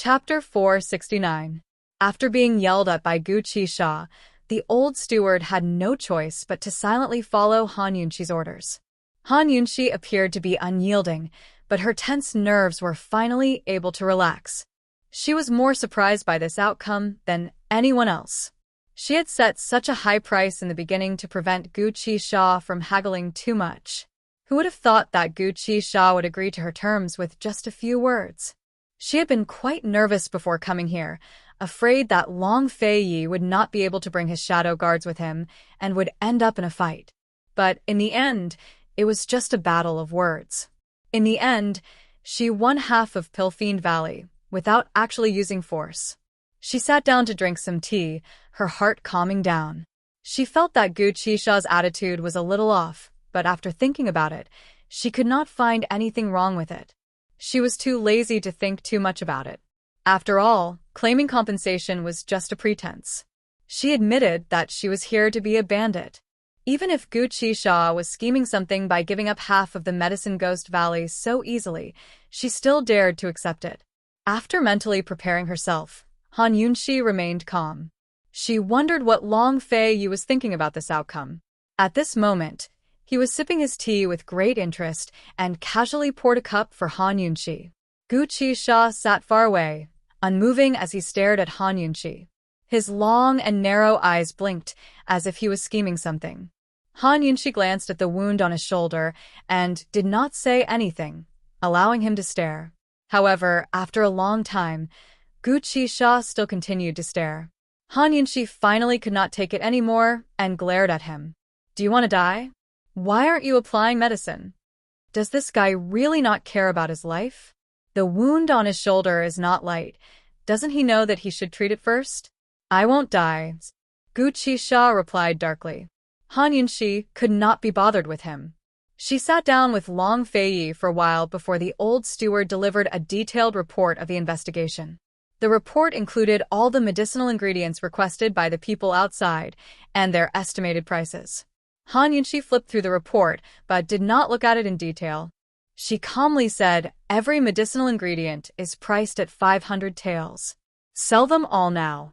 Chapter 469. After being yelled at by Gu Qisha, the old steward had no choice but to silently follow Han Yunxi's orders. Han Yunxi appeared to be unyielding, but her tense nerves were finally able to relax. She was more surprised by this outcome than anyone else. She had set such a high price in the beginning to prevent Gu Qisha from haggling too much. Who would have thought that Gu Qisha would agree to her terms with just a few words? She had been quite nervous before coming here, afraid that Long Fei Yi would not be able to bring his shadow guards with him and would end up in a fight. But in the end, it was just a battle of words. In the end, she won half of Pilfiend Valley, without actually using force. She sat down to drink some tea, her heart calming down. She felt that Gu Qisha's attitude was a little off, but after thinking about it, she could not find anything wrong with it. She was too lazy to think too much about it. After all, claiming compensation was just a pretense. She admitted that she was here to be a bandit. Even if Gu Qisha was scheming something by giving up half of the Medicine Ghost Valley so easily, she still dared to accept it. After mentally preparing herself, Han Yunxi remained calm. She wondered what Long Fei Yi was thinking about this outcome. At this moment, he was sipping his tea with great interest and casually poured a cup for Han Yunxi. Gu Qisha sat far away, unmoving as he stared at Han Yunxi. His long and narrow eyes blinked as if he was scheming something. Han Yunxi glanced at the wound on his shoulder and did not say anything, allowing him to stare. However, after a long time, Gu Qisha still continued to stare. Han Yunxi finally could not take it anymore and glared at him. "Do you want to die? Why aren't you applying medicine? Does this guy really not care about his life? The wound on his shoulder is not light. Doesn't he know that he should treat it first?" "I won't die," Gu Qisha replied darkly. Han Yunxi could not be bothered with him. She sat down with Long Fei Yi for a while before the old steward delivered a detailed report of the investigation. The report included all the medicinal ingredients requested by the people outside and their estimated prices. Han Yunxi flipped through the report, but did not look at it in detail. She calmly said, "Every medicinal ingredient is priced at 500 taels. Sell them all now."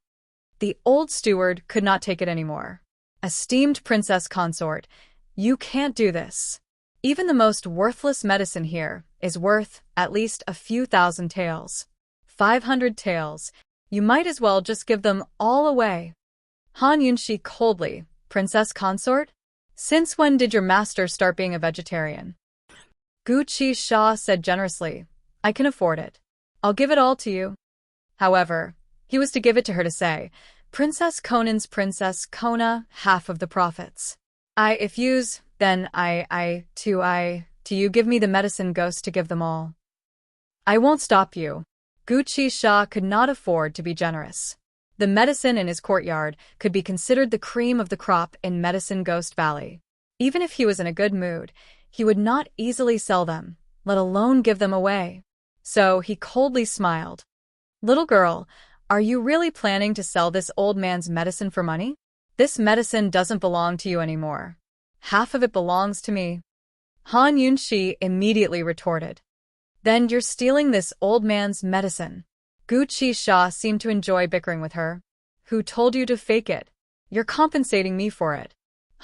The old steward could not take it anymore. "Esteemed Princess Consort, you can't do this. Even the most worthless medicine here is worth at least a few thousand taels. 500 taels. You might as well just give them all away." Han Yunxi coldly, "Princess Consort? Since when did your master start being a vegetarian?" Gu Qisha said generously, "I can afford it. I'll give it all to you." However, he was to give it to her to say, "Princess Conan's Princess Kona, half of the profits. If yous, then to you give me the medicine ghost to give them all. I won't stop you." Gu Qisha could not afford to be generous. The medicine in his courtyard could be considered the cream of the crop in Medicine Ghost Valley. Even if he was in a good mood, he would not easily sell them, let alone give them away. So he coldly smiled. "Little girl, are you really planning to sell this old man's medicine for money? This medicine doesn't belong to you anymore. Half of it belongs to me." Han Yunxi immediately retorted. "Then you're stealing this old man's medicine." Gu Qisha seemed to enjoy bickering with her. "Who told you to fake it? You're compensating me for it."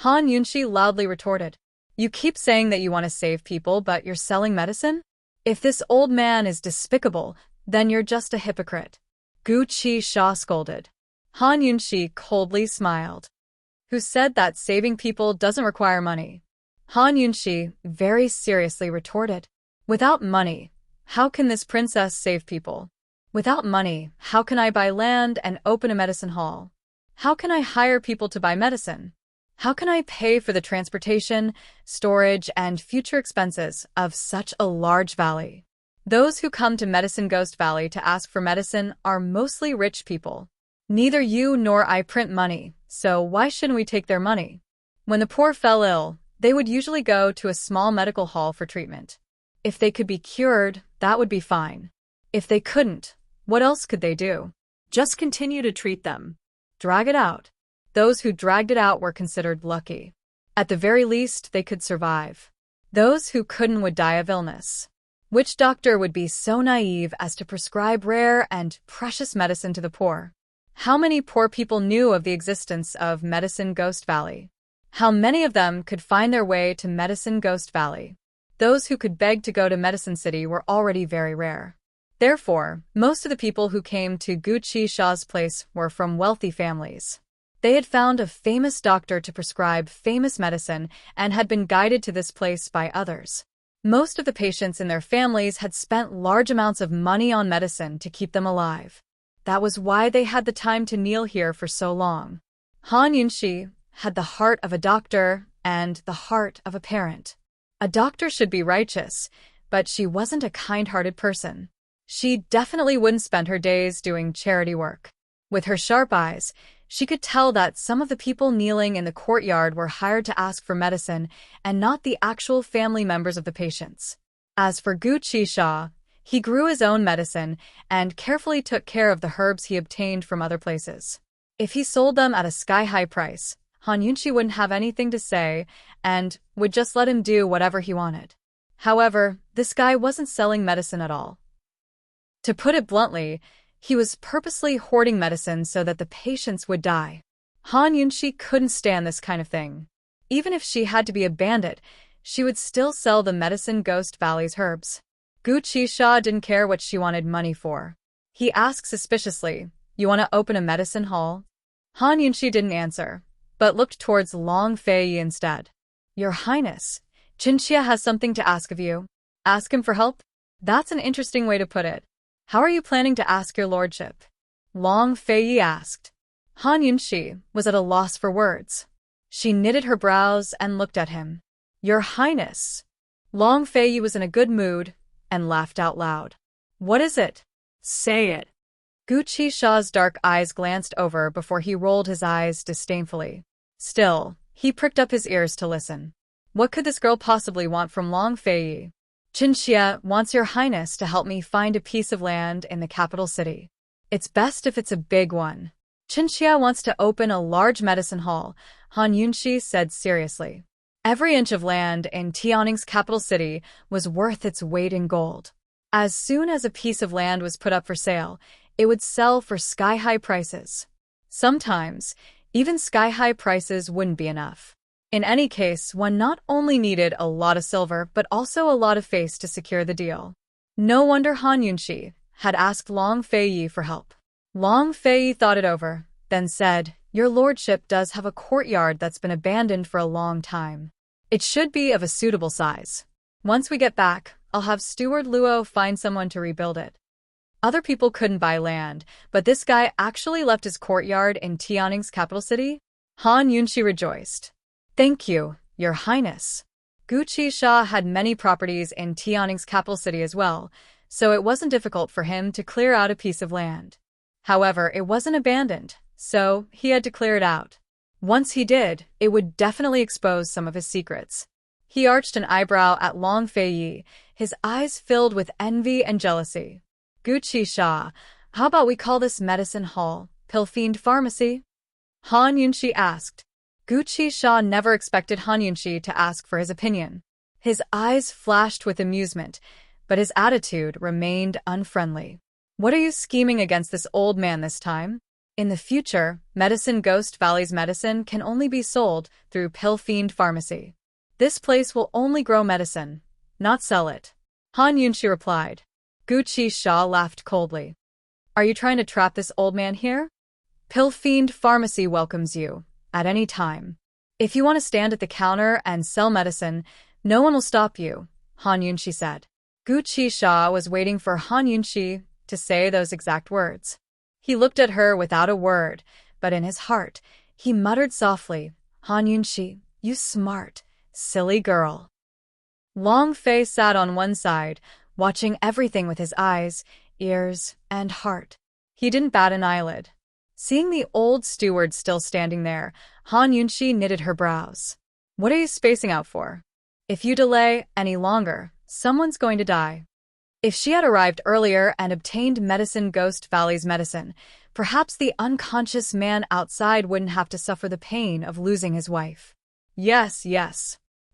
Han Yunxi loudly retorted. "You keep saying that you want to save people, but you're selling medicine? If this old man is despicable, then you're just a hypocrite." Gu Qisha scolded. Han Yunxi coldly smiled. "Who said that saving people doesn't require money?" Han Yunxi very seriously retorted. "Without money, how can this princess save people? Without money, how can I buy land and open a medicine hall? How can I hire people to buy medicine? How can I pay for the transportation, storage, and future expenses of such a large valley? Those who come to Medicine Ghost Valley to ask for medicine are mostly rich people. Neither you nor I print money, so why shouldn't we take their money? When the poor fell ill, they would usually go to a small medical hall for treatment. If they could be cured, that would be fine. If they couldn't, what else could they do? Just continue to treat them. Drag it out. Those who dragged it out were considered lucky. At the very least, they could survive. Those who couldn't would die of illness. Which doctor would be so naive as to prescribe rare and precious medicine to the poor? How many poor people knew of the existence of Medicine Ghost Valley? How many of them could find their way to Medicine Ghost Valley? Those who could beg to go to Medicine City were already very rare. Therefore, most of the people who came to Guqi Shah's place were from wealthy families. They had found a famous doctor to prescribe famous medicine and had been guided to this place by others. Most of the patients in their families had spent large amounts of money on medicine to keep them alive. That was why they had the time to kneel here for so long. Han Yunxi had the heart of a doctor and the heart of a parent. A doctor should be righteous, but she wasn't a kind-hearted person. She definitely wouldn't spend her days doing charity work. With her sharp eyes, she could tell that some of the people kneeling in the courtyard were hired to ask for medicine and not the actual family members of the patients. As for Guqi Shah, he grew his own medicine and carefully took care of the herbs he obtained from other places. If he sold them at a sky-high price, Han Yunxi wouldn't have anything to say and would just let him do whatever he wanted. However, this guy wasn't selling medicine at all. To put it bluntly, he was purposely hoarding medicine so that the patients would die. Han Yunxi couldn't stand this kind of thing. Even if she had to be a bandit, she would still sell the Medicine Ghost Valley's herbs. Guqi Shah didn't care what she wanted money for. He asked suspiciously, "You want to open a medicine hall?" Han Yunxi didn't answer, but looked towards Long Fei instead. "Your Highness, Qinxia has something to ask of you." "Ask him for help?" That's an interesting way to put it. "How are you planning to ask your lordship?" Long Fei asked. Han Yunxi was at a loss for words. She knitted her brows and looked at him. "Your Highness." Long Fei was in a good mood and laughed out loud. "What is it? Say it." Guqi Shah's dark eyes glanced over before he rolled his eyes disdainfully. Still, he pricked up his ears to listen. What could this girl possibly want from Long Fei? "Qinxia wants your highness to help me find a piece of land in the capital city. It's best if it's a big one." "Qinxia wants to open a large medicine hall," Han Yunxi said seriously. Every inch of land in Tianning's capital city was worth its weight in gold. As soon as a piece of land was put up for sale, it would sell for sky-high prices. Sometimes, even sky-high prices wouldn't be enough. In any case, one not only needed a lot of silver but also a lot of face to secure the deal. No wonder Han Yunxi had asked Long Fei for help. Long Fei thought it over, then said, "Your lordship does have a courtyard that's been abandoned for a long time. It should be of a suitable size. Once we get back, I'll have Steward Luo find someone to rebuild it." Other people couldn't buy land, but this guy actually left his courtyard in Tianning's capital city? Han Yunxi rejoiced. "Thank you, your highness." Guqi Shah had many properties in Tianning's capital city as well, so it wasn't difficult for him to clear out a piece of land. However, it wasn't abandoned, so he had to clear it out. Once he did, it would definitely expose some of his secrets. He arched an eyebrow at Long Fei, his eyes filled with envy and jealousy. "Guqi Shah, how about we call this medicine hall Pillfiend Pharmacy?" Han Yunxi asked. Guqi Shah never expected Han Yunxi to ask for his opinion. His eyes flashed with amusement, but his attitude remained unfriendly. "What are you scheming against this old man this time? In the future, Medicine Ghost Valley's medicine can only be sold through Pillfiend Pharmacy. This place will only grow medicine, not sell it," Han Yunxi replied. Guqi Shah laughed coldly. "Are you trying to trap this old man here? Pillfiend Pharmacy welcomes you, at any time. If you want to stand at the counter and sell medicine, no one will stop you," Han Yunxi said. Guqi Shah was waiting for Han Yunxi to say those exact words. He looked at her without a word, but in his heart, he muttered softly, "Han Yunxi, you smart, silly girl." Long Fei sat on one side, watching everything with his eyes, ears, and heart. He didn't bat an eyelid. Seeing the old steward still standing there, Han Yunxi knitted her brows. "What are you spacing out for? If you delay any longer, someone's going to die." If she had arrived earlier and obtained Medicine Ghost Valley's medicine, perhaps the unconscious man outside wouldn't have to suffer the pain of losing his wife. Yes,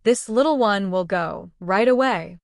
this little one will go right away."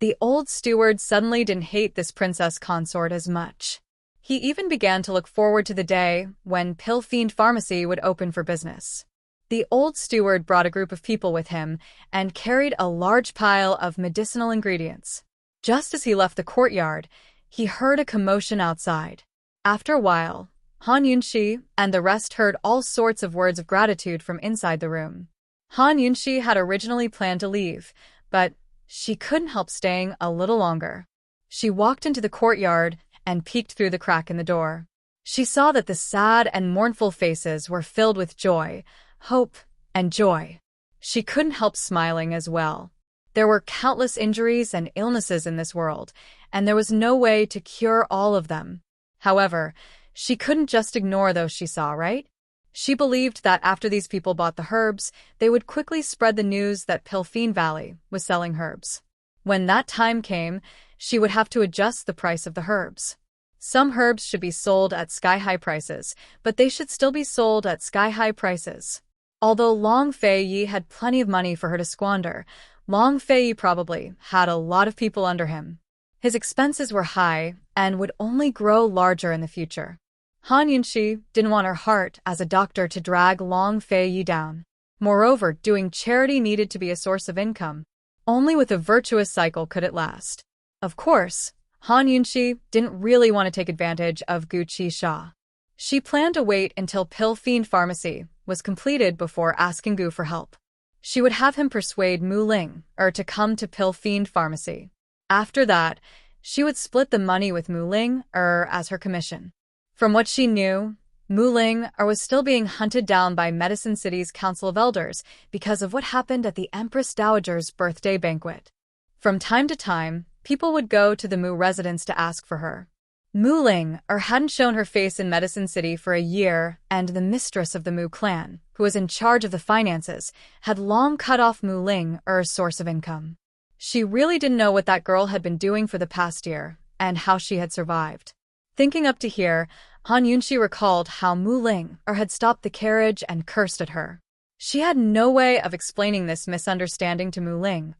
The old steward suddenly didn't hate this princess consort as much. He even began to look forward to the day when Pill Fiend Pharmacy would open for business. The old steward brought a group of people with him and carried a large pile of medicinal ingredients. Just as he left the courtyard, he heard a commotion outside. After a while, Han Yunxi and the rest heard all sorts of words of gratitude from inside the room. Han Yunxi had originally planned to leave, but she couldn't help staying a little longer. She walked into the courtyard and peeked through the crack in the door. She saw that the sad and mournful faces were filled with joy, hope, and joy. She couldn't help smiling as well. There were countless injuries and illnesses in this world, and there was no way to cure all of them. However, she couldn't just ignore those she saw, right? She believed that after these people bought the herbs, they would quickly spread the news that Pill Fiend Valley was selling herbs. When that time came, she would have to adjust the price of the herbs. Some herbs should be sold at sky-high prices, but they should still be sold at sky-high prices. Although Long Fei Yi had plenty of money for her to squander, Long Fei Yi probably had a lot of people under him. His expenses were high and would only grow larger in the future. Han Yunxi didn't want her heart as a doctor to drag Long Fei Yi down. Moreover, doing charity needed to be a source of income. Only with a virtuous cycle could it last. Of course, Han Yunxi didn't really want to take advantage of Gu Qixia. She planned to wait until Pill Fiend Pharmacy was completed before asking Gu for help. She would have him persuade Mu Ling to come to Pill Fiend Pharmacy. After that, she would split the money with Mu Ling as her commission. From what she knew, Mu Ling was still being hunted down by Medicine City's Council of Elders because of what happened at the Empress Dowager's birthday banquet. From time to time, people would go to the Mu residence to ask for her. Mu Ling hadn't shown her face in Medicine City for a year, and the mistress of the Mu clan, who was in charge of the finances, had long cut off Mu Ling's source of income. She really didn't know what that girl had been doing for the past year, and how she had survived. Thinking up to here, Han Yunxi recalled how Mu Ling had stopped the carriage and cursed at her. She had no way of explaining this misunderstanding to Mu Ling,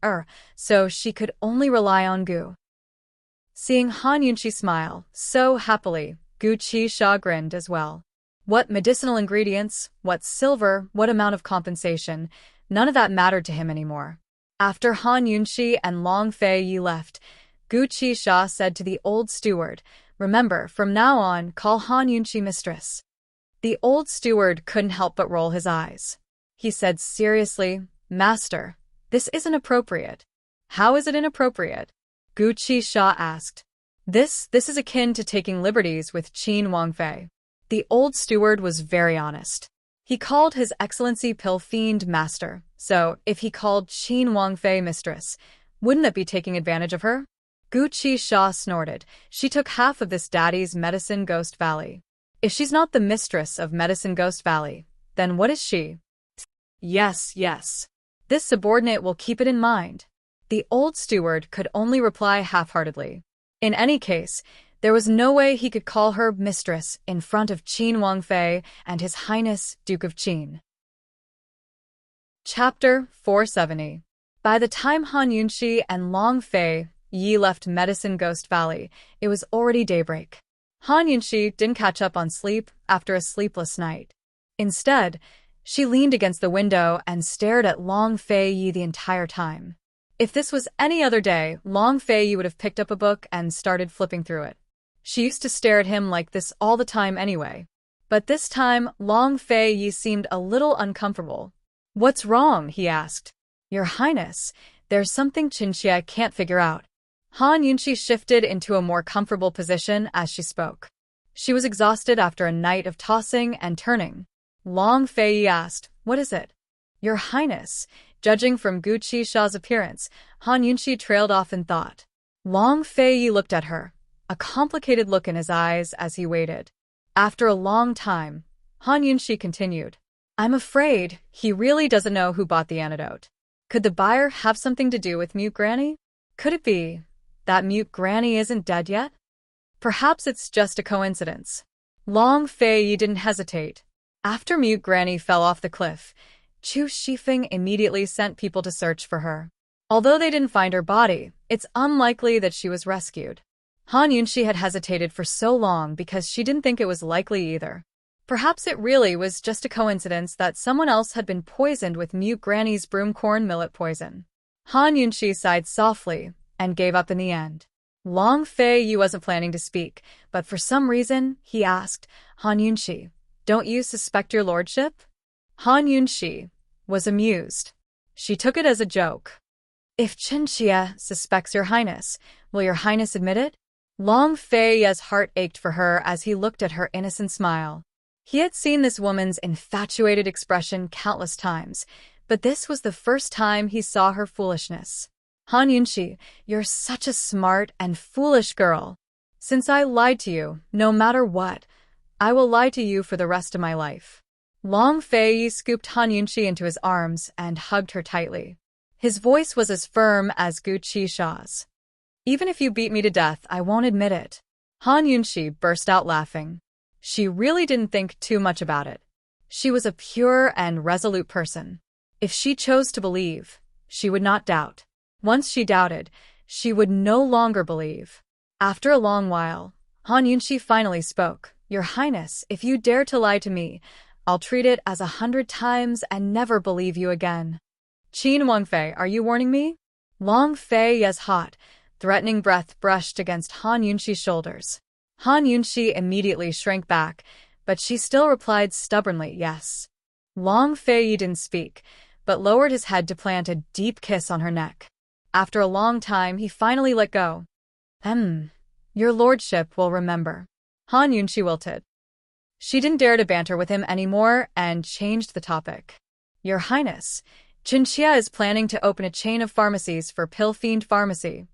so she could only rely on Gu. Seeing Han Yunxi smile so happily, Gu Qixia grinned as well. What medicinal ingredients, what silver, what amount of compensation, none of that mattered to him anymore. After Han Yunxi and Long Fei Yi left, Gu Qixia said to the old steward, "Remember, from now on, call Han Yunxi mistress." The old steward couldn't help but roll his eyes. He said seriously, "Master, this isn't appropriate." "How is it inappropriate?" Gu Qixia asked. This is akin to taking liberties with Qin Wangfei. The old steward was very honest. He called His Excellency Pill Fiend Master, so if he called Qin Wangfei mistress, wouldn't that be taking advantage of her? Gu Qixia snorted. She took half of this daddy's Medicine Ghost Valley. If she's not the mistress of Medicine Ghost Valley, then what is she? Yes. This subordinate will keep it in mind. The old steward could only reply half-heartedly. In any case, there was no way he could call her mistress in front of Qin Wangfei and His Highness Duke of Qin. Chapter 470. By the time Han Yunxi and Long Fei Yi left Medicine Ghost Valley, it was already daybreak. Han Yunxi didn't catch up on sleep after a sleepless night. Instead, she leaned against the window and stared at Long Fei Yi the entire time. If this was any other day, Long Fei Yi would have picked up a book and started flipping through it. She used to stare at him like this all the time anyway. But this time, Long Fei Yi seemed a little uncomfortable. "What's wrong?" he asked. "Your Highness, there's something Qinxia can't figure out." Han Yunxi shifted into a more comfortable position as she spoke. She was exhausted after a night of tossing and turning. Long Fei Yi asked, "What is it?" "Your Highness." Judging from Gu Qixia's appearance, Han Yunxi trailed off in thought. Long Fei Yi looked at her, a complicated look in his eyes as he waited. After a long time, Han Yunxi continued, "I'm afraid he really doesn't know who bought the antidote. Could the buyer have something to do with Mute Granny? Could it be that Mute Granny isn't dead yet? Perhaps it's just a coincidence." Long Fei Yi didn't hesitate. After Mute Granny fell off the cliff, Chu Shifeng immediately sent people to search for her. Although they didn't find her body, It's unlikely that she was rescued. Han Yunxi had hesitated for so long because she didn't think it was likely either. Perhaps it really was just a coincidence that someone else had been poisoned with Mute Granny's broomcorn millet poison. Han Yunxi sighed softly and gave up in the end. Long Fei Yi wasn't planning to speak, but for some reason, he asked, Han Yunxi, don't you suspect your lordship? Han Yunxi was amused. She took it as a joke. If Chinchia suspects your highness, will your highness admit it? Long Fei Yi's heart ached for her as he looked at her innocent smile. He had seen this woman's infatuated expression countless times, but this was the first time he saw her foolishness. Han Yunxi, you're such a smart and foolish girl. Since I lied to you, no matter what, I will lie to you for the rest of my life. Long Fei Yi scooped Han Yunxi into his arms and hugged her tightly. His voice was as firm as Gu Qisha's. Even if you beat me to death, I won't admit it. Han Yunxi burst out laughing. She really didn't think too much about it. She was a pure and resolute person. If she chose to believe, she would not doubt. Once she doubted, she would no longer believe. After a long while, Han Yunxi finally spoke. Your Highness, if you dare to lie to me, I'll treat it as 100 times and never believe you again. Qin Wangfei, are you warning me? Long Fei Yi's hot, threatening breath brushed against Han Yunxi's shoulders. Han Yunxi immediately shrank back, but she still replied stubbornly, yes. Long Fei Yi didn't speak, but lowered his head to plant a deep kiss on her neck. After a long time, he finally let go. Your lordship will remember. Han Yunxi wilted. She didn't dare to banter with him anymore and changed the topic. Your Highness, Chinchia is planning to open a chain of pharmacies for Pill Fiend Pharmacy.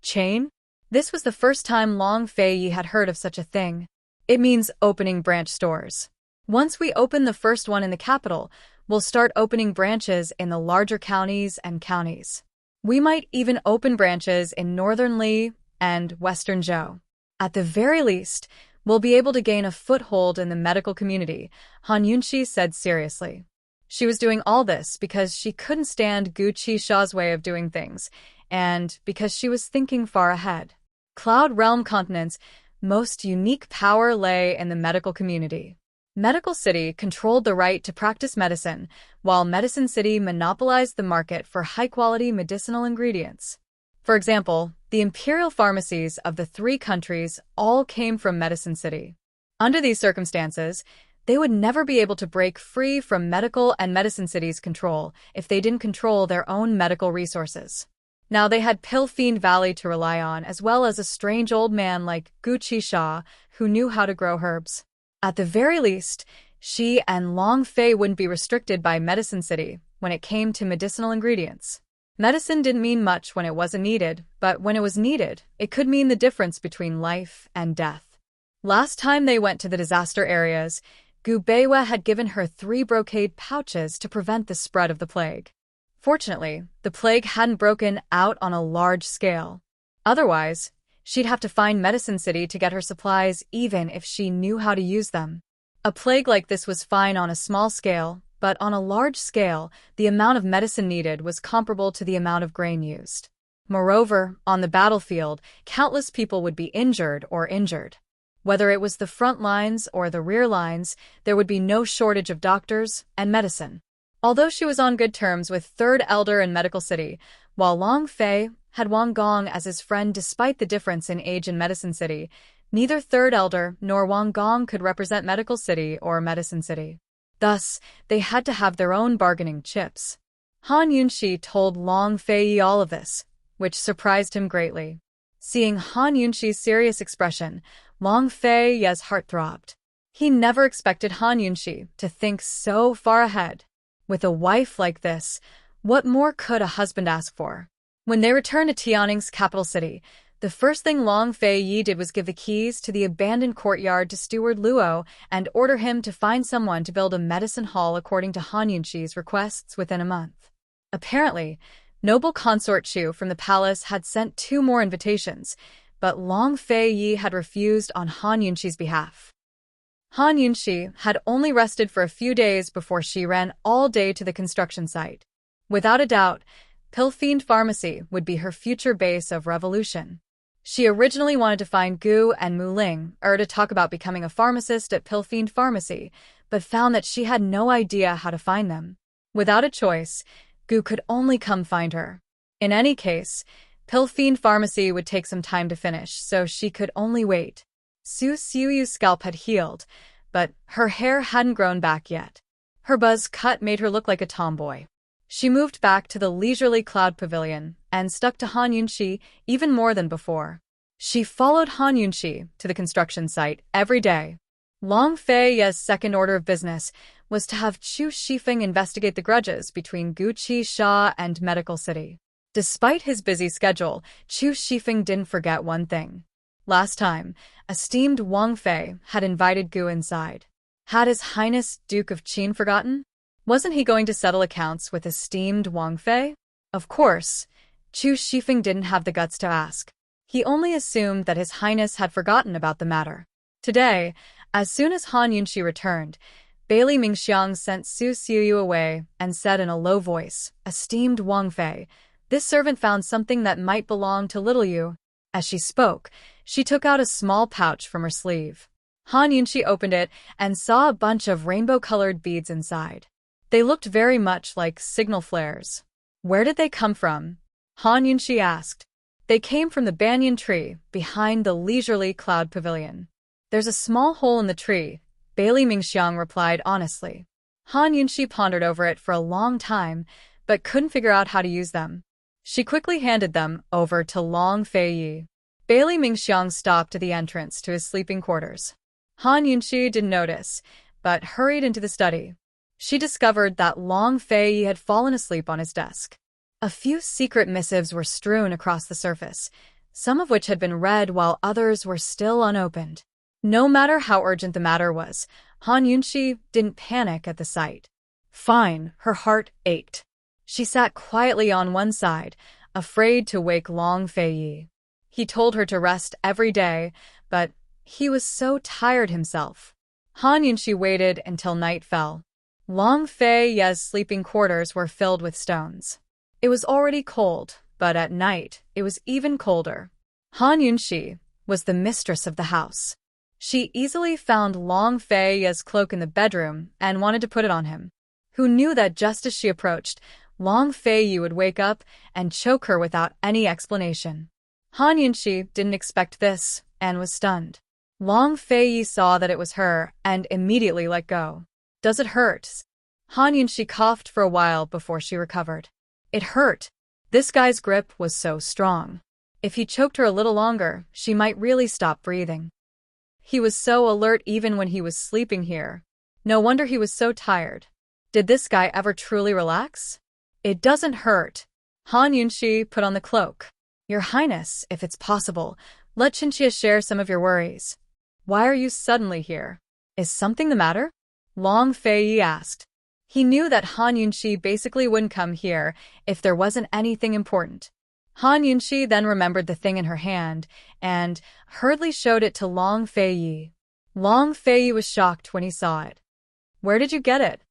Chain? This was the first time Long Fei Yi had heard of such a thing. It means opening branch stores. Once we open the first one in the capital, we'll start opening branches in the larger counties and counties. We might even open branches in Northern Li and Western Zhou. At the very least, we'll be able to gain a foothold in the medical community, Han Yunxi said seriously. She was doing all this because she couldn't stand Gu Qisha's way of doing things, and because she was thinking far ahead. Cloud Realm Continent's most unique power lay in the medical community. Medical City controlled the right to practice medicine, while Medicine City monopolized the market for high-quality medicinal ingredients. For example, the imperial pharmacies of the 3 countries all came from Medicine City. Under these circumstances, they would never be able to break free from Medical and Medicine City's control if they didn't control their own medical resources. Now they had Pill Fiend Valley to rely on, as well as a strange old man like Gu Qisha, who knew how to grow herbs. At the very least, she and Long Fei wouldn't be restricted by Medicine City when it came to medicinal ingredients. Medicine didn't mean much when it wasn't needed, but when it was needed, it could mean the difference between life and death. Last time they went to the disaster areas, Gu Beiwe had given her 3 brocade pouches to prevent the spread of the plague. Fortunately, the plague hadn't broken out on a large scale. Otherwise, she'd have to find Medicine City to get her supplies even if she knew how to use them. A plague like this was fine on a small scale, but on a large scale, the amount of medicine needed was comparable to the amount of grain used. Moreover, on the battlefield, countless people would be injured. Whether it was the front lines or the rear lines, there would be no shortage of doctors and medicine. Although she was on good terms with Third Elder in Medical City, while Long Fei had Wang Gong as his friend despite the difference in age in Medicine City, neither Third Elder nor Wang Gong could represent Medical City or Medicine City. Thus, they had to have their own bargaining chips. Han Yunxi told Long Fei Yi all of this, which surprised him greatly. Seeing Han Yunxi's serious expression, Long Fei Yi's heart throbbed. He never expected Han Yunxi to think so far ahead. With a wife like this, what more could a husband ask for? When they returned to Tianning's capital city, the first thing Long Fei Yi did was give the keys to the abandoned courtyard to Steward Luo and order him to find someone to build a medicine hall according to Han Yunxi's requests within a month. Apparently, noble Consort Chu from the palace had sent 2 more invitations, but Long Fei Yi had refused on Han Yunxi's behalf. Han Yunxi had only rested for a few days before she ran all day to the construction site. Without a doubt, Pilfiend Pharmacy would be her future base of revolution. She originally wanted to find Gu and Muling, to talk about becoming a pharmacist at Pilfiend Pharmacy, but found that she had no idea how to find them. Without a choice, Gu could only come find her. In any case, Pilfiend Pharmacy would take some time to finish, so she could only wait. Su Xiuyu's scalp had healed, but her hair hadn't grown back yet. Her buzz cut made her look like a tomboy. She moved back to the leisurely cloud pavilion and stuck to Han Yunxi even more than before. She followed Han Yunxi to the construction site every day. Long Fei Ye's second order of business was to have Chu Shifeng investigate the grudges between Gu Qisha and Medical City. Despite his busy schedule, Chu Shifeng didn't forget one thing. Last time, esteemed Wang Fei had invited Gu inside. Had His Highness Duke of Qin forgotten? Wasn't he going to settle accounts with esteemed Wang Fei? Of course, Chu Shifeng didn't have the guts to ask. He only assumed that His Highness had forgotten about the matter. Today, as soon as Han Yunxi returned, Bailey Mingxiang sent Su Xiuyu away and said in a low voice, "Esteemed Wang Fei, this servant found something that might belong to little you." As she spoke, she took out a small pouch from her sleeve. Han Yunxi opened it and saw a bunch of rainbow-colored beads inside. They looked very much like signal flares. Where did they come from? Han Yunxi asked. They came from the banyan tree behind the leisurely cloud pavilion. There's a small hole in the tree, Bailey Mingxiang replied honestly. Han Yunxi pondered over it for a long time, but couldn't figure out how to use them. She quickly handed them over to Long Fei Yi. Bailey Mingxiang stopped at the entrance to his sleeping quarters. Han Yunxi didn't notice, but hurried into the study. She discovered that Long Fei Yi had fallen asleep on his desk. A few secret missives were strewn across the surface, some of which had been read while others were still unopened. No matter how urgent the matter was, Han Yunxi didn't panic at the sight. Fine, her heart ached. She sat quietly on one side, afraid to wake Long Fei Yi. He told her to rest every day, but he was so tired himself. Han Yunxi waited until night fell. Long Fei Ye's sleeping quarters were filled with stones. It was already cold, but at night it was even colder. Han Yunxi was the mistress of the house. She easily found Long Fei Ye's cloak in the bedroom and wanted to put it on him. Who knew that just as she approached, Long Fei Yi would wake up and choke her without any explanation. Han Yunxi didn't expect this and was stunned. Long Fei Yi saw that it was her and immediately let go. Does it hurt? Han Yunxi coughed for a while before she recovered. It hurt. This guy's grip was so strong. If he choked her a little longer, she might really stop breathing. He was so alert even when he was sleeping here. No wonder he was so tired. Did this guy ever truly relax? It doesn't hurt. Han Yunxi put on the cloak. Your Highness, if it's possible, let Qinxia share some of your worries. Why are you suddenly here? Is something the matter? Long Fei Yi asked. He knew that Han Yunxi basically wouldn't come here if there wasn't anything important. Han Yunxi then remembered the thing in her hand and hurriedly showed it to Long Fei Yi. Long Fei Yi was shocked when he saw it. Where did you get it?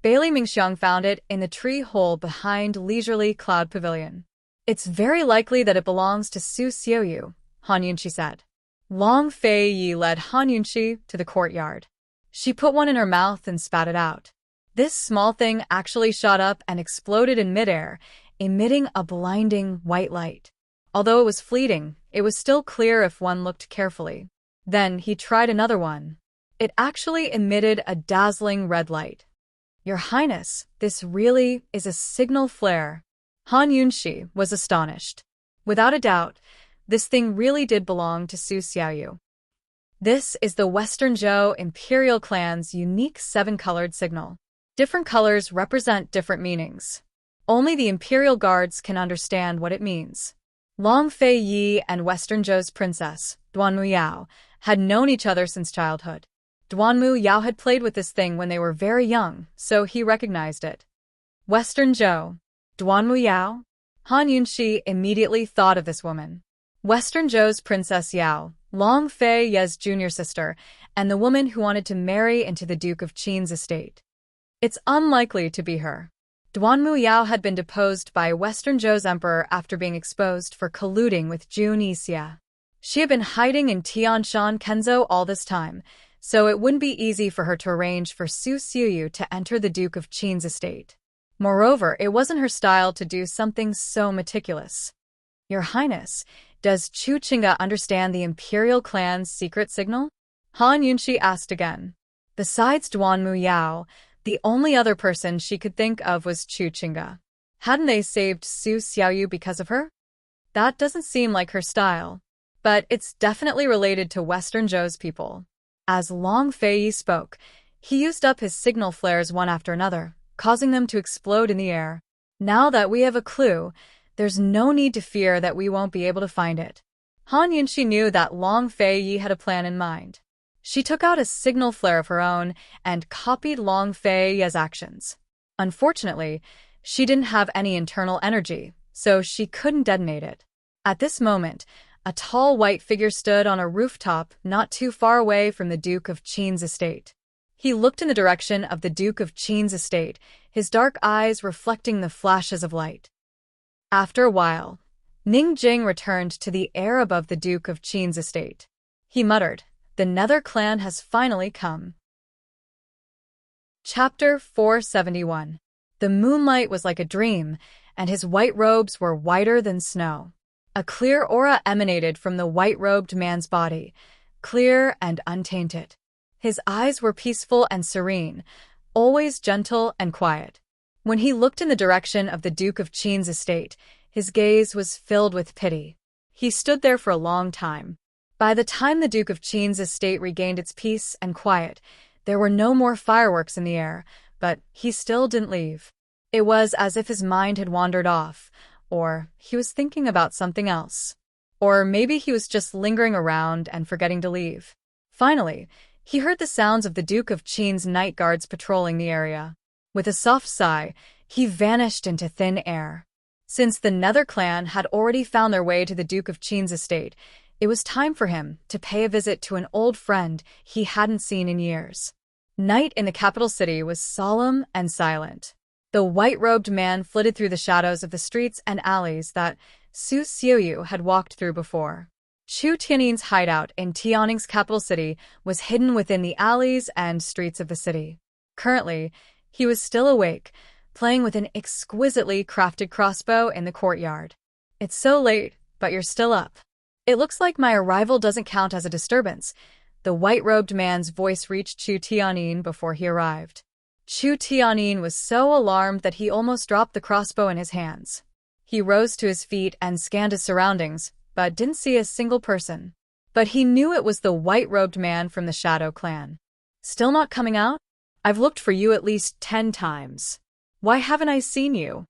Bailey Mingxiang found it in the tree hole behind leisurely cloud pavilion. It's very likely that it belongs to Su Xiuyu, Han Yunxi said. Long Fei Yi led Han Yunxi to the courtyard. She put one in her mouth and spat it out. This small thing actually shot up and exploded in midair, emitting a blinding white light. Although it was fleeting, it was still clear if one looked carefully. Then he tried another one. It actually emitted a dazzling red light. Your Highness, this really is a signal flare. Han Yunxi was astonished. Without a doubt, this thing really did belong to Su Xiuyu. This is the Western Zhou Imperial Clan's unique 7-colored signal. Different colors represent different meanings. Only the Imperial Guards can understand what it means. Long Fei Yi and Western Zhou's princess, Duanmu Yao, had known each other since childhood. Duanmu Yao had played with this thing when they were very young, so he recognized it. Western Zhou. Duanmu Yao? Han Yunxi immediately thought of this woman. Western Zhou's Princess Yao, Long Fei Ye's junior sister, and the woman who wanted to marry into the Duke of Qin's estate. It's unlikely to be her. Duanmu Yao had been deposed by Western Zhou's emperor after being exposed for colluding with Jun Yixia. She had been hiding in Tianshan Kenzo all this time, so it wouldn't be easy for her to arrange for Su Xiuyu to enter the Duke of Qin's estate. Moreover, it wasn't her style to do something so meticulous. Your Highness, does Chu Qingge understand the imperial clan's secret signal? Han Yunxi asked again. Besides Duanmu Yao, the only other person she could think of was Chu Qingge. Hadn't they saved Su Xiaoyu because of her? That doesn't seem like her style. But it's definitely related to Western Zhou's people. As Long Feiyi spoke, he used up his signal flares one after another, causing them to explode in the air. Now that we have a clue, there's no need to fear that we won't be able to find it. Han Yunxi knew that Long Feiyi had a plan in mind. She took out a signal flare of her own and copied Long Feiyi's actions. Unfortunately, she didn't have any internal energy, so she couldn't detonate it. At this moment, a tall white figure stood on a rooftop not too far away from the Duke of Qin's estate. He looked in the direction of the Duke of Qin's estate, his dark eyes reflecting the flashes of light. After a while, Ning Jing returned to the air above the Duke of Qin's estate. He muttered, "The Nether clan has finally come." Chapter 471. The moonlight was like a dream, and his white robes were whiter than snow. A clear aura emanated from the white-robed man's body, clear and untainted. His eyes were peaceful and serene, always gentle and quiet. When he looked in the direction of the Duke of Qin's estate, his gaze was filled with pity. He stood there for a long time. By the time the Duke of Qin's estate regained its peace and quiet, there were no more fireworks in the air, but he still didn't leave. It was as if his mind had wandered off, or he was thinking about something else. Or maybe he was just lingering around and forgetting to leave. Finally, he heard the sounds of the Duke of Qin's night guards patrolling the area. With a soft sigh, he vanished into thin air. Since the Nether clan had already found their way to the Duke of Qin's estate, it was time for him to pay a visit to an old friend he hadn't seen in years. Night in the capital city was solemn and silent. The white-robed man flitted through the shadows of the streets and alleys that Su Xiuyu had walked through before. Chu Tiannin's hideout in Tianning's capital city was hidden within the alleys and streets of the city. Currently, he was still awake, playing with an exquisitely crafted crossbow in the courtyard. "It's so late, but you're still up. It looks like my arrival doesn't count as a disturbance." The white-robed man's voice reached Chu Tiannin before he arrived. Chu Tiannin was so alarmed that he almost dropped the crossbow in his hands. He rose to his feet and scanned his surroundings, but didn't see a single person. But he knew it was the white-robed man from the Shadow Clan. "Still not coming out? I've looked for you at least 10 times. Why haven't I seen you?"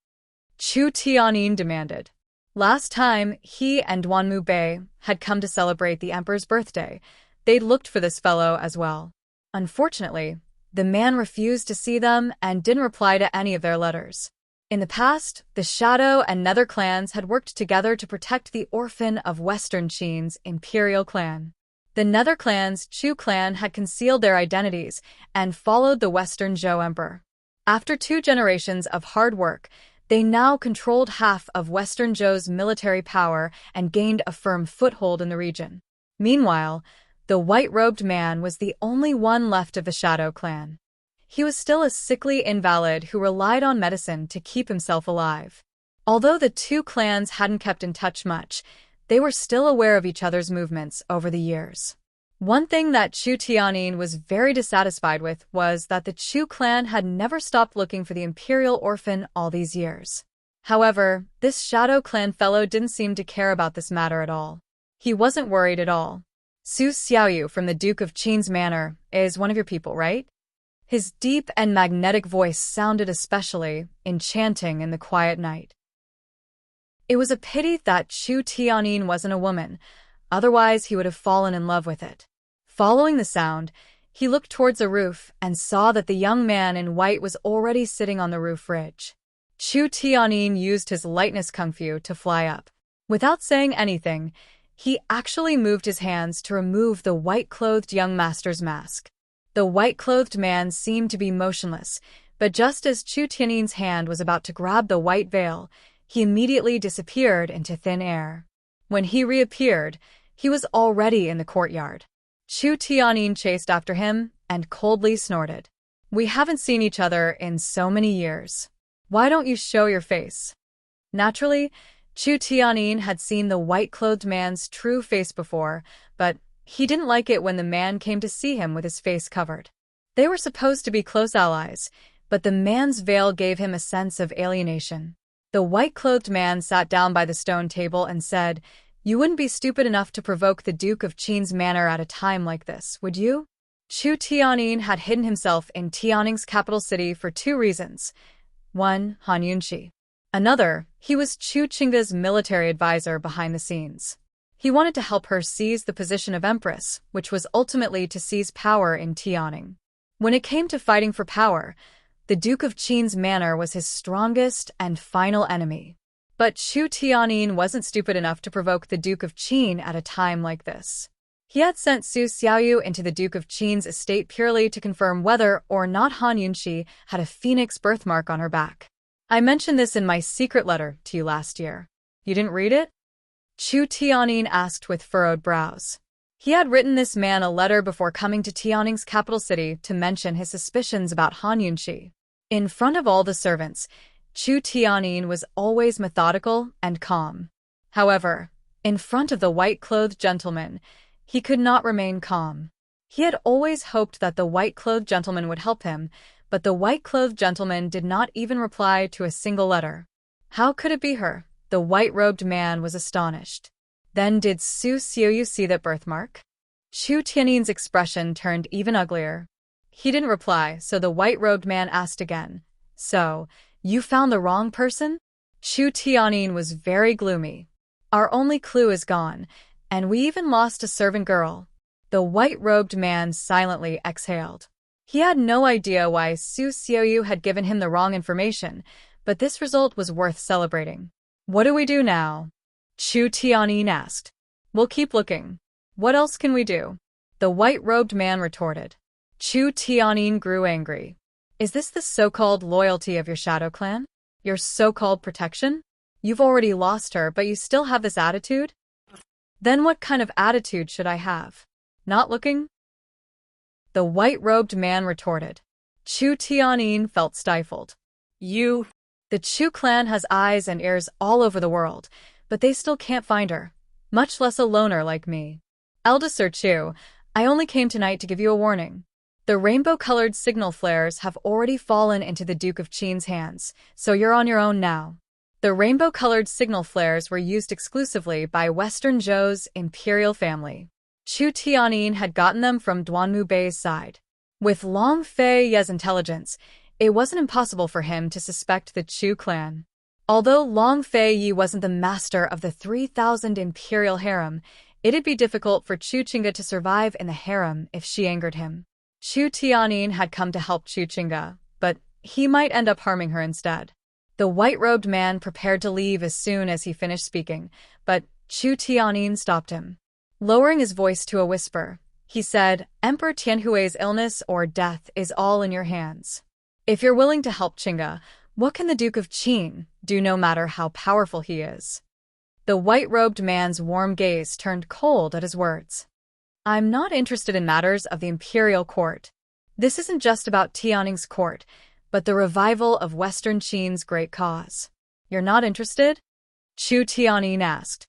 Chu Tiannin demanded. Last time he and Duanmu Bei had come to celebrate the emperor's birthday, they'd looked for this fellow as well. Unfortunately, the man refused to see them and didn't reply to any of their letters. In the past, the Shadow and Nether clans had worked together to protect the orphan of Western Qin's imperial clan. The Nether clan's Chu clan had concealed their identities and followed the Western Zhou emperor. After 2 generations of hard work, they now controlled half of Western Zhou's military power and gained a firm foothold in the region. Meanwhile, the white-robed man was the only one left of the Shadow clan. He was still a sickly invalid who relied on medicine to keep himself alive. Although the 2 clans hadn't kept in touch much, they were still aware of each other's movements over the years. One thing that Chu Tiannin was very dissatisfied with was that the Chu clan had never stopped looking for the imperial orphan all these years. However, this Shadow clan fellow didn't seem to care about this matter at all. He wasn't worried at all. "Su Xiaoyu from the Duke of Qin's manor is one of your people, right?" His deep and magnetic voice sounded especially enchanting in the quiet night. It was a pity that Chu Tiannin wasn't a woman, otherwise he would have fallen in love with it. Following the sound, he looked towards a roof and saw that the young man in white was already sitting on the roof ridge. Chu Tiannin used his lightness kung fu to fly up. Without saying anything, he actually moved his hands to remove the white-clothed young master's mask. The white-clothed man seemed to be motionless, But just as Chu Tiannin's hand was about to grab the white veil, he immediately disappeared into thin air. When he reappeared, he was already in the courtyard. Chu Tiannin chased after him and coldly snorted. "We haven't seen each other in so many years. Why don't you show your face?" Naturally, Chu Tiannin had seen the white-clothed man's true face before, but he didn't like it when the man came to see him with his face covered. They were supposed to be close allies, but the man's veil gave him a sense of alienation. The white-clothed man sat down by the stone table and said, "You wouldn't be stupid enough to provoke the Duke of Qin's manor at a time like this, would you?" Chu Tiannin had hidden himself in Tianning's capital city for two reasons. One, Han Yunxi. Another, he was Chu Qingga's military advisor behind the scenes. He wanted to help her seize the position of Empress, which was ultimately to seize power in Tianning. When it came to fighting for power, the Duke of Qin's manor was his strongest and final enemy. But Chu Tiannin wasn't stupid enough to provoke the Duke of Qin at a time like this. He had sent Su Xiaoyu into the Duke of Qin's estate purely to confirm whether or not Han Yunxi had a phoenix birthmark on her back. "I mentioned this in my secret letter to you last year. You didn't read it?" Chu Tiannin asked with furrowed brows. He had written this man a letter before coming to Tianning's capital city to mention his suspicions about Han Yunxi. In front of all the servants, Chu Tiannin was always methodical and calm. However, in front of the white-clothed gentleman, he could not remain calm. He had always hoped that the white-clothed gentleman would help him, but the white-clothed gentleman did not even reply to a single letter. How could it be her? The white-robed man was astonished. Then did Su Xiaoyu see that birthmark? Chu Tiannin's expression turned even uglier. He didn't reply, so the white-robed man asked again. "So, you found the wrong person?" Chu Tiannin was very gloomy. "Our only clue is gone, and we even lost a servant girl." The white-robed man silently exhaled. He had no idea why Su Xiaoyu had given him the wrong information, but this result was worth celebrating. "What do we do now?" Chu Tiannin asked. "We'll keep looking. What else can we do?" The white-robed man retorted. Chu Tiannin grew angry. "Is this the so-called loyalty of your shadow clan? Your so-called protection? You've already lost her, but you still have this attitude? Then what kind of attitude should I have? Not looking?" The white-robed man retorted. Chu Tiannin felt stifled. The Chu clan has eyes and ears all over the world, but they still can't find her, much less a loner like me. Eldest Sir Chu, I only came tonight to give you a warning. The rainbow-colored signal flares have already fallen into the Duke of Qin's hands, so you're on your own now. The rainbow-colored signal flares were used exclusively by Western Zhou's imperial family. Chu Tiannin had gotten them from Duanmu Bei's side. With Long Fei Ye's intelligence, it wasn't impossible for him to suspect the Chu clan. Although Long Fei Yi wasn't the master of the 3,000 imperial harem, it'd be difficult for Chu Qingga to survive in the harem if she angered him. Chu Tiannin had come to help Chu Qingga, but he might end up harming her instead. The white-robed man prepared to leave as soon as he finished speaking, but Chu Tiannin stopped him. Lowering his voice to a whisper, he said, "Emperor Tianhui's illness or death is all in your hands. If you're willing to help Qingga, what can the Duke of Qin do no matter how powerful he is?" The white-robed man's warm gaze turned cold at his words. "I'm not interested in matters of the imperial court. This isn't just about Tianning's court, but the revival of Western Qin's great cause. You're not interested?" Chu Tiannin asked.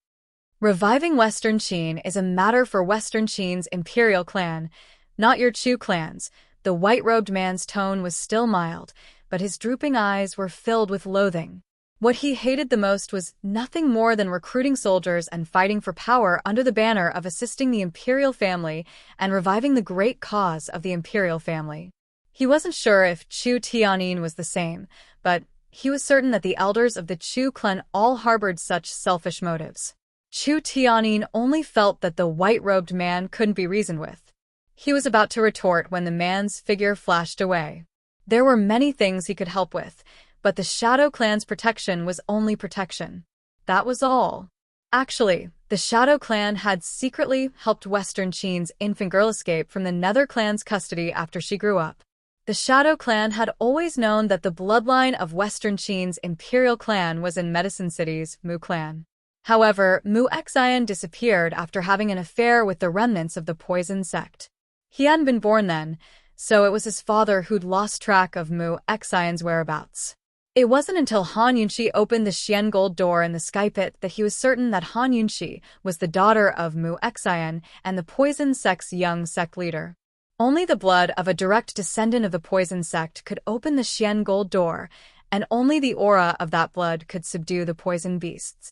"Reviving Western Qin is a matter for Western Qin's imperial clan, not your Chu clans." The white-robed man's tone was still mild, but his drooping eyes were filled with loathing. What he hated the most was nothing more than recruiting soldiers and fighting for power under the banner of assisting the imperial family and reviving the great cause of the imperial family. He wasn't sure if Chu Tiannin was the same, but he was certain that the elders of the Chu clan all harbored such selfish motives. Chu Tiannin only felt that the white-robed man couldn't be reasoned with. He was about to retort when the man's figure flashed away. There were many things he could help with, but the Shadow Clan's protection was only protection. That was all. Actually, the Shadow Clan had secretly helped Western Qin's infant girl escape from the Nether Clan's custody after she grew up. The Shadow Clan had always known that the bloodline of Western Qin's imperial clan was in Medicine City's Mu clan. However, Mu Xian disappeared after having an affair with the remnants of the poison sect. He hadn't been born then, so it was his father who'd lost track of Mu Xian's whereabouts. It wasn't until Han Yunxi opened the Xian gold door in the sky pit that he was certain that Han Yunxi was the daughter of Mu Xian and the poison sect's young sect leader. Only the blood of a direct descendant of the poison sect could open the Xian gold door, and only the aura of that blood could subdue the poison beasts.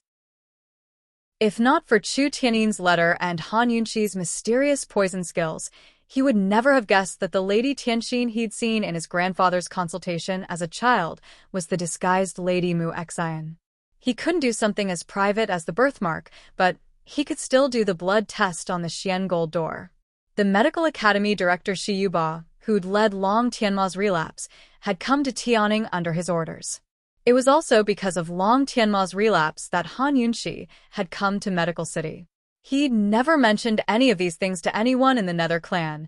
If not for Chu Tiannin's letter and Han Yunxi's mysterious poison skills, he would never have guessed that the Lady Tianxin he'd seen in his grandfather's consultation as a child was the disguised Lady Mu Xian. He couldn't do something as private as the birthmark, but he could still do the blood test on the Xian gold door. The Medical Academy director Shi Yuba, who'd led Long Tianma's relapse, had come to Tianning under his orders. It was also because of Long Tianma's relapse that Han Yunxi had come to Medical City. He'd never mentioned any of these things to anyone in the Nether clan,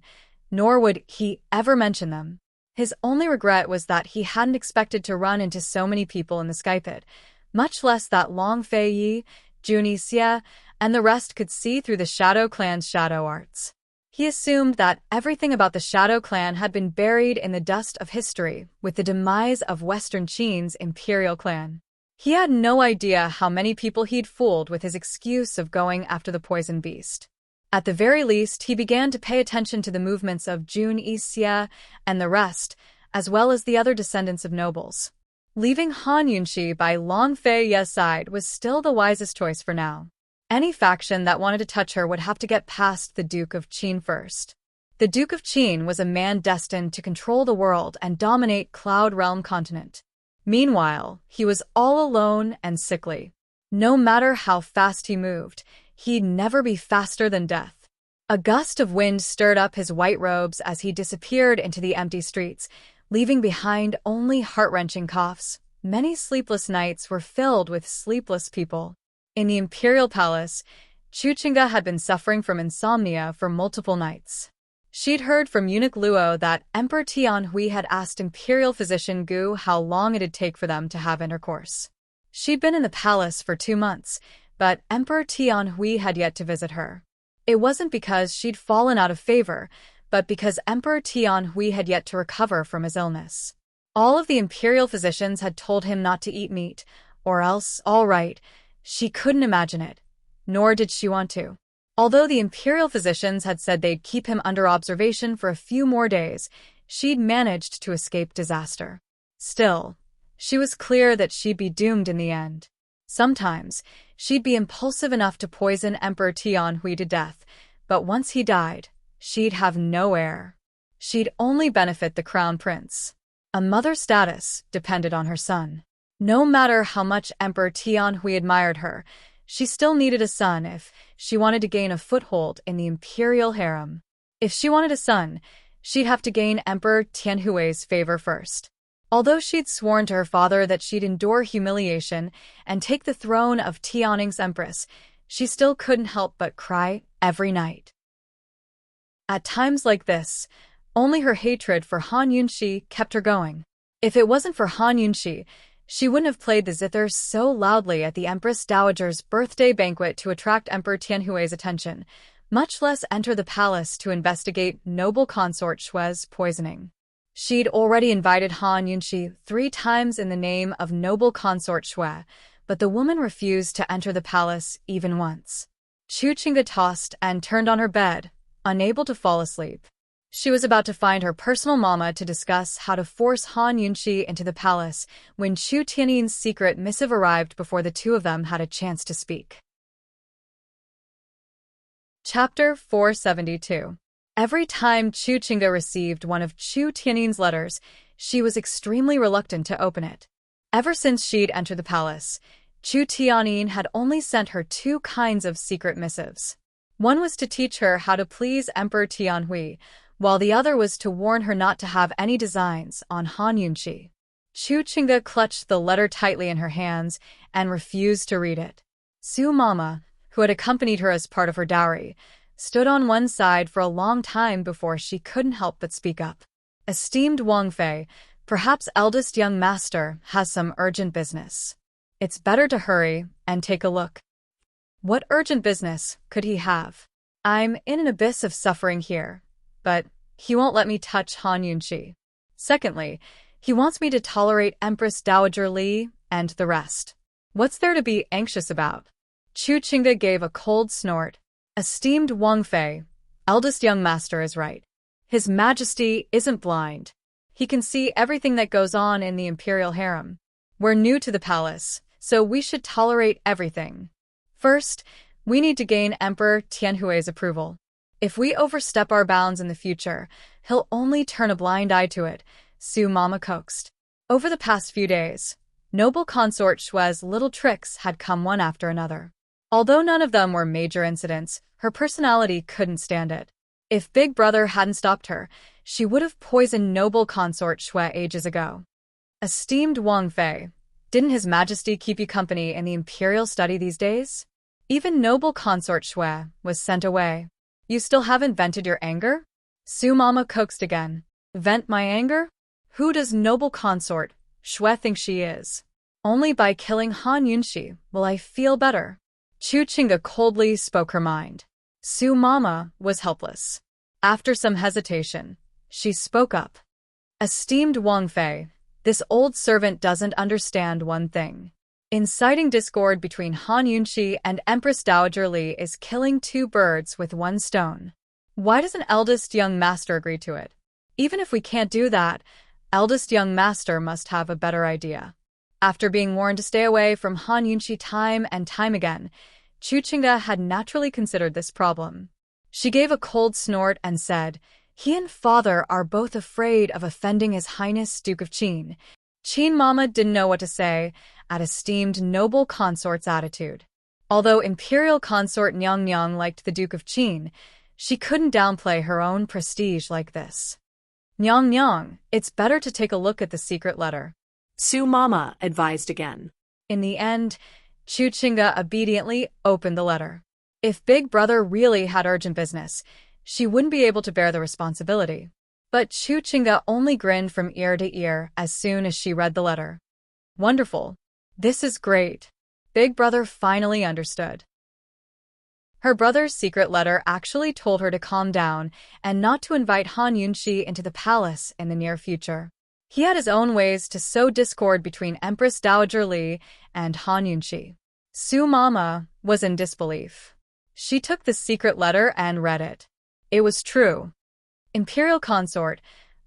nor would he ever mention them. His only regret was that he hadn't expected to run into so many people in the sky pit, much less that Long Fei Yi, Jun Yixie, and the rest could see through the Shadow Clan's shadow arts. He assumed that everything about the Shadow Clan had been buried in the dust of history with the demise of Western Qin's imperial clan. He had no idea how many people he'd fooled with his excuse of going after the poison beast. At the very least, he began to pay attention to the movements of Jun Yixie and the rest, as well as the other descendants of nobles. Leaving Han Yunxi by Long Fei Ye's side was still the wisest choice for now. Any faction that wanted to touch her would have to get past the Duke of Qin first. The Duke of Qin was a man destined to control the world and dominate Cloud Realm continent. Meanwhile, he was all alone and sickly. No matter how fast he moved, he'd never be faster than death. A gust of wind stirred up his white robes as he disappeared into the empty streets, leaving behind only heart-wrenching coughs. Many sleepless nights were filled with sleepless people. In the imperial palace, Chu Qingge had been suffering from insomnia for multiple nights. She'd heard from eunuch Luo that Emperor Tianhui had asked imperial physician Gu how long it'd take for them to have intercourse. She'd been in the palace for 2 months, but Emperor Tianhui had yet to visit her. It wasn't because she'd fallen out of favor, but because Emperor Tianhui had yet to recover from his illness. All of the imperial physicians had told him not to eat meat, or else, all right, she couldn't imagine it, nor did she want to. Although the imperial physicians had said they'd keep him under observation for a few more days, she'd managed to escape disaster. Still, she was clear that she'd be doomed in the end. Sometimes, she'd be impulsive enough to poison Emperor Tianhui to death, but once he died, she'd have no heir. She'd only benefit the crown prince. A mother's status depended on her son. No matter how much Emperor Tianhui admired her, she still needed a son if she wanted to gain a foothold in the imperial harem. If she wanted a son, she'd have to gain Emperor Tianhui's favor first. Although she'd sworn to her father that she'd endure humiliation and take the throne of Tianning's empress, she still couldn't help but cry every night. At times like this, only her hatred for Han Yunxi kept her going. If it wasn't for Han Yunxi, she wouldn't have played the zither so loudly at the Empress Dowager's birthday banquet to attract Emperor Tianhui's attention, much less enter the palace to investigate noble consort Xue's poisoning. She'd already invited Han Yunxi 3 times in the name of noble consort Xue, but the woman refused to enter the palace even once. Chu Qingge tossed and turned on her bed, unable to fall asleep. She was about to find her personal mama to discuss how to force Han Yunxi into the palace when Chu Tiannin's secret missive arrived before the two of them had a chance to speak. Chapter 472. Every time Chu Qingge received one of Chu Tiannin's letters, she was extremely reluctant to open it. Ever since she'd entered the palace, Chu Tiannin had only sent her 2 kinds of secret missives. One was to teach her how to please Emperor Tianhui, while the other was to warn her not to have any designs on Han Yunxi. Chu Qingge clutched the letter tightly in her hands and refused to read it. Su Mama, who had accompanied her as part of her dowry, stood on one side for a long time before she couldn't help but speak up. Esteemed Wang Fei, perhaps eldest young master has some urgent business. It's better to hurry and take a look. What urgent business could he have? I'm in an abyss of suffering here, but he won't let me touch Han Yunxi. Secondly, he wants me to tolerate Empress Dowager Li and the rest. What's there to be anxious about? Chu Qingde gave a cold snort. Esteemed Wang Fei, eldest young master is right. His Majesty isn't blind. He can see everything that goes on in the imperial harem. We're new to the palace, so we should tolerate everything. First, we need to gain Emperor Tianhui's approval. If we overstep our bounds in the future, he'll only turn a blind eye to it, Su Mama coaxed. Over the past few days, noble consort Xue's little tricks had come one after another. Although none of them were major incidents, her personality couldn't stand it. If Big Brother hadn't stopped her, she would have poisoned noble consort Xue ages ago. Esteemed Wang Fei, didn't His Majesty keep you company in the imperial study these days? Even noble consort Xue was sent away. You still haven't vented your anger? Su Mama coaxed again. Vent my anger? Who does noble consort Xue think she is? Only by killing Han Yunxi will I feel better. Chu Qingde coldly spoke her mind. Su Mama was helpless. After some hesitation, she spoke up. Esteemed Wang Fei, this old servant doesn't understand one thing. Inciting discord between Han Yunxi and Empress Dowager Li is killing two birds with one stone. Why doesn't eldest young master agree to it? Even if we can't do that, eldest young master must have a better idea. After being warned to stay away from Han Yunxi time and time again, Chu Qingde had naturally considered this problem. She gave a cold snort and said, he and father are both afraid of offending His Highness Duke of Qin. Qin Mama didn't know what to say at esteemed noble consort's attitude. Although imperial consort Nyang Nyang liked the Duke of Qin, she couldn't downplay her own prestige like this. Nyang Nyang, it's better to take a look at the secret letter. Su Mama advised again. In the end, Chu Qingde obediently opened the letter. If Big Brother really had urgent business, she wouldn't be able to bear the responsibility. But Chu Qingde only grinned from ear to ear as soon as she read the letter. Wonderful. This is great. Big Brother finally understood. Her brother's secret letter actually told her to calm down and not to invite Han Yunxi into the palace in the near future. He had his own ways to sow discord between Empress Dowager Li and Han Yunxi. Su Mama was in disbelief. She took the secret letter and read it. It was true. Imperial consort,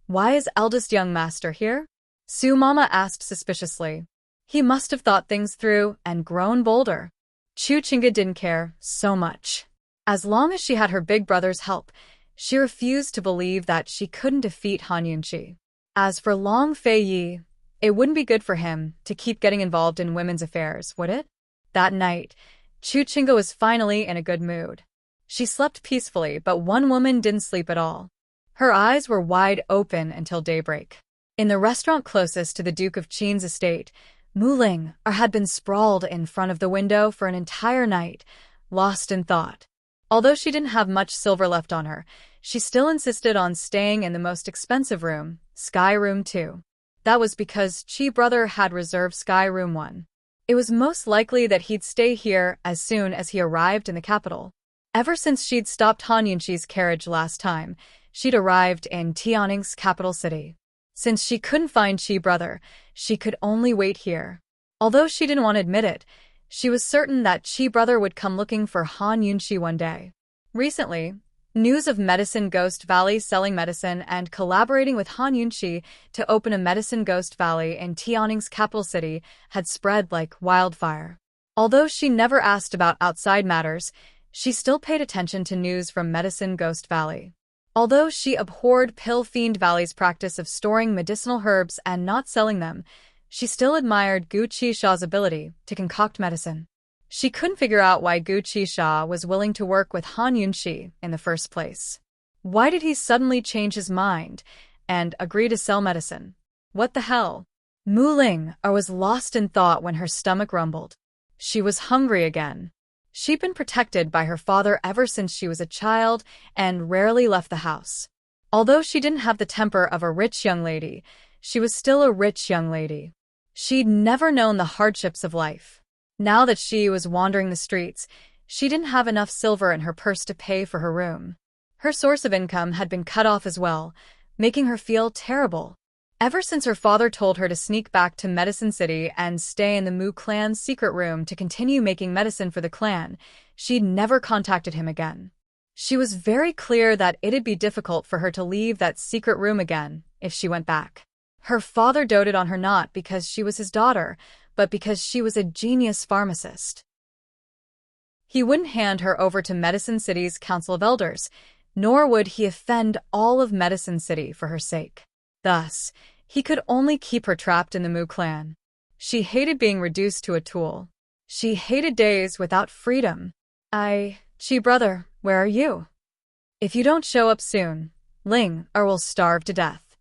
why is eldest young master here? Su Mama asked suspiciously. He must have thought things through and grown bolder. Chu Qingde didn't care so much. As long as she had her big brother's help, she refused to believe that she couldn't defeat Han Yunxi. As for Long Fei Yi, it wouldn't be good for him to keep getting involved in women's affairs, would it? That night, Chu Qingde was finally in a good mood. She slept peacefully, but one woman didn't sleep at all. Her eyes were wide open until daybreak. In the restaurant closest to the Duke of Qin's estate, Mu Ling had been sprawled in front of the window for an entire night, lost in thought. Although she didn't have much silver left on her, she still insisted on staying in the most expensive room, Sky Room 2. That was because Qi Brother had reserved Sky Room 1. It was most likely that he'd stay here as soon as he arrived in the capital. Ever since she'd stopped Han Yunxi's carriage last time, she'd arrived in Tianning's capital city. Since she couldn't find Qi Brother, she could only wait here. Although she didn't want to admit it, she was certain that Qi Brother would come looking for Han Yunxi one day. Recently, news of Medicine Ghost Valley selling medicine and collaborating with Han Yunxi to open a Medicine Ghost Valley in Tianning's capital city had spread like wildfire. Although she never asked about outside matters, she still paid attention to news from Medicine Ghost Valley. Although she abhorred Pill Fiend Valley's practice of storing medicinal herbs and not selling them, she still admired Gu Qisha's ability to concoct medicine. She couldn't figure out why Gu Qisha was willing to work with Han Yunxi in the first place. Why did he suddenly change his mind and agree to sell medicine? What the hell? Mu Ling was lost in thought when her stomach rumbled. She was hungry again. She'd been protected by her father ever since she was a child and rarely left the house. Although she didn't have the temper of a rich young lady, she was still a rich young lady. She'd never known the hardships of life. Now that she was wandering the streets, she didn't have enough silver in her purse to pay for her room. Her source of income had been cut off as well, making her feel terrible. Ever since her father told her to sneak back to Medicine City and stay in the Mu clan's secret room to continue making medicine for the clan, she'd never contacted him again. She was very clear that it'd be difficult for her to leave that secret room again if she went back. Her father doted on her not because she was his daughter, but because she was a genius pharmacist. He wouldn't hand her over to Medicine City's Council of Elders, nor would he offend all of Medicine City for her sake. Thus, he could only keep her trapped in the Mu clan. She hated being reduced to a tool. She hated days without freedom. Chi brother, where are you? If you don't show up soon, Ling will starve to death.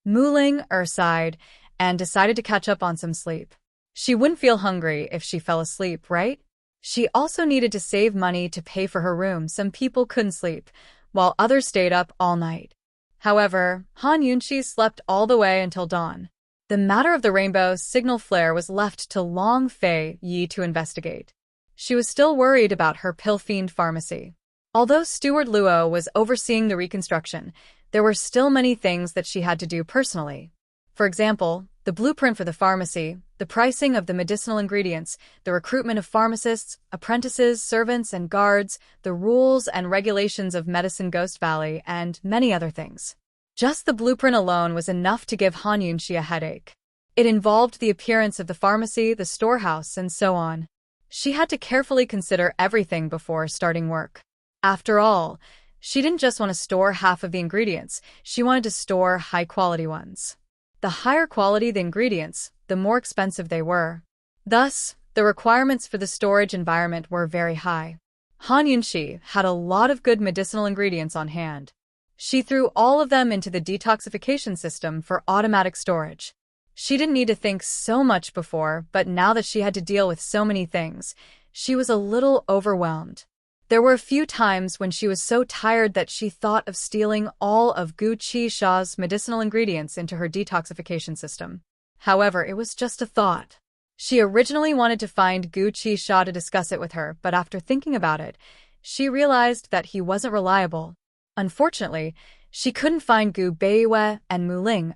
Mu Ling sighed and decided to catch up on some sleep. She wouldn't feel hungry if she fell asleep, right? She also needed to save money to pay for her room. Some people couldn't sleep, while others stayed up all night. However, Han Yunxi slept all the way until dawn. The matter of the rainbow signal flare was left to Long Fei Yi to investigate. She was still worried about her pill-fiend pharmacy. Although Steward Luo was overseeing the reconstruction, there were still many things that she had to do personally. For example, the blueprint for the pharmacy, the pricing of the medicinal ingredients, the recruitment of pharmacists, apprentices, servants, and guards, the rules and regulations of Medicine Ghost Valley, and many other things. Just the blueprint alone was enough to give Han Yunxi a headache. It involved the appearance of the pharmacy, the storehouse, and so on. She had to carefully consider everything before starting work. After all, she didn't just want to store half of the ingredients, she wanted to store high-quality ones. The higher quality the ingredients, the more expensive they were. Thus, the requirements for the storage environment were very high. Han Yunxi had a lot of good medicinal ingredients on hand. She threw all of them into the detoxification system for automatic storage. She didn't need to think so much before, but now that she had to deal with so many things, she was a little overwhelmed. There were a few times when she was so tired that she thought of stealing all of Gu Qisha's medicinal ingredients into her detoxification system. However, it was just a thought. She originally wanted to find Gu Qisha to discuss it with her, but after thinking about it, she realized that he wasn't reliable. Unfortunately, she couldn't find Gu Beiwe and Mu Ling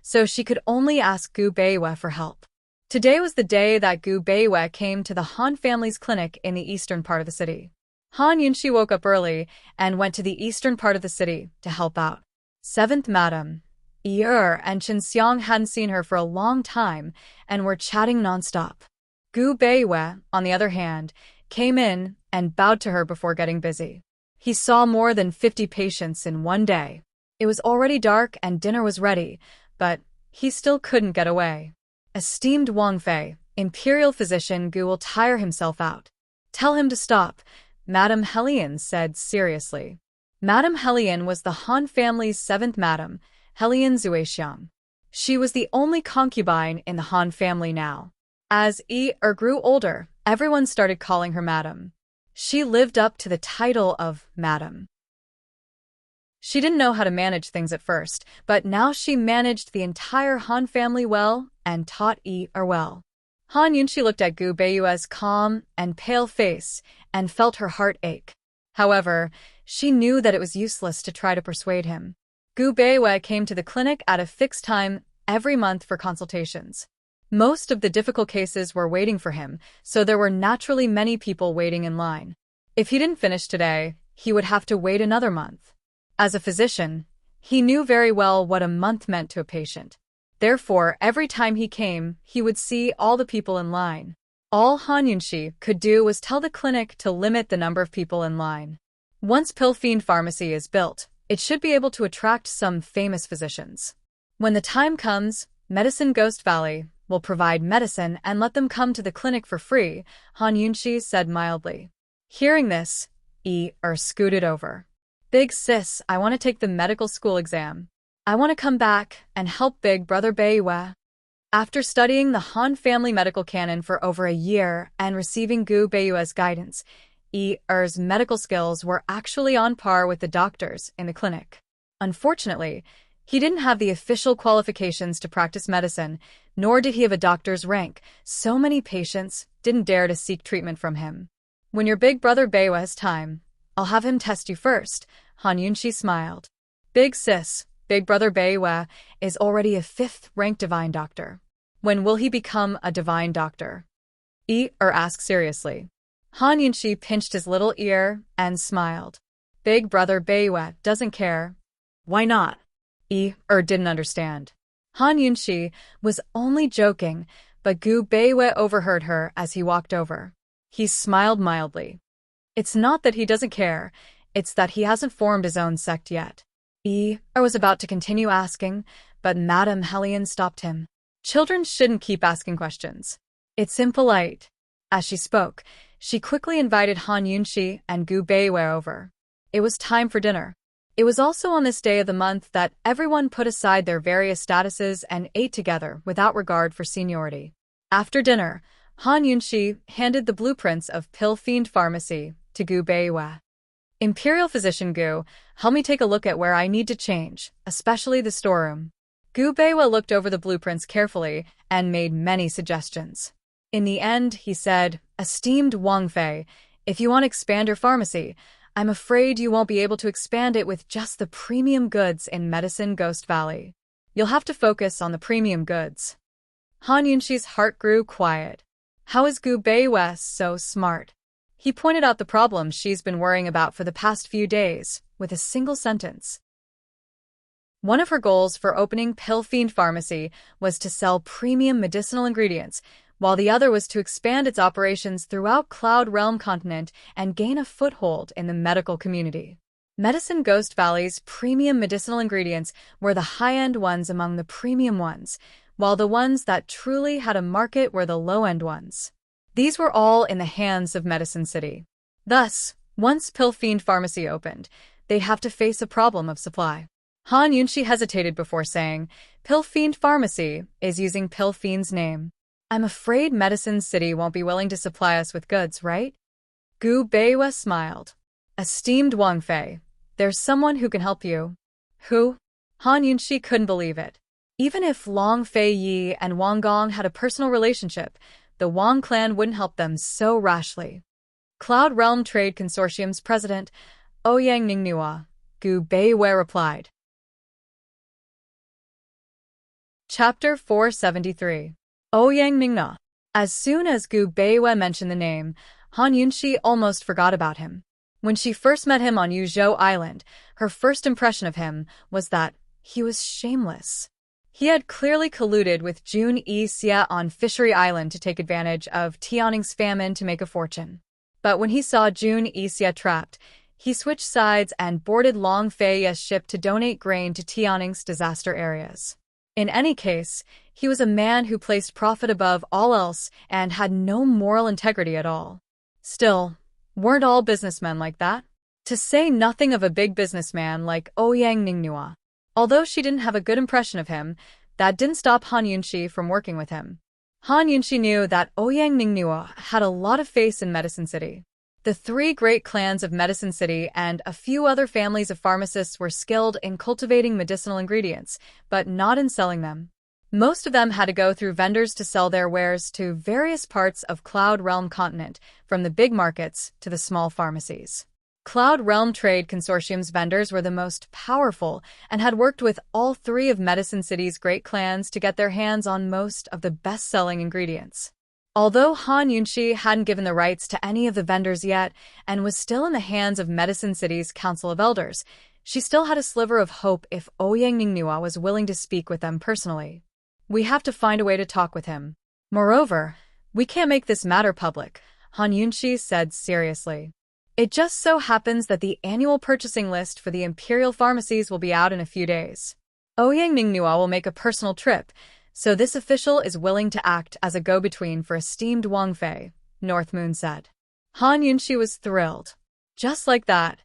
so she could only ask Gu Beiwe for help. Today was the day that Gu Beiwe came to the Han family's clinic in the eastern part of the city. Han Yunxi woke up early and went to the eastern part of the city to help out. 7th Madam, Yi and Chen Xiang hadn't seen her for a long time and were chatting nonstop. Gu Beiwe, on the other hand, came in and bowed to her before getting busy. He saw more than 50 patients in one day. It was already dark and dinner was ready, but he still couldn't get away. Esteemed Wang Fei, Imperial Physician Gu will tire himself out. Tell him to stop, Madame Helian said seriously. Madame Helian was the Han family's 7th Madam, Helian Zuexiang. She was the only concubine in the Han family now. As Yi grew older, everyone started calling her Madam. She lived up to the title of Madam. She didn't know how to manage things at first, but now she managed the entire Han family well and taught Yi well. Han Yunxi looked at Gu Beiyue's calm and pale face and felt her heart ache. However, she knew that it was useless to try to persuade him. Gu Beiyue came to the clinic at a fixed time every month for consultations. Most of the difficult cases were waiting for him, so there were naturally many people waiting in line. If he didn't finish today, he would have to wait another month. As a physician, he knew very well what a month meant to a patient. Therefore, every time he came, he would see all the people in line. All Han Yunxi could do was tell the clinic to limit the number of people in line. Once Pill-Fiend Pharmacy is built, it should be able to attract some famous physicians. When the time comes, Medicine Ghost Valley will provide medicine and let them come to the clinic for free, Han Yunxi said mildly. Hearing this, Yi scooted over. Big sis, I want to take the medical school exam. I want to come back and help Big Brother Beiyue. After studying the Han family medical canon for over a year and receiving Gu Beiyue's guidance, Yi's medical skills were actually on par with the doctors in the clinic. Unfortunately, he didn't have the official qualifications to practice medicine, nor did he have a doctor's rank. So many patients didn't dare to seek treatment from him. When your big brother Beiwa has time, I'll have him test you first, Han Yunshi smiled. Big sis, big brother Beiwa is already a 5th-ranked divine doctor. When will he become a divine doctor? Asked seriously. Han Yunshi pinched his little ear and smiled. Big brother Beiwa doesn't care. Why not? Didn't understand. Han Yunshi was only joking, but Gu Beiwa overheard her as he walked over. He smiled mildly. It's not that he doesn't care, it's that he hasn't formed his own sect yet. Was about to continue asking, but Madame Hellion stopped him. Children shouldn't keep asking questions. It's impolite. As she spoke, she quickly invited Han Yunshi and Gu Beiwa over. It was time for dinner. It was also on this day of the month that everyone put aside their various statuses and ate together without regard for seniority. After dinner, Han Yunshi handed the blueprints of Pill Fiend Pharmacy to Gu Beiwa. Imperial Physician Gu, help me take a look at where I need to change, especially the storeroom. Gu Beiwa looked over the blueprints carefully and made many suggestions. In the end, he said, Esteemed Wang Fei, if you want to expand your pharmacy, I'm afraid you won't be able to expand it with just the premium goods in Medicine Ghost Valley. You'll have to focus on the premium goods. Han Yunshi's heart grew quiet. How is Gu Beiwa so smart? He pointed out the problem she's been worrying about for the past few days, with a single sentence. One of her goals for opening Pill Fiend Pharmacy was to sell premium medicinal ingredients, while the other was to expand its operations throughout Cloud Realm continent and gain a foothold in the medical community. Medicine Ghost Valley's premium medicinal ingredients were the high-end ones among the premium ones, while the ones that truly had a market were the low-end ones. These were all in the hands of Medicine City. Thus, once Pill Fiend Pharmacy opened, they'd have to face a problem of supply. Han Yunshi hesitated before saying, Pill Fiend Pharmacy is using Pill Fiend's name. I'm afraid Medicine City won't be willing to supply us with goods, right? Gu Beiwa smiled. Esteemed Wang Fei, there's someone who can help you. Who? Han Yunshi couldn't believe it. Even if Long Fei Yi and Wang Gong had a personal relationship, the Wang clan wouldn't help them so rashly. Cloud Realm Trade Consortium's president, Ouyang Ningnua, Gu Beiwa replied. Chapter 473. Ouyang Ningnua. As soon as Gu Beiwa mentioned the name, Han Yunshi almost forgot about him. When she first met him on Yuzhou Island, her first impression of him was that he was shameless. He had clearly colluded with Jun Yixia on Fishery Island to take advantage of Tianning's famine to make a fortune. But when he saw Jun Yixia trapped, he switched sides and boarded Long Fei's ship to donate grain to Tianning's disaster areas. In any case, he was a man who placed profit above all else and had no moral integrity at all. Still, weren't all businessmen like that? To say nothing of a big businessman like Ouyang Ningnua. Although she didn't have a good impression of him, that didn't stop Han Yunshi from working with him. Han Yunshi knew that Ouyang Ningnua had a lot of faith in Medicine City. The 3 great clans of Medicine City and a few other families of pharmacists were skilled in cultivating medicinal ingredients, but not in selling them. Most of them had to go through vendors to sell their wares to various parts of Cloud Realm continent, from the big markets to the small pharmacies. Cloud Realm Trade Consortium's vendors were the most powerful and had worked with all 3 of Medicine City's great clans to get their hands on most of the best-selling ingredients. Although Han Yunshi hadn't given the rights to any of the vendors yet and was still in the hands of Medicine City's Council of Elders, she still had a sliver of hope if Ouyang Ningnua was willing to speak with them personally. We have to find a way to talk with him. Moreover, we can't make this matter public, Han Yunshi said seriously. It just so happens that the annual purchasing list for the Imperial pharmacies will be out in a few days. Ouyang Ningnua will make a personal trip, so this official is willing to act as a go-between for esteemed Wang Fei, North Moon said. Han Yunshi was thrilled. Just like that,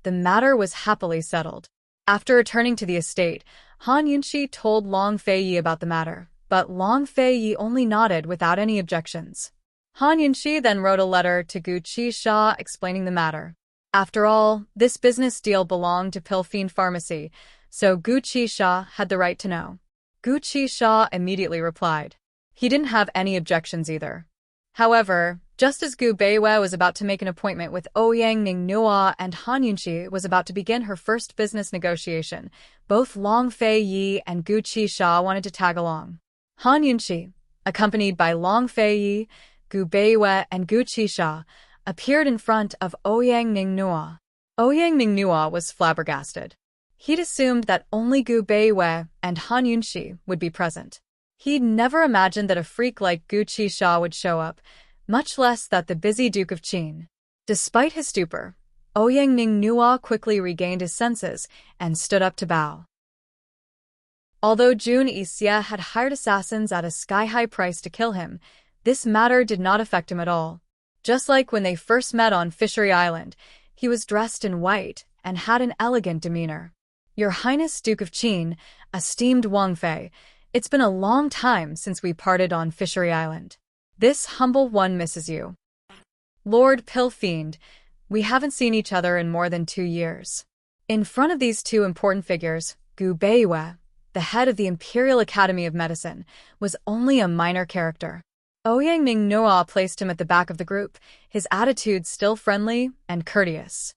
the matter was happily settled. After returning to the estate, Han Yunshi told Long Fei Yi about the matter, but Long Fei Yi only nodded without any objections. Han Yunshi then wrote a letter to Gu Qisha explaining the matter. After all, this business deal belonged to Pill Fiend Pharmacy, so Gu Qisha had the right to know. Gu Qisha immediately replied. He didn't have any objections either. However, just as Gu Beiwei was about to make an appointment with Ouyang Ningnua and Han Yunxi was about to begin her first business negotiation, both Long Fei Yi and Gu Qisha wanted to tag along. Han Yunxi, accompanied by Long Fei Yi, Gu Beiwei, and Gu Qisha, appeared in front of Ouyang Ningnua. Ouyang Ningnua was flabbergasted. He'd assumed that only Gu Beiwei and Han Yunxi would be present. He'd never imagined that a freak like Gu Qisha would show up, much less that the busy Duke of Qin. Despite his stupor, Ouyang Ningnua quickly regained his senses and stood up to bow. Although Jun Yixia had hired assassins at a sky-high price to kill him, this matter did not affect him at all. Just like when they first met on Fishery Island, he was dressed in white and had an elegant demeanor. Your Highness Duke of Qin, esteemed Wang Fei, it's been a long time since we parted on Fishery Island. This humble one misses you. Lord Pilfiend, we haven't seen each other in more than 2 years. In front of these two important figures, Gu Beiwei, the head of the Imperial Academy of Medicine, was only a minor character. Ouyang Ningnua placed him at the back of the group, his attitude still friendly and courteous.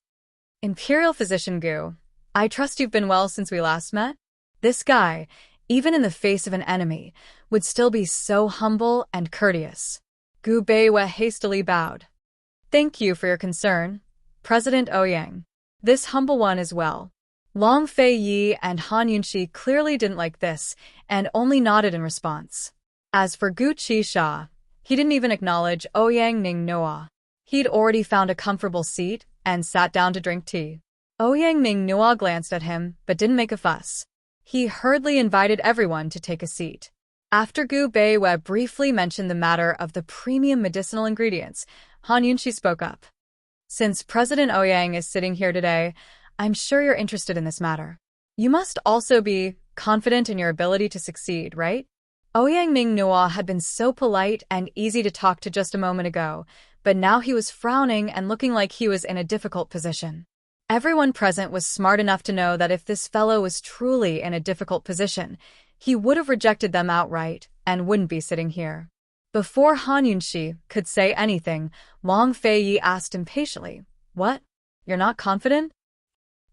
Imperial Physician Gu, I trust you've been well since we last met? This guy, even in the face of an enemy, would still be so humble and courteous. Gu Beiwei hastily bowed. Thank you for your concern, President Ouyang. This humble one as well. Long Fei Yi and Han Yunxi clearly didn't like this and only nodded in response. As for Gu Qisha, he didn't even acknowledge Ouyang Ningnua. He'd already found a comfortable seat and sat down to drink tea. Ouyang Ningnua glanced at him but didn't make a fuss. He hurriedly invited everyone to take a seat. After Gu Beiwei briefly mentioned the matter of the premium medicinal ingredients, Han Yunxi spoke up. Since President Ouyang is sitting here today, I'm sure you're interested in this matter. You must also be confident in your ability to succeed, right? Ouyang Ningnua had been so polite and easy to talk to just a moment ago, but now he was frowning and looking like he was in a difficult position. Everyone present was smart enough to know that if this fellow was truly in a difficult position, he would have rejected them outright and wouldn't be sitting here. Before Han Yunxi could say anything, Long Fei Yi asked impatiently, What? You're not confident?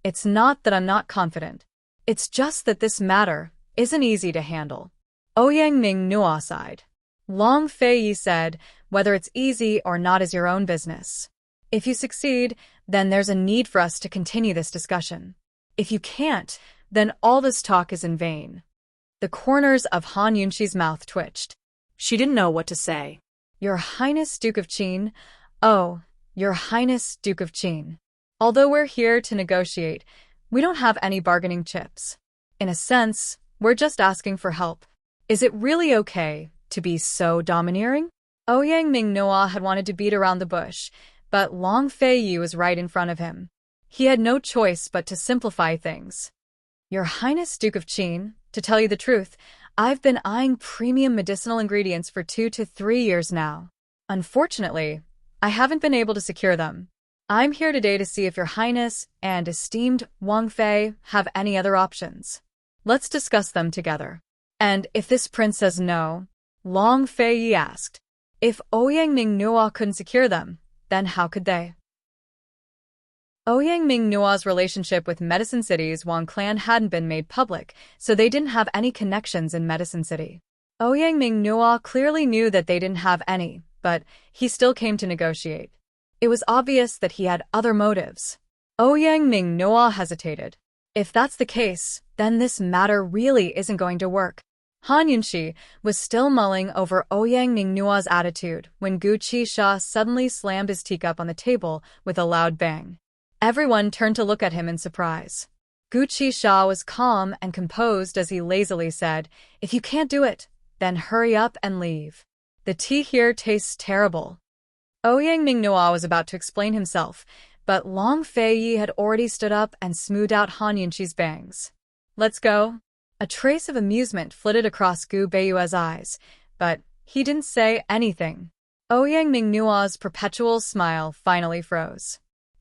It's not that I'm not confident. It's just that this matter isn't easy to handle. Ouyang Ningnua sighed. Long Fei Yi said, Whether it's easy or not is your own business. If you succeed, then there's a need for us to continue this discussion. If you can't, then all this talk is in vain. The corners of Han Yunxi's mouth twitched. She didn't know what to say. Your Highness Duke of Qin. Oh, Your Highness Duke of Qin. Although we're here to negotiate, we don't have any bargaining chips. In a sense, we're just asking for help. Is it really okay to be so domineering? Ouyang Ningnua had wanted to beat around the bush, but Long Fei Yi was right in front of him. He had no choice but to simplify things. Your Highness Duke of Qin, to tell you the truth, I've been eyeing premium medicinal ingredients for 2 to 3 years now. Unfortunately, I haven't been able to secure them. I'm here today to see if Your Highness and esteemed Wang Fei have any other options. Let's discuss them together. And if this prince says no, Long Fei Yi asked, if Ouyang Ningnua couldn't secure them, then how could they? Ouyang Ningnua's relationship with Medicine City's Wang clan hadn't been made public, so they didn't have any connections in Medicine City. Ouyang Ningnua clearly knew that they didn't have any, but he still came to negotiate. It was obvious that he had other motives. Ouyang Ningnua hesitated. If that's the case, then this matter really isn't going to work. Han Yunxi was still mulling over Ouyang Ningnua's attitude when Gu Qisha suddenly slammed his teacup on the table with a loud bang. Everyone turned to look at him in surprise. Gu Qisha was calm and composed as he lazily said, If you can't do it, then hurry up and leave. The tea here tastes terrible. Ouyang Ningnua was about to explain himself, but Long Fei Yi had already stood up and smoothed out Han Yunxi's bangs. Let's go. A trace of amusement flitted across Gu Beiwei's eyes, but he didn't say anything. Ouyang Ningnua's perpetual smile finally froze.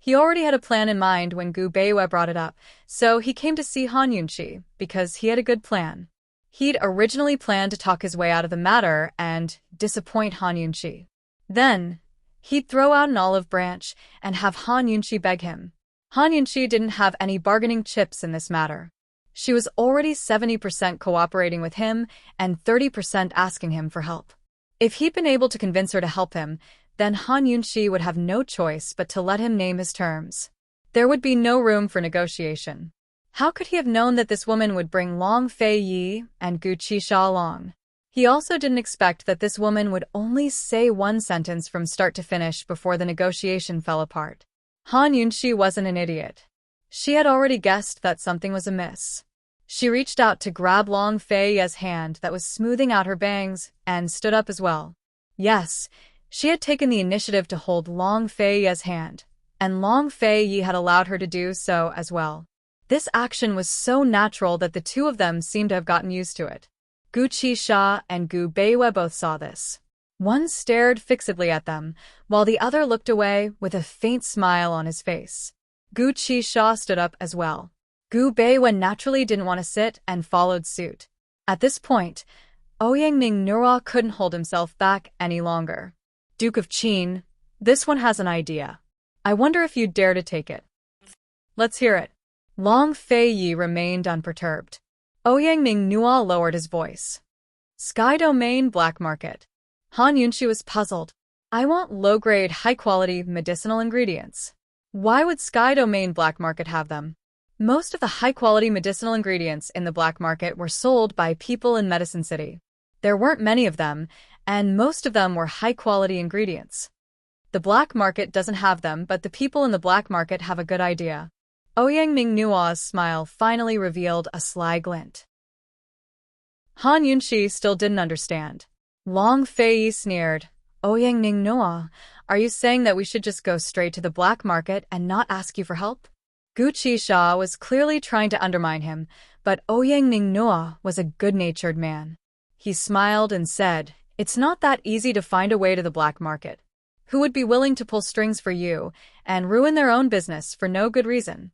He already had a plan in mind when Gu Beiwei brought it up, so he came to see Han Yunqi because he had a good plan. He'd originally planned to talk his way out of the matter and disappoint Han Yunqi. Then, he'd throw out an olive branch and have Han Yunqi beg him. Han Yunqi didn't have any bargaining chips in this matter. She was already 70% cooperating with him and 30% asking him for help. If he'd been able to convince her to help him, then Han Yunqi would have no choice but to let him name his terms. There would be no room for negotiation. How could he have known that this woman would bring Long Fei Yi and Gu Qixia along? He also didn't expect that this woman would only say one sentence from start to finish before the negotiation fell apart. Han Yunqi wasn't an idiot. She had already guessed that something was amiss. She reached out to grab Long Fei Yi's hand that was smoothing out her bangs and stood up as well. Yes, she had taken the initiative to hold Long Fei Yi's hand, and Long Fei Yi had allowed her to do so as well. This action was so natural that the two of them seemed to have gotten used to it. Gu Qixia and Gu Beiwei both saw this. One stared fixedly at them, while the other looked away with a faint smile on his face. Gu Qixia stood up as well. Gu Beiwei naturally didn't want to sit and followed suit. At this point, Ouyang Nura couldn't hold himself back any longer. Duke of Qin, this one has an idea. I wonder if you'd dare to take it. Let's hear it. Long Fei Yi remained unperturbed. Ouyang Nua lowered his voice. Sky Domain Black Market. Han Yunqi was puzzled. I want low-grade, high-quality medicinal ingredients. Why would Sky Domain Black Market have them? Most of the high-quality medicinal ingredients in the black market were sold by people in Medicine City. There weren't many of them, and most of them were high-quality ingredients. The black market doesn't have them, but the people in the black market have a good idea. Ouyang Nua's smile finally revealed a sly glint. Han Yunqi still didn't understand. Long Fei Yi sneered. Ouyang Nua, are you saying that we should just go straight to the black market and not ask you for help? Gu Qixia was clearly trying to undermine him, but Ouyang Nua was a good-natured man. He smiled and said, It's not that easy to find a way to the black market. Who would be willing to pull strings for you and ruin their own business for no good reason?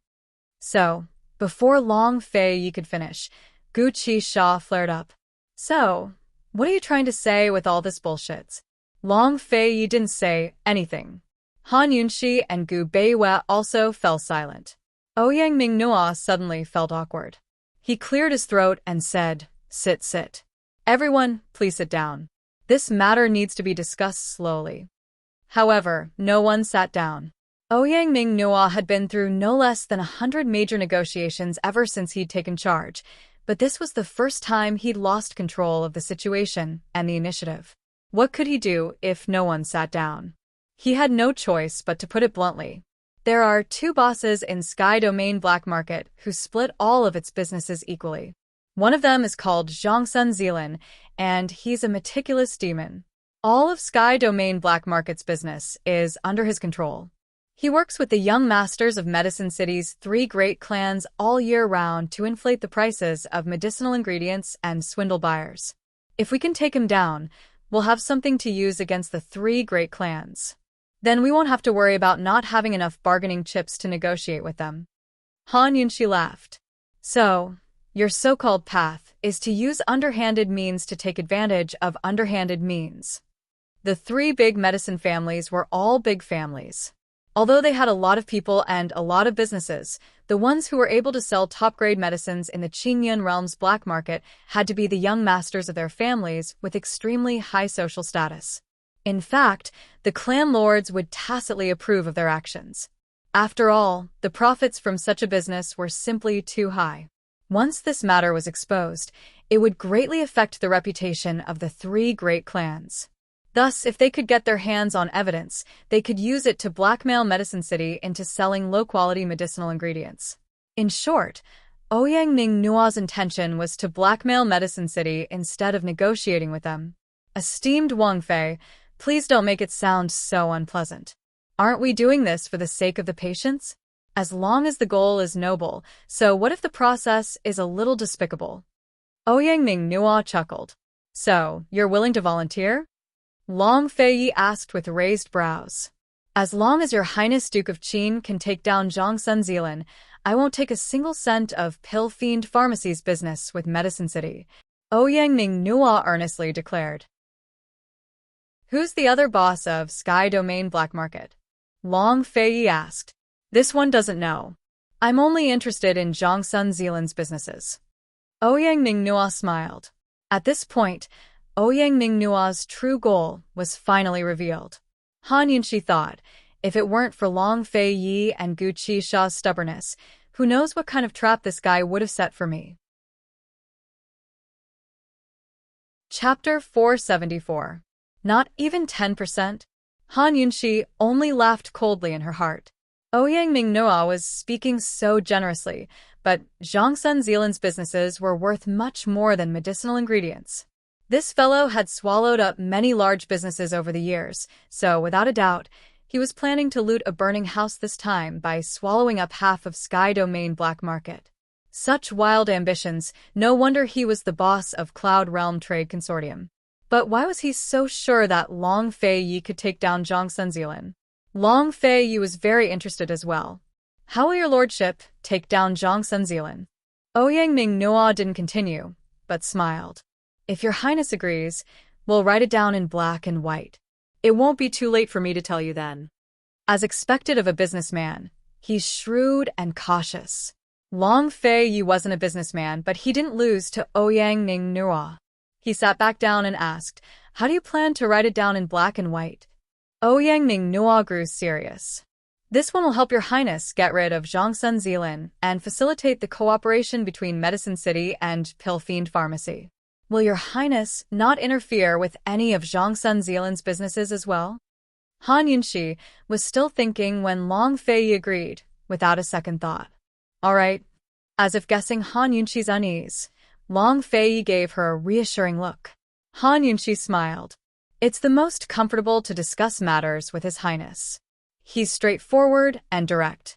So, before Long Fei Yi could finish, Gu Qixia flared up. So, what are you trying to say with all this bullshit? Long Fei Yi didn't say anything. Han Yunqi and Gu Beiwei also fell silent. Ouyang Nua suddenly felt awkward. He cleared his throat and said, Sit. Everyone, please sit down. This matter needs to be discussed slowly. However, no one sat down. Ouyang Nua had been through no less than 100 major negotiations ever since he'd taken charge, but this was the first time he'd lost control of the situation and the initiative. What could he do if no one sat down? He had no choice but to put it bluntly. There are two bosses in Sky Domain Black Market who split all of its businesses equally. One of them is called Zhongsun Zilin, and he's a meticulous demon. All of Sky Domain Black Market's business is under his control. He works with the young masters of Medicine City's 3 great clans all year round to inflate the prices of medicinal ingredients and swindle buyers. If we can take him down, we'll have something to use against the 3 great clans. Then we won't have to worry about not having enough bargaining chips to negotiate with them. Han Yunqi laughed. So, your so-called path is to use underhanded means to take advantage of underhanded means. The 3 big medicine families were all big families. Although they had a lot of people and a lot of businesses, the ones who were able to sell top-grade medicines in the Qingyun realm's black market had to be the young masters of their families with extremely high social status. In fact, the clan lords would tacitly approve of their actions. After all, the profits from such a business were simply too high. Once this matter was exposed, it would greatly affect the reputation of the 3 great clans. Thus, if they could get their hands on evidence, they could use it to blackmail Medicine City into selling low-quality medicinal ingredients. In short, Ouyang Nua's intention was to blackmail Medicine City instead of negotiating with them. Esteemed Wang Fei, please don't make it sound so unpleasant. Aren't we doing this for the sake of the patients? As long as the goal is noble, so what if the process is a little despicable? Ouyang Nua chuckled. So, you're willing to volunteer? Long Fei Yi asked with raised brows. As long as your Highness Duke of Qin can take down Zhongsun Zealand, I won't take a single cent of Pill Fiend Pharmacy's business with Medicine City, Ouyang Nua earnestly declared. Who's the other boss of Sky Domain Black Market? Long Fei asked. This one doesn't know. I'm only interested in Zhongsun Zealand's businesses. Ouyang Nua smiled. At this point, Ouyang Nua's true goal was finally revealed. Han Yunxi thought, if it weren't for Long Fei Yi and Gu Qisha's stubbornness, who knows what kind of trap this guy would have set for me. Chapter 474. Not even 10%? Han Yunxi only laughed coldly in her heart. Ouyang Mingnua was speaking so generously, but Zhongsun Zealand's businesses were worth much more than medicinal ingredients. This fellow had swallowed up many large businesses over the years, so without a doubt, he was planning to loot a burning house this time by swallowing up half of Sky Domain Black Market. Such wild ambitions, no wonder he was the boss of Cloud Realm Trade Consortium. But why was he so sure that Long Fei Yi could take down Zhongsun Zealand? Long Fei Yi was very interested as well. How will your lordship take down Zhongsun Zealand? Ouyang Mingnua didn't continue, but smiled. If your highness agrees, we'll write it down in black and white. It won't be too late for me to tell you then. As expected of a businessman, he's shrewd and cautious. Long Fei Yi wasn't a businessman, but he didn't lose to Ouyang Mingnua. He sat back down and asked, how do you plan to write it down in black and white? Ouyang Mingnua grew serious. This one will help your highness get rid of Zhongsun Zealand and facilitate the cooperation between Medicine City and Pill Fiend Pharmacy. Will your highness not interfere with any of Zhongsun Zealand's businesses as well? Han Yunxi was still thinking when Long Fei Yi agreed, without a second thought. All right. As if guessing Han Yunxi's unease, Long Fei Yi gave her a reassuring look. Han Yunxi smiled. It's the most comfortable to discuss matters with His Highness. He's straightforward and direct.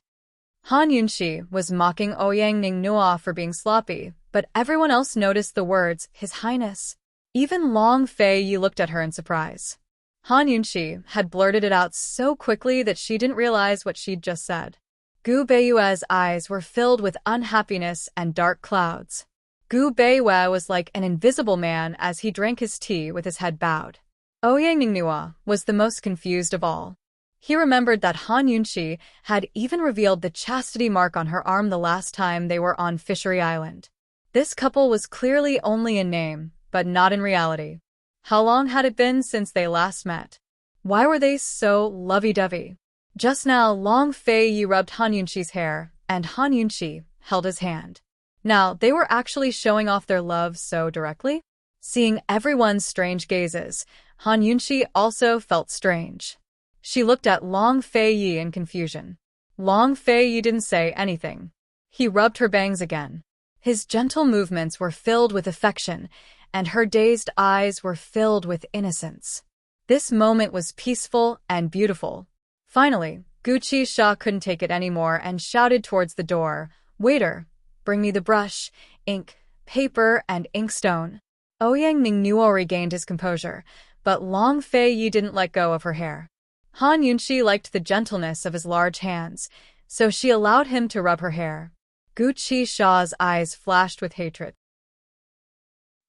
Han Yunxi was mocking Ouyang Mingnua for being sloppy, but everyone else noticed the words, His Highness. Even Long Fei Yi looked at her in surprise. Han Yunxi had blurted it out so quickly that she didn't realize what she'd just said. Gu Beiyue's eyes were filled with unhappiness and dark clouds. Gu Beiyue was like an invisible man as he drank his tea with his head bowed. Ouyang Mingnua was the most confused of all. He remembered that Han Yunxi had even revealed the chastity mark on her arm the last time they were on Fishery Island. This couple was clearly only in name, but not in reality. How long had it been since they last met? Why were they so lovey-dovey? Just now, Long Fei Yi rubbed Han Yunxi's hair, and Han Yunxi held his hand. Now, they were actually showing off their love so directly? Seeing everyone's strange gazes, Han Yunxi also felt strange. She looked at Long Fei Yi in confusion. Long Fei Yi didn't say anything. He rubbed her bangs again. His gentle movements were filled with affection, and her dazed eyes were filled with innocence. This moment was peaceful and beautiful. Finally, Gu Qisha couldn't take it anymore and shouted towards the door, "Waiter, bring me the brush, ink, paper, and inkstone." Ouyang Mingnua regained his composure, but Long Fei Yi didn't let go of her hair. Han Yunxi liked the gentleness of his large hands, so she allowed him to rub her hair. Gu Qisha's eyes flashed with hatred.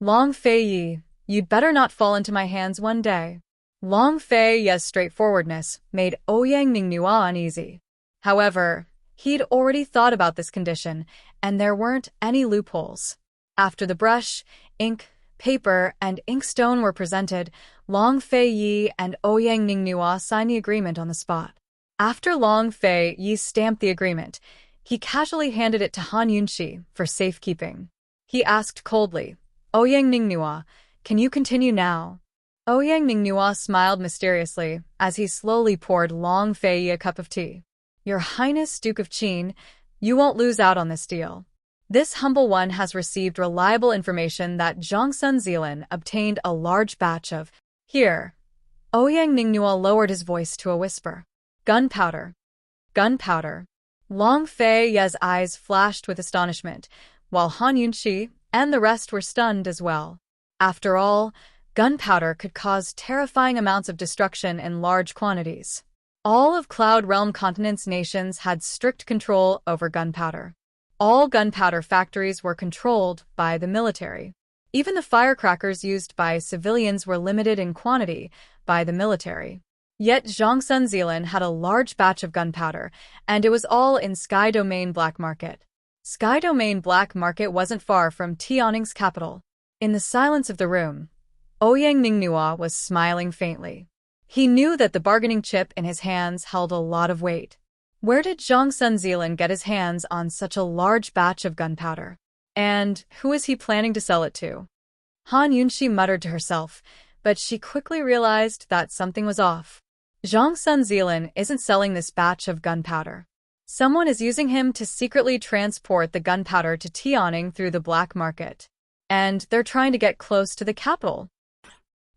Long Fei Yi, you'd better not fall into my hands one day. Long Fei Yi's straightforwardness made Ouyang Mingnua uneasy. However, he'd already thought about this condition, and there weren't any loopholes. After the brush, ink, paper, and inkstone were presented, Long Fei Yi and Ouyang Mingnua signed the agreement on the spot. After Long Fei Yi stamped the agreement, he casually handed it to Han Yunxi for safekeeping. He asked coldly, "Ouyang Mingnua, can you continue now?" Ouyang Mingnua smiled mysteriously as he slowly poured Long Fei Yi a cup of tea. "Your Highness Duke of Qin, you won't lose out on this deal. This humble one has received reliable information that Zhongsun Zealand obtained a large batch of here." Ouyang Mingnua lowered his voice to a whisper. "Gunpowder. Gunpowder." Long Fei Yi's eyes flashed with astonishment, while Han Yunxi and the rest were stunned as well. After all, gunpowder could cause terrifying amounts of destruction in large quantities. All of Cloud Realm Continent's nations had strict control over gunpowder. All gunpowder factories were controlled by the military. Even the firecrackers used by civilians were limited in quantity by the military. Yet Zhongsun Zilan had a large batch of gunpowder, and it was all in Sky Domain Black Market. Sky Domain Black Market wasn't far from Tianning's capital. In the silence of the room, Ouyang Ningnua was smiling faintly. He knew that the bargaining chip in his hands held a lot of weight. Where did Zhongsun Zilan get his hands on such a large batch of gunpowder? And who is he planning to sell it to? Han Yunxi muttered to herself, but she quickly realized that something was off. Zhongsun Zilan isn't selling this batch of gunpowder. Someone is using him to secretly transport the gunpowder to Tianning through the black market. And they're trying to get close to the capital.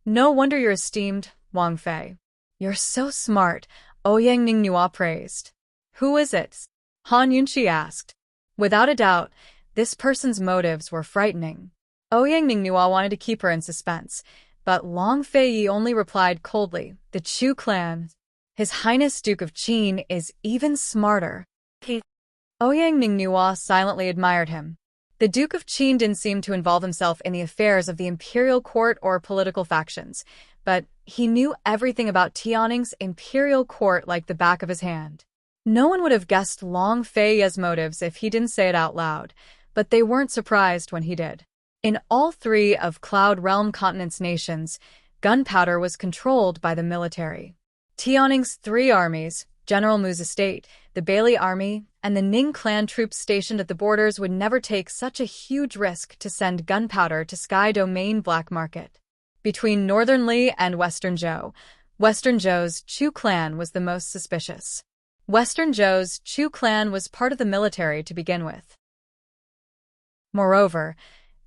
No wonder you're esteemed, Wang Fei. You're so smart, Ouyang Ningnua praised. Who is it? Han Yunxi asked. Without a doubt, this person's motives were frightening. Ouyang Ningnua wanted to keep her in suspense, but Long Feiyi only replied coldly, the Chu clan. His Highness Duke of Qin is even smarter. Ouyang Ningnua silently admired him. The Duke of Qin didn't seem to involve himself in the affairs of the imperial court or political factions, but he knew everything about Tianning's imperial court like the back of his hand. No one would have guessed Long Feiyi's motives if he didn't say it out loud, but they weren't surprised when he did. In all three of Cloud Realm Continent's nations, gunpowder was controlled by the military. Tianning's three armies, General Mu's estate, the Bailey army, and the Ning clan troops stationed at the borders would never take such a huge risk to send gunpowder to Sky Domain Black Market. Between Northern Li and Western Zhou, Western Zhou's Chu clan was the most suspicious. Western Zhou's Chu clan was part of the military to begin with. Moreover,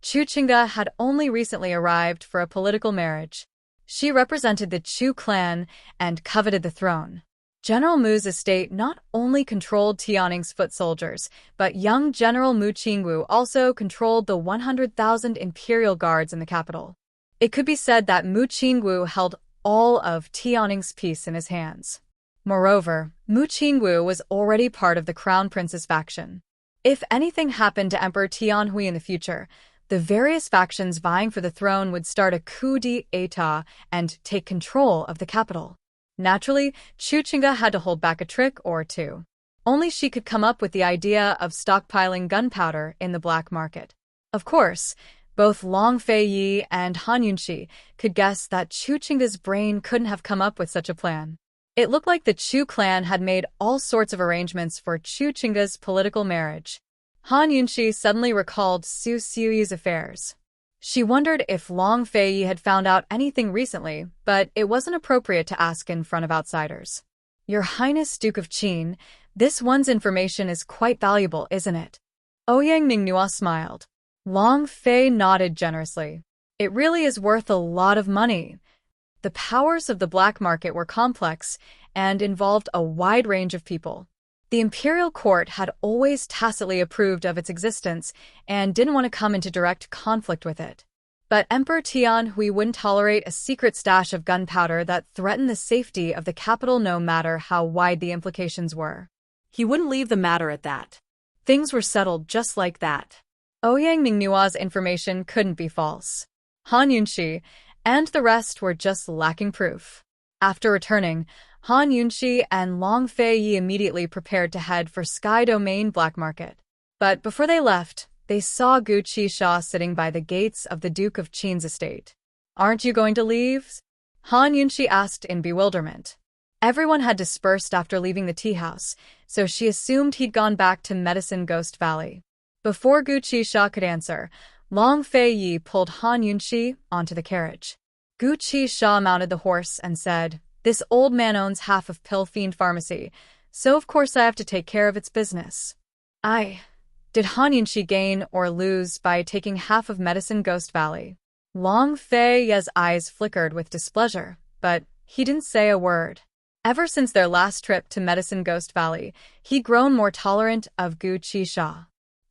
Chu Qingda had only recently arrived for a political marriage. She represented the Chu clan and coveted the throne. General Mu's estate not only controlled Tianning's foot soldiers, but young General Mu Qingwu also controlled the 100,000 imperial guards in the capital. It could be said that Mu Qingwu held all of Tianning's peace in his hands. Moreover, Mu Qingwu was already part of the Crown Prince's faction. If anything happened to Emperor Tianhui in the future, the various factions vying for the throne would start a coup d'état and take control of the capital. Naturally, Chu Qingda had to hold back a trick or two. Only she could come up with the idea of stockpiling gunpowder in the black market. Of course, both Long Feiyi and Han Yunxi could guess that Chu Qingda's brain couldn't have come up with such a plan. It looked like the Chu clan had made all sorts of arrangements for Chu Qingda's political marriage. Han Yunxi suddenly recalled Su Xiuyi's affairs. She wondered if Long Feiyi had found out anything recently, but it wasn't appropriate to ask in front of outsiders. Your Highness Duke of Qin, this one's information is quite valuable, isn't it? Ouyang Ningnua smiled. Long Fei nodded generously. It really is worth a lot of money. The powers of the black market were complex and involved a wide range of people. The imperial court had always tacitly approved of its existence and didn't want to come into direct conflict with it. But Emperor Tianhui wouldn't tolerate a secret stash of gunpowder that threatened the safety of the capital no matter how wide the implications were. He wouldn't leave the matter at that. Things were settled just like that. Ouyang Ningnua's information couldn't be false. Han Yunxi and the rest were just lacking proof. After returning, Han Yunxi and Long Feiyi immediately prepared to head for Sky Domain Black Market. But before they left, they saw Gu Qisha sitting by the gates of the Duke of Qin's estate. Aren't you going to leave? Han Yunxi asked in bewilderment. Everyone had dispersed after leaving the tea house, so she assumed he'd gone back to Medicine Ghost Valley. Before Gu Qisha could answer, Long Feiyi pulled Han Yunxi onto the carriage. Gu Qisha mounted the horse and said, "This old man owns half of Pill Fiend Pharmacy, so of course I have to take care of its business." Did Han Yunxi gain or lose by taking half of Medicine Ghost Valley? Long Feiyi's eyes flickered with displeasure, but he didn't say a word. Ever since their last trip to Medicine Ghost Valley, he'd grown more tolerant of Gu Qisha.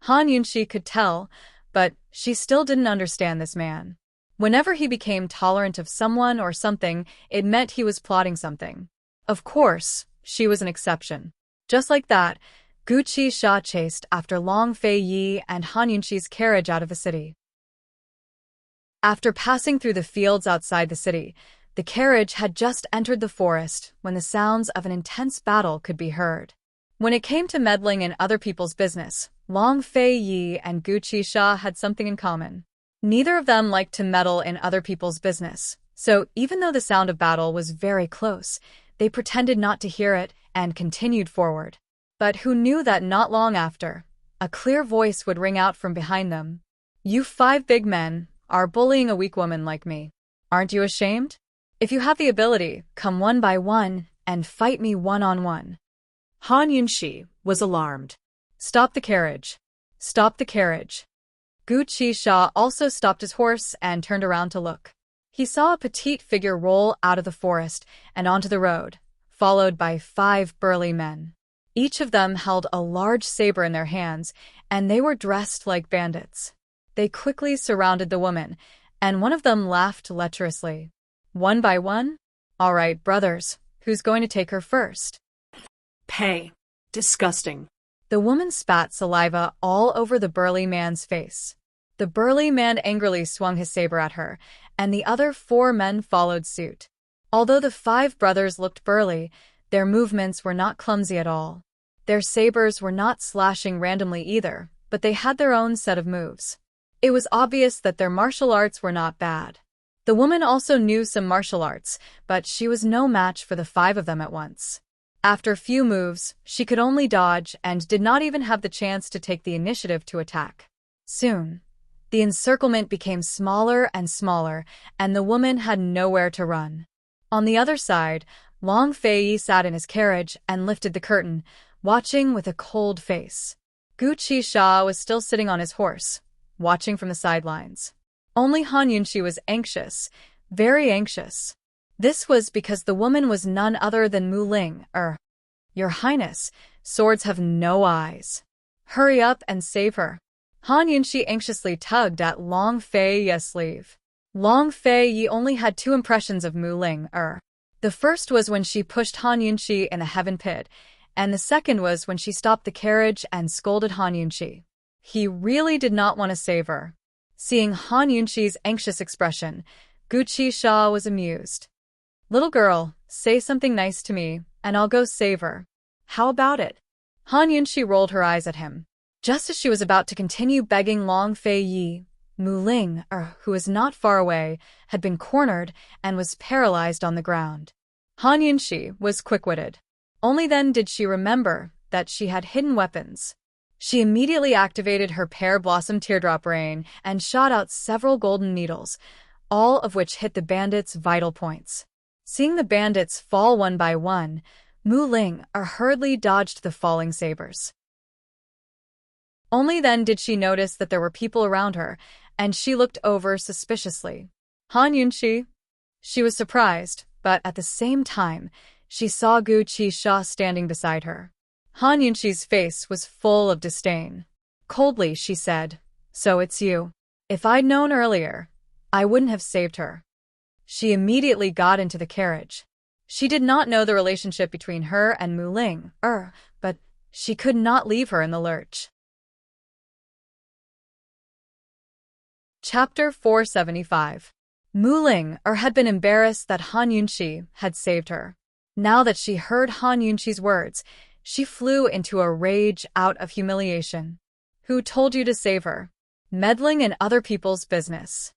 Han Yunxi could tell, but she still didn't understand this man. Whenever he became tolerant of someone or something, it meant he was plotting something. Of course, she was an exception. Just like that, Gu Qixia chased after Long Fei Yi and Han Yunxi's carriage out of the city. After passing through the fields outside the city, the carriage had just entered the forest when the sounds of an intense battle could be heard. When it came to meddling in other people's business, Long Fei Yi and Gu Qixia had something in common. Neither of them liked to meddle in other people's business, so even though the sound of battle was very close, they pretended not to hear it and continued forward. But who knew that not long after, a clear voice would ring out from behind them. "You 5 big men are bullying a weak woman like me. Aren't you ashamed? If you have the ability, come one by one and fight me one-on-one." Han Yunxi was alarmed. "Stop the carriage. Stop the carriage." Gu Qixia also stopped his horse and turned around to look. He saw a petite figure roll out of the forest and onto the road, followed by 5 burly men. Each of them held a large saber in their hands, and they were dressed like bandits. They quickly surrounded the woman, and one of them laughed lecherously. "One by one? All right, brothers, who's going to take her first?" Pay. Disgusting. The woman spat saliva all over the burly man's face. The burly man angrily swung his saber at her, and the other 4 men followed suit. Although the 5 brothers looked burly, their movements were not clumsy at all. Their sabers were not slashing randomly either, but they had their own set of moves. It was obvious that their martial arts were not bad. The woman also knew some martial arts, but she was no match for the 5 of them at once. After few moves, she could only dodge and did not even have the chance to take the initiative to attack. Soon, the encirclement became smaller and smaller, and the woman had nowhere to run. On the other side, Long Fei Yi sat in his carriage and lifted the curtain, watching with a cold face. Gu Qixia was still sitting on his horse, watching from the sidelines. Only Han Yunxi was anxious, very anxious. This was because the woman was none other than Mu Ling. "Your Highness, swords have no eyes. Hurry up and save her." Han Yunxi anxiously tugged at Long Fei Yi's sleeve. Long Fei Yi only had 2 impressions of Mu Ling. The first was when she pushed Han Yunxi in the heaven pit, and the second was when she stopped the carriage and scolded Han Yunxi. He really did not want to save her. Seeing Han Yunxi's anxious expression, Gu Qixia was amused. "Little girl, say something nice to me, and I'll go save her. How about it?" Han Yunxi rolled her eyes at him. Just as she was about to continue begging Long Fei Yi, Mu Ling, who was not far away, had been cornered and was paralyzed on the ground. Han Yunxi was quick-witted. Only then did she remember that she had hidden weapons. She immediately activated her pear blossom teardrop rain and shot out several golden needles, all of which hit the bandits' vital points. Seeing the bandits fall one by one, Mu Ling hurriedly dodged the falling sabers. Only then did she notice that there were people around her, and she looked over suspiciously. "Han Yunxi?" She was surprised, but at the same time, she saw Gu Qixia standing beside her. Han Yunxi's face was full of disdain. Coldly, she said, "So it's you. If I'd known earlier, I wouldn't have saved her." She immediately got into the carriage. She did not know the relationship between her and Mu Ling, but she could not leave her in the lurch. Chapter 475. Mu Ling had been embarrassed that Han Yunxi had saved her. Now that she heard Han Yunxi's words, she flew into a rage out of humiliation. "Who told you to save her? Meddling in other people's business."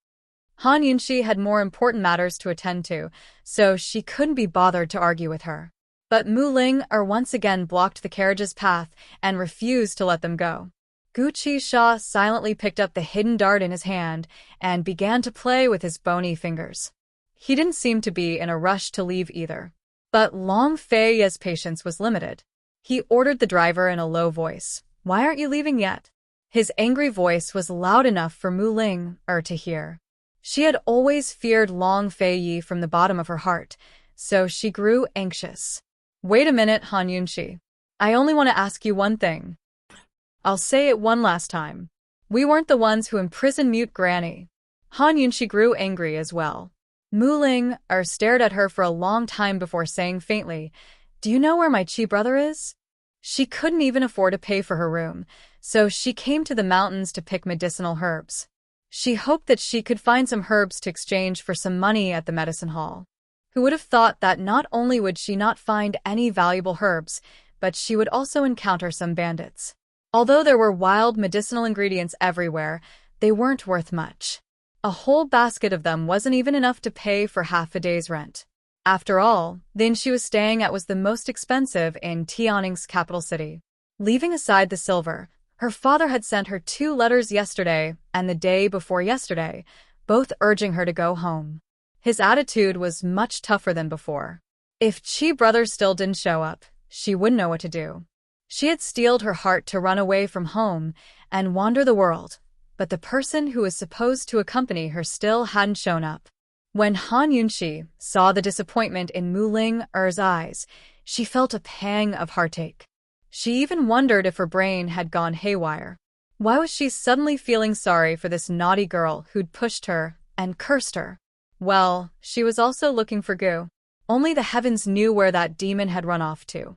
Han Yunxi had more important matters to attend to, so she couldn't be bothered to argue with her. But Mu Ling once again blocked the carriage's path and refused to let them go. Gu Qixia silently picked up the hidden dart in his hand and began to play with his bony fingers. He didn't seem to be in a rush to leave either. But Long Fei Yi's patience was limited. He ordered the driver in a low voice, "Why aren't you leaving yet?" His angry voice was loud enough for Mu Ling to hear. She had always feared Long Fei Yi from the bottom of her heart, so she grew anxious. "Wait a minute, Han Yunxi. I only want to ask you one thing. I'll say it one last time. We weren't the ones who imprisoned Mute Granny." Han Yunxi grew angry as well. Mu Ling stared at her for a long time before saying faintly, "Do you know where my Chi brother is?" She couldn't even afford to pay for her room, so she came to the mountains to pick medicinal herbs. She hoped that she could find some herbs to exchange for some money at the medicine hall. Who would have thought that not only would she not find any valuable herbs, but she would also encounter some bandits. Although there were wild medicinal ingredients everywhere, they weren't worth much. A whole basket of them wasn't even enough to pay for half a day's rent. After all, the inn she was staying at was the most expensive in Tianning's capital city. Leaving aside the silver, her father had sent her 2 letters yesterday and the day before yesterday, both urging her to go home. His attitude was much tougher than before. If Chi brothers still didn't show up, she wouldn't know what to do. She had steeled her heart to run away from home and wander the world, but the person who was supposed to accompany her still hadn't shown up. When Han Yunxi saw the disappointment in Mu Ling-er's eyes, she felt a pang of heartache. She even wondered if her brain had gone haywire. Why was she suddenly feeling sorry for this naughty girl who'd pushed her and cursed her? Well, she was also looking for Gu. Only the heavens knew where that demon had run off to.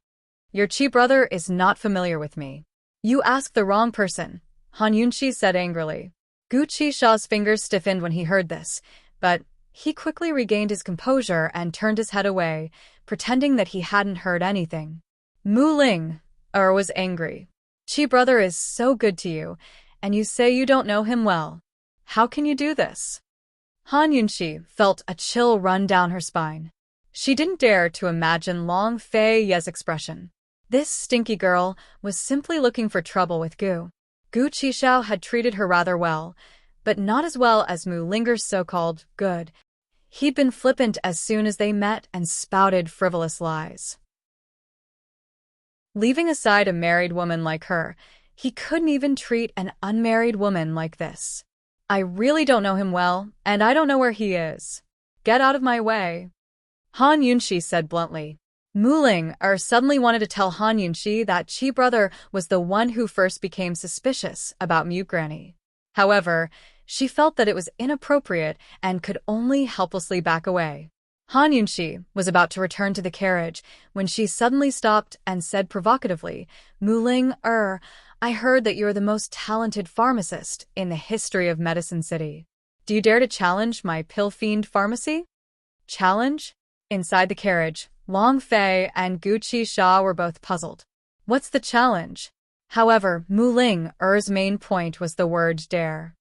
"Your Chi brother is not familiar with me." "You asked the wrong person," Han Yunxi said angrily. Gu Qisha's fingers stiffened when he heard this, but he quickly regained his composure and turned his head away, pretending that he hadn't heard anything. Mu Ling-er was angry. "Chi brother is so good to you, and you say you don't know him well. How can you do this?" Han Yunxi felt a chill run down her spine. She didn't dare to imagine Long Fei Ye's expression. This stinky girl was simply looking for trouble with Gu. Gu Qishao had treated her rather well, but not as well as Mu Linger's so-called good. He'd been flippant as soon as they met and spouted frivolous lies. Leaving aside a married woman like her, he couldn't even treat an unmarried woman like this. "I really don't know him well, and I don't know where he is. Get out of my way," Han Yunxi said bluntly. Mu Ling-er suddenly wanted to tell Han Yunxi that Chi brother was the one who first became suspicious about Mute Granny. However, she felt that it was inappropriate and could only helplessly back away. Han Yunxi was about to return to the carriage when she suddenly stopped and said provocatively, "Mu Ling-er, I heard that you're the most talented pharmacist in the history of Medicine City. Do you dare to challenge my pill-fiend pharmacy?" Challenge? Inside the carriage, Long Fei and Gu Qisha were both puzzled. What's the challenge? However, Mu Ling-er's main point was the word dare.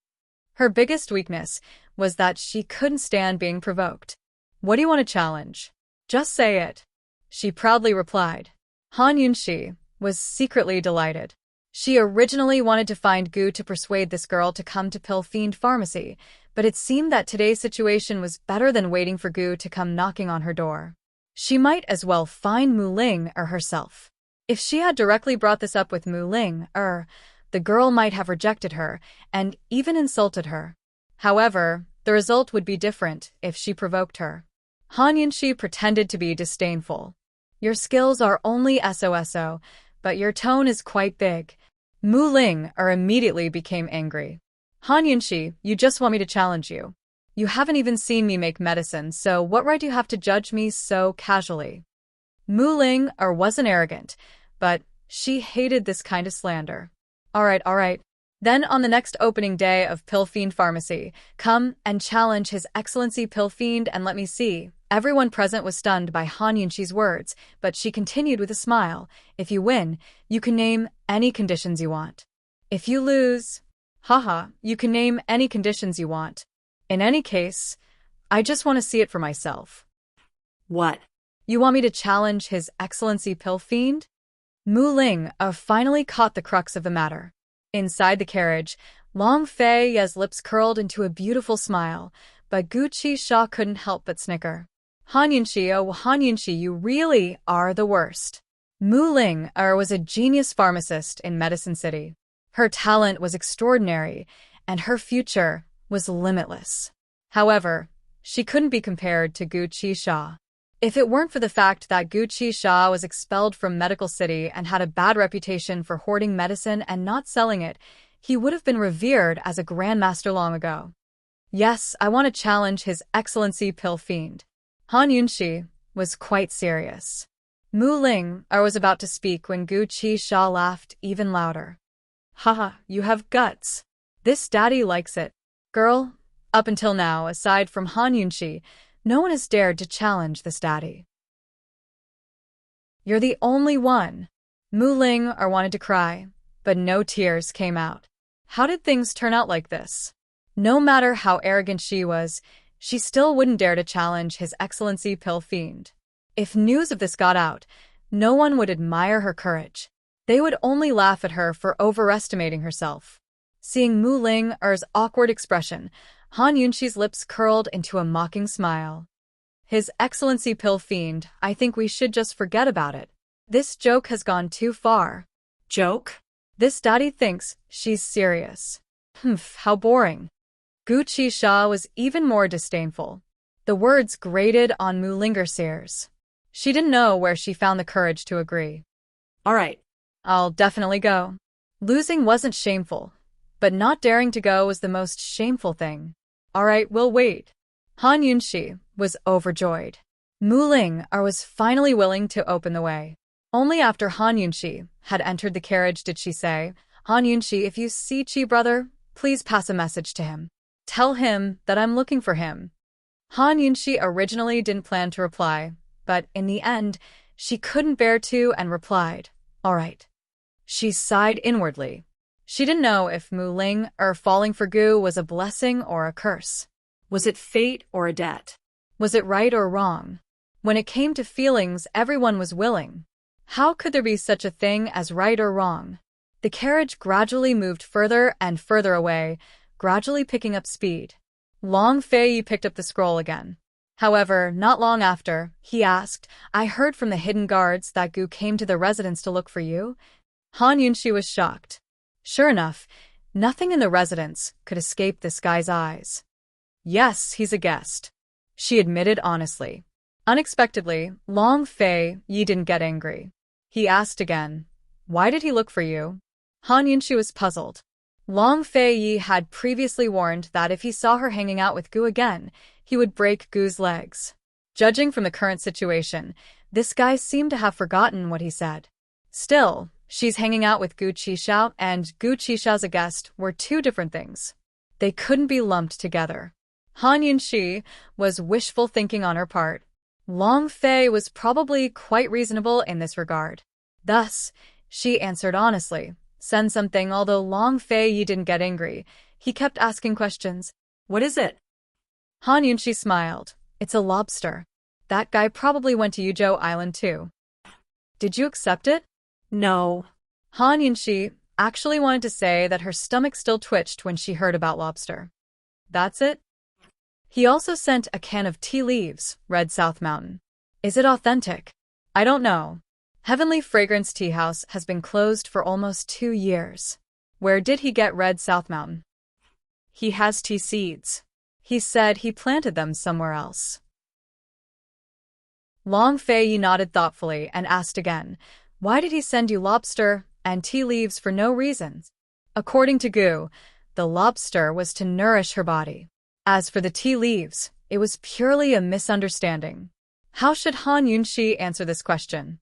Her biggest weakness was that she couldn't stand being provoked. "What do you want to challenge? Just say it," she proudly replied. Han Yunxi was secretly delighted. She originally wanted to find Gu to persuade this girl to come to Pill Fiend Pharmacy, but it seemed that today's situation was better than waiting for Gu to come knocking on her door. She might as well find Mu Ling-er herself. If she had directly brought this up with Mu Ling-er, the girl might have rejected her and even insulted her. However, the result would be different if she provoked her. Han Yunxi pretended to be disdainful. "Your skills are only SOSO, but your tone is quite big." Mu Ling-er immediately became angry. "Han Yunxi, you just want me to challenge you. You haven't even seen me make medicine, so what right do you have to judge me so casually?" Mu Ling-er wasn't arrogant, but she hated this kind of slander. All right. Then on the next opening day of Pill Fiend Pharmacy, come and challenge His Excellency Pill Fiend and let me see." Everyone present was stunned by Han Yunxi's words, but she continued with a smile. "If you win, you can name any conditions you want. If you lose, you can name any conditions you want. In any case, I just want to see it for myself." "What? "You want me to challenge His Excellency Pill Fiend?" Mu Ling-er finally caught the crux of the matter. Inside the carriage, Long Fei Ye's lips curled into a beautiful smile, but Gu Qisha couldn't help but snicker. Han Yunxi, oh Han Yunxi, you really are the worst." Mu Ling-er was a genius pharmacist in Medicine City. Her talent was extraordinary, and her future was limitless. However, she couldn't be compared to Gu Qisha. If it weren't for the fact that Gu Qisha was expelled from Medical City and had a bad reputation for hoarding medicine and not selling it, he would have been revered as a grandmaster long ago. "Yes, I want to challenge His Excellency Pill Fiend." Han Yunxi was quite serious. Mu Ling was about to speak when Gu Qisha laughed even louder. Haha, you have guts. This daddy likes it. Girl, up until now, aside from Han Yunxi, no one has dared to challenge this daddy. You're the only one. Mu Ling wanted to cry, but no tears came out. How did things turn out like this? No matter how arrogant she was, she still wouldn't dare to challenge His Excellency Pill Fiend. If news of this got out, no one would admire her courage. They would only laugh at her for overestimating herself. Seeing Mu Ling's awkward expression, Han Yunxi's lips curled into a mocking smile. His Excellency Pill Fiend, I think we should just forget about it. This joke has gone too far. Joke? This daddy thinks she's serious. Humph, how boring. Gu Qisha was even more disdainful. The words grated on Mu Linger's ears. She didn't know where she found the courage to agree. All right. I'll definitely go. Losing wasn't shameful, but not daring to go was the most shameful thing. All right, we'll wait. Han Yunxi was overjoyed. Mu Ling was finally willing to open the way. Only after Han Yunxi had entered the carriage did she say, Han Yunxi, if you see Chi brother, please pass a message to him. Tell him that I'm looking for him. Han Yunxi originally didn't plan to reply, but in the end, she couldn't bear to and replied, all right. She sighed inwardly. She didn't know if Mu Ling falling for Gu was a blessing or a curse. Was it fate or a debt? Was it right or wrong? When it came to feelings, everyone was willing. How could there be such a thing as right or wrong? The carriage gradually moved further and further away, gradually picking up speed. Long Fei picked up the scroll again. However, not long after, he asked, I heard from the hidden guards that Gu came to the residence to look for you. Han Yunxi was shocked. Sure enough, nothing in the residence could escape this guy's eyes. Yes, he's a guest, she admitted honestly. Unexpectedly, Long Fei didn't get angry. He asked again, why did he look for you? Han Yunxi was puzzled. Long Fei had previously warned that if he saw her hanging out with Gu again, he would break Gu's legs. Judging from the current situation, this guy seemed to have forgotten what he said. Still, she's hanging out with Gu Qisha and Gu Qisha's a guest were two different things. They couldn't be lumped together. Han Yunxi was wishful thinking on her part. Long Fei was probably quite reasonable in this regard. Thus, she answered honestly, send something. Although Long Fei didn't get angry, he kept asking questions. What is it? Han Yunxi smiled. It's a lobster. That guy probably went to Yuzhou Island too. Did you accept it? No. Han Yunxi actually wanted to say that her stomach still twitched when she heard about lobster. That's it? He also sent a can of tea leaves, Red South Mountain. Is it authentic? I don't know. Heavenly Fragrance Tea House has been closed for almost 2 years. Where did he get Red South Mountain? He has tea seeds. He said he planted them somewhere else. Long Fei nodded thoughtfully and asked again, why did he send you lobster and tea leaves for no reason? According to Gu, the lobster was to nourish her body. As for the tea leaves, it was purely a misunderstanding. How should Han Yunxi answer this question?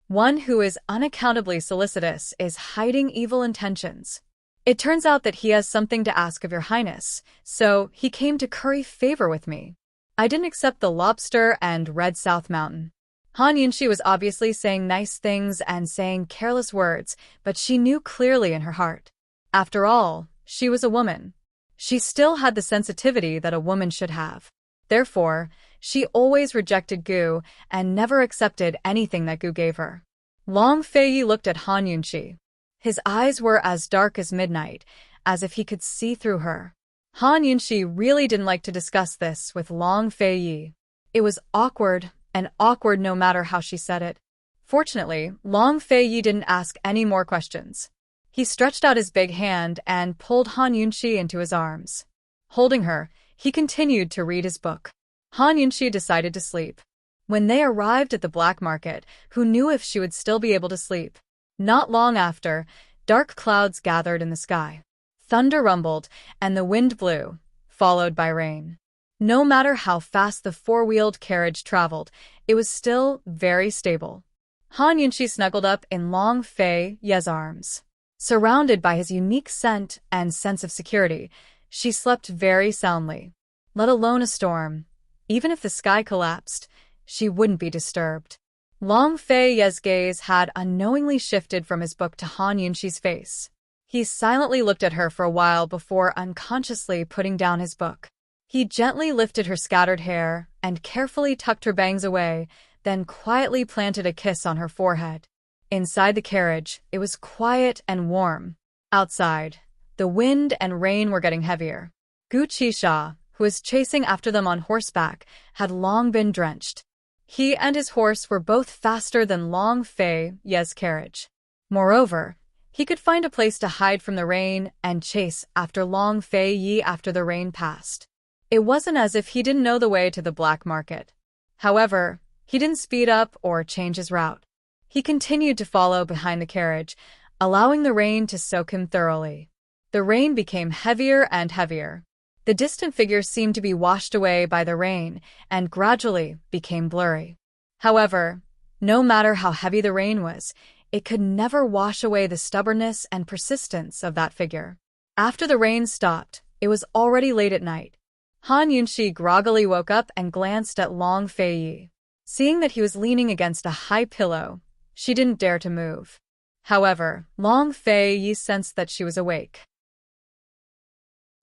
One who is unaccountably solicitous is hiding evil intentions. It turns out that he has something to ask of your highness, so he came to curry favor with me. I didn't accept the lobster and Red South Mountain. Han Yunxi was obviously saying nice things and saying careless words, but she knew clearly in her heart. After all, she was a woman. She still had the sensitivity that a woman should have. Therefore, she always rejected Gu and never accepted anything that Gu gave her. Long Fei looked at Han Yunxi. His eyes were as dark as midnight, as if he could see through her. Han Yunxi really didn't like to discuss this with Long Fei. It was awkward, and awkward no matter how she said it. Fortunately, Long Fei didn't ask any more questions. He stretched out his big hand and pulled Han Yunxi into his arms. Holding her, he continued to read his book. Han Yunxi decided to sleep. When they arrived at the black market, who knew if she would still be able to sleep? Not long after, dark clouds gathered in the sky. Thunder rumbled, and the wind blew, followed by rain. No matter how fast the four-wheeled carriage traveled, it was still very stable. Han Yunxi snuggled up in Long Fei Ye's arms. Surrounded by his unique scent and sense of security, she slept very soundly. Let alone a storm. Even if the sky collapsed, she wouldn't be disturbed. Long Fei Ye's gaze had unknowingly shifted from his book to Han Yunxi's face. He silently looked at her for a while before unconsciously putting down his book. He gently lifted her scattered hair and carefully tucked her bangs away, then quietly planted a kiss on her forehead. Inside the carriage, it was quiet and warm. Outside, the wind and rain were getting heavier. Gu Qisha, who was chasing after them on horseback, had long been drenched. He and his horse were both faster than Long Fei Ye's carriage. Moreover, he could find a place to hide from the rain and chase after Long Fei Ye after the rain passed. It wasn't as if he didn't know the way to the black market. However, he didn't speed up or change his route. He continued to follow behind the carriage, allowing the rain to soak him thoroughly. The rain became heavier and heavier. The distant figures seemed to be washed away by the rain and gradually became blurry. However, no matter how heavy the rain was, it could never wash away the stubbornness and persistence of that figure. After the rain stopped, it was already late at night. Han Yunxi groggily woke up and glanced at Long Fei Yi. Seeing that he was leaning against a high pillow, she didn't dare to move. However, Long Fei Yi sensed that she was awake.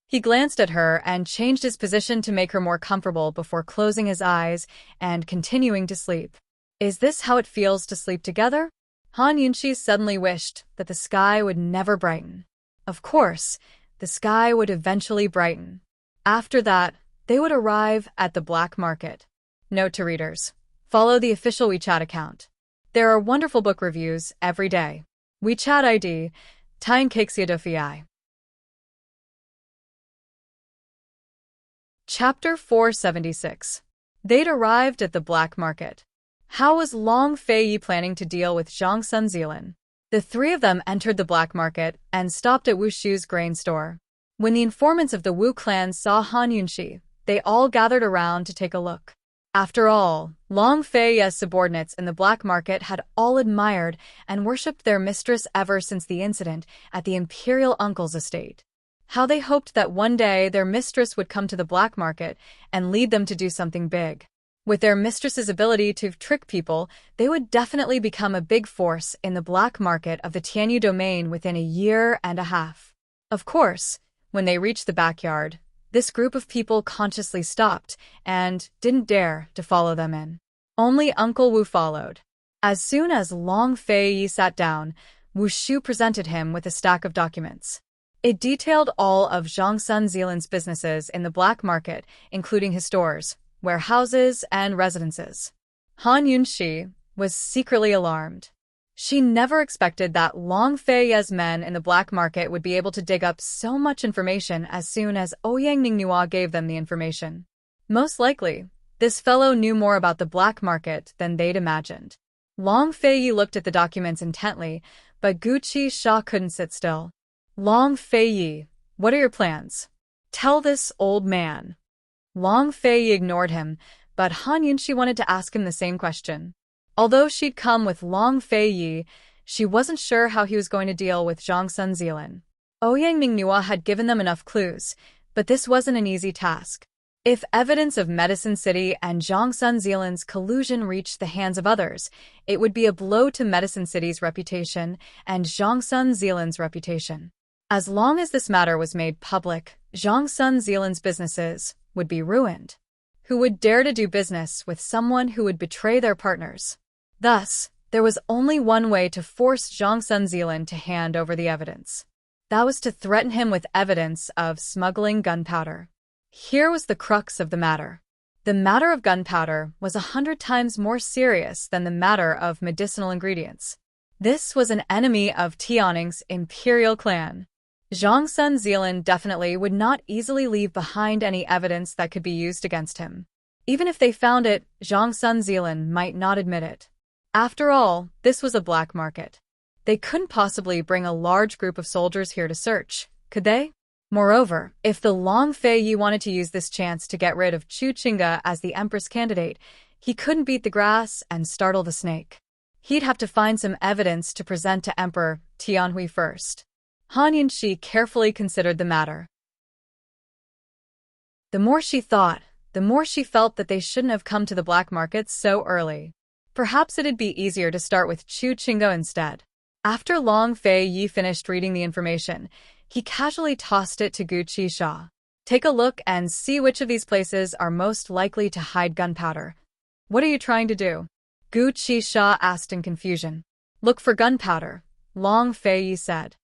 He glanced at her and changed his position to make her more comfortable before closing his eyes and continuing to sleep. Is this how it feels to sleep together? Han Yunxi suddenly wished that the sky would never brighten. Of course, the sky would eventually brighten. After that, they would arrive at the black market. Note to readers: follow the official WeChat account. There are wonderful book reviews every day. WeChat ID, Tienkexia. Chapter 476. They'd arrived at the black market. How was Long Fei Yi planning to deal with Zhang Sunzilan? The three of them entered the black market and stopped at Wu Shu's grain store. When the informants of the Wu clan saw Han Yunxi, they all gathered around to take a look. After all, Long Fei Yi's subordinates in the black market had all admired and worshipped their mistress ever since the incident at the imperial uncle's estate. How they hoped that one day their mistress would come to the black market and lead them to do something big. With their mistress's ability to trick people, they would definitely become a big force in the black market of the Tianyu domain within a year and a half. Of course, when they reached the backyard, this group of people consciously stopped and didn't dare to follow them in. Only Uncle Wu followed. As soon as Long Fei Yi sat down, Wu Shu presented him with a stack of documents. It detailed all of Zhang Sunzilan's businesses in the black market, including his stores, warehouses, and residences. Han Yunxi was secretly alarmed. She never expected that Long Fei Yi's men in the black market would be able to dig up so much information as soon as Ouyang Ningnua gave them the information. Most likely, this fellow knew more about the black market than they'd imagined. Long Fei Yi looked at the documents intently, but Gu Qisha couldn't sit still. Long Fei Yi, what are your plans? Tell this old man. Long Fei Yi ignored him, but Han Yunxi wanted to ask him the same question. Although she'd come with Long Fei Yi, she wasn't sure how he was going to deal with Zhang Sunzilan. Ouyang Ningnua had given them enough clues, but this wasn't an easy task. If evidence of Medicine City and Zhang Sunzilan's collusion reached the hands of others, it would be a blow to Medicine City's reputation and Zhang Sunzilan's reputation. As long as this matter was made public, Zhang Sunzilan's businesses would be ruined. Who would dare to do business with someone who would betray their partners? Thus, there was only one way to force Zhang Sunzilan to hand over the evidence. That was to threaten him with evidence of smuggling gunpowder. Here was the crux of the matter. The matter of gunpowder was 100 times more serious than the matter of medicinal ingredients. This was an enemy of Tianning's imperial clan. Zhang Sunzilan definitely would not easily leave behind any evidence that could be used against him. Even if they found it, Zhang Sunzilan might not admit it. After all, this was a black market. They couldn't possibly bring a large group of soldiers here to search, could they? Moreover, if the Long Fei Yi wanted to use this chance to get rid of Chu Qingge as the Empress candidate, he couldn't beat the grass and startle the snake. He'd have to find some evidence to present to Emperor Tianhui first. Han Yunxi carefully considered the matter. The more she thought, the more she felt that they shouldn't have come to the black market so early. Perhaps it'd be easier to start with Chu Qinggo instead. After Long Fei Yi finished reading the information, he casually tossed it to Gu Qisha. Take a look and see which of these places are most likely to hide gunpowder. What are you trying to do? Gu Qisha asked in confusion. Look for gunpowder, Long Fei Yi said.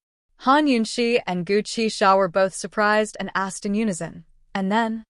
Han Yunxi and Gu Qisha were both surprised and asked in unison. And then?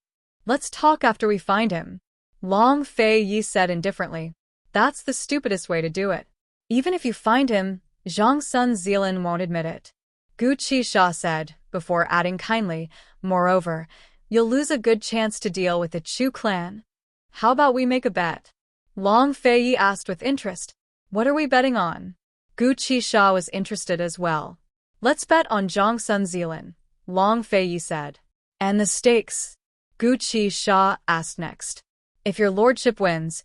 Let's talk after we find him, Long Fei Yi said indifferently. That's the stupidest way to do it. Even if you find him, Zhang Sun Zilan won't admit it. Gu Qisha said, before adding kindly, moreover, you'll lose a good chance to deal with the Chu clan. How about we make a bet? Long Fei Yi asked with interest. What are we betting on? Gu Qisha was interested as well. Let's bet on Zhang Sun Zilan, Long Fei Yi said. And the stakes? Gu Qisha asked next. If your lordship wins,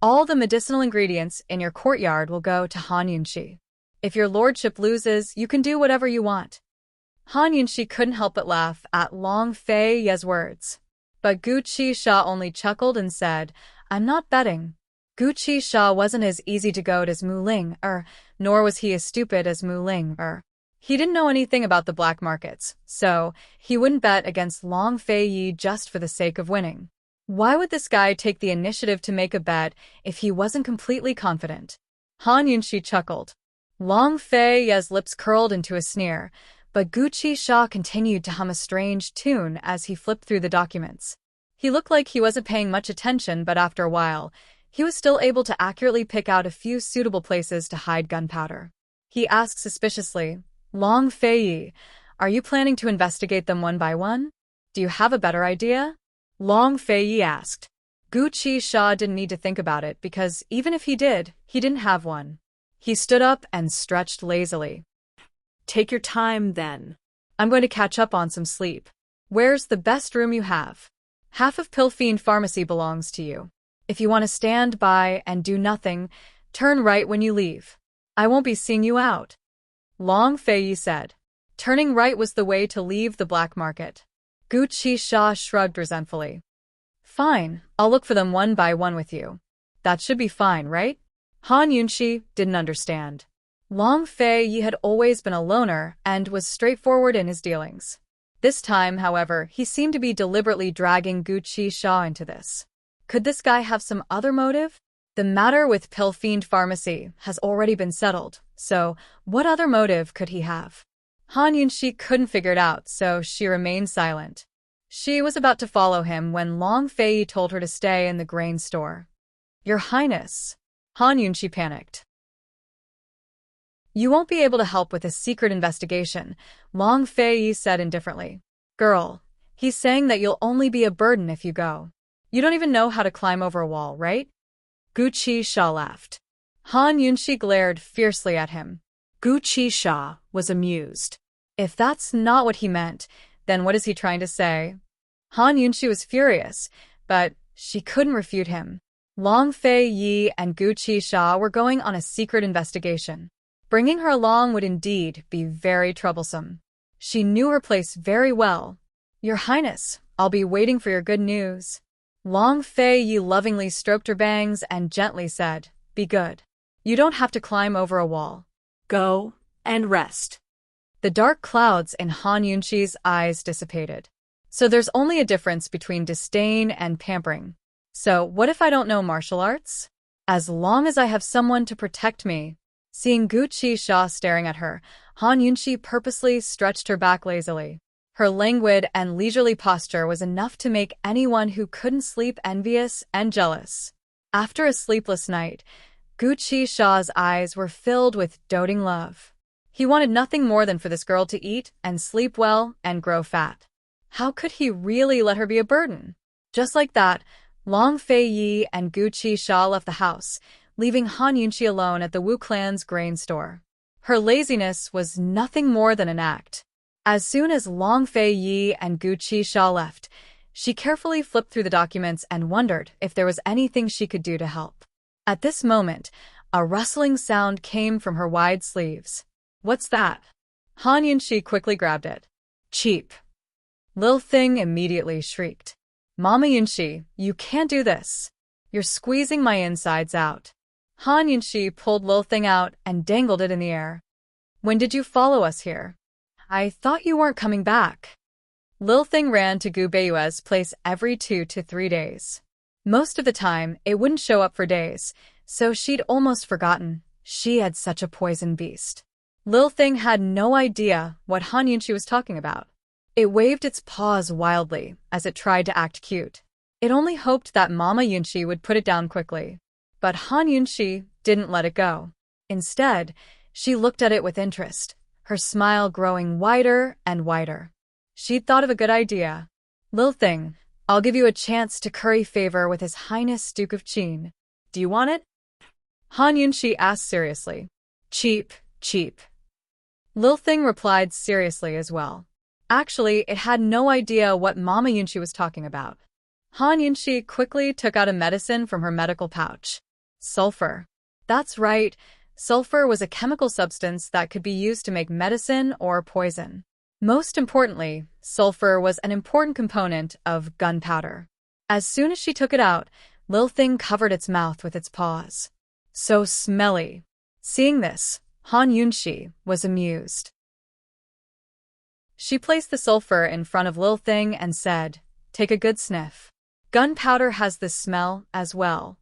all the medicinal ingredients in your courtyard will go to Han Yunxi. If your lordship loses, you can do whatever you want. Han Yunxi couldn't help but laugh at Long Fei Yi's words. But Gu Qisha only chuckled and said, I'm not betting. Gu Qisha wasn't as easy to goad as Mu Ling, nor was he as stupid as Mu Ling, He didn't know anything about the black markets, so he wouldn't bet against Long Fei Yi just for the sake of winning. Why would this guy take the initiative to make a bet if he wasn't completely confident? Han Yunxi chuckled. Long Fei Yi's lips curled into a sneer, but Gu Qisha continued to hum a strange tune as he flipped through the documents. He looked like he wasn't paying much attention, but after a while, he was still able to accurately pick out a few suitable places to hide gunpowder. He asked suspiciously, Long Fei Yi, are you planning to investigate them one by one? Do you have a better idea? Long Fei Yi asked. Gu Qisha didn't need to think about it because even if he did, he didn't have one. He stood up and stretched lazily. Take your time, then. I'm going to catch up on some sleep. Where's the best room you have? Half of Pilfiend Pharmacy belongs to you. If you want to stand by and do nothing, turn right when you leave. I won't be seeing you out. Long Fei Yi said. Turning right was the way to leave the black market. Gu Qisha shrugged resentfully. Fine, I'll look for them one by one with you. That should be fine, right? Han Yunxi didn't understand. Long Fei Yi had always been a loner and was straightforward in his dealings. This time, however, he seemed to be deliberately dragging Gu Qisha into this. Could this guy have some other motive? The matter with Pilfiend Pharmacy has already been settled, so what other motive could he have? Han Yunxi couldn't figure it out, so she remained silent. She was about to follow him when Long Fei Yi told her to stay in the grain store. Your Highness. Han Yunxi panicked. You won't be able to help with a secret investigation, Long Fei Yi said indifferently. Girl, he's saying that you'll only be a burden if you go. You don't even know how to climb over a wall, right? Gu Qisha laughed. Han Yunxi glared fiercely at him. Gu Qisha was amused. If that's not what he meant, then what is he trying to say? Han Yunxi was furious, but she couldn't refute him. Long Fei Yi and Gu Qisha were going on a secret investigation. Bringing her along would indeed be very troublesome. She knew her place very well. Your Highness, I'll be waiting for your good news. Long Fei Yi lovingly stroked her bangs and gently said, Be good. You don't have to climb over a wall. Go and rest. The dark clouds in Han Yunxi's eyes dissipated. So there's only a difference between disdain and pampering. So what if I don't know martial arts? As long as I have someone to protect me. Seeing Gu Qisha staring at her, Han Yunxi purposely stretched her back lazily. Her languid and leisurely posture was enough to make anyone who couldn't sleep envious and jealous. After a sleepless night, Gu Qisha's eyes were filled with doting love. He wanted nothing more than for this girl to eat and sleep well and grow fat. How could he really let her be a burden? Just like that, Long Fei Yi and Gu Qisha left the house, leaving Han Yunxi alone at the Wu clan's grain store. Her laziness was nothing more than an act. As soon as Long Fei Yi and Gu Qisha left, she carefully flipped through the documents and wondered if there was anything she could do to help. At this moment, A rustling sound came from her wide sleeves. "What's that?" Han Yunxi quickly grabbed it. "Cheap." Lil Thing immediately shrieked. "Mama Yunxi, you can't do this. You're squeezing my insides out." Han Yunxi pulled Lil Thing out and dangled it in the air. "When did you follow us here? I thought you weren't coming back." Lil Thing ran to Gu Beiyue's place every 2 to 3 days. Most of the time, it wouldn't show up for days, so she'd almost forgotten she had such a poison beast. Lil Thing had no idea what Han Yunxi was talking about. It waved its paws wildly as it tried to act cute. It only hoped that Mama Yunxi would put it down quickly. But Han Yunxi didn't let it go. Instead, she looked at it with interest, her smile growing wider and wider. She'd thought of a good idea. "Lil Thing, I'll give you a chance to curry favor with His Highness Duke of Qin. Do you want it?" Han Yunxi asked seriously. "Cheap, cheap." Lil Thing replied seriously as well. Actually, it had no idea what Mama Yunxi was talking about. Han Yunxi quickly took out a medicine from her medical pouch. Sulfur. That's right, sulfur was a chemical substance that could be used to make medicine or poison. Most importantly, sulfur was an important component of gunpowder. As soon as she took it out, Lil Thing covered its mouth with its paws. So smelly. Seeing this, Han Yunxi was amused. She placed the sulfur in front of Lil Thing and said, "Take a good sniff. Gunpowder has this smell as well."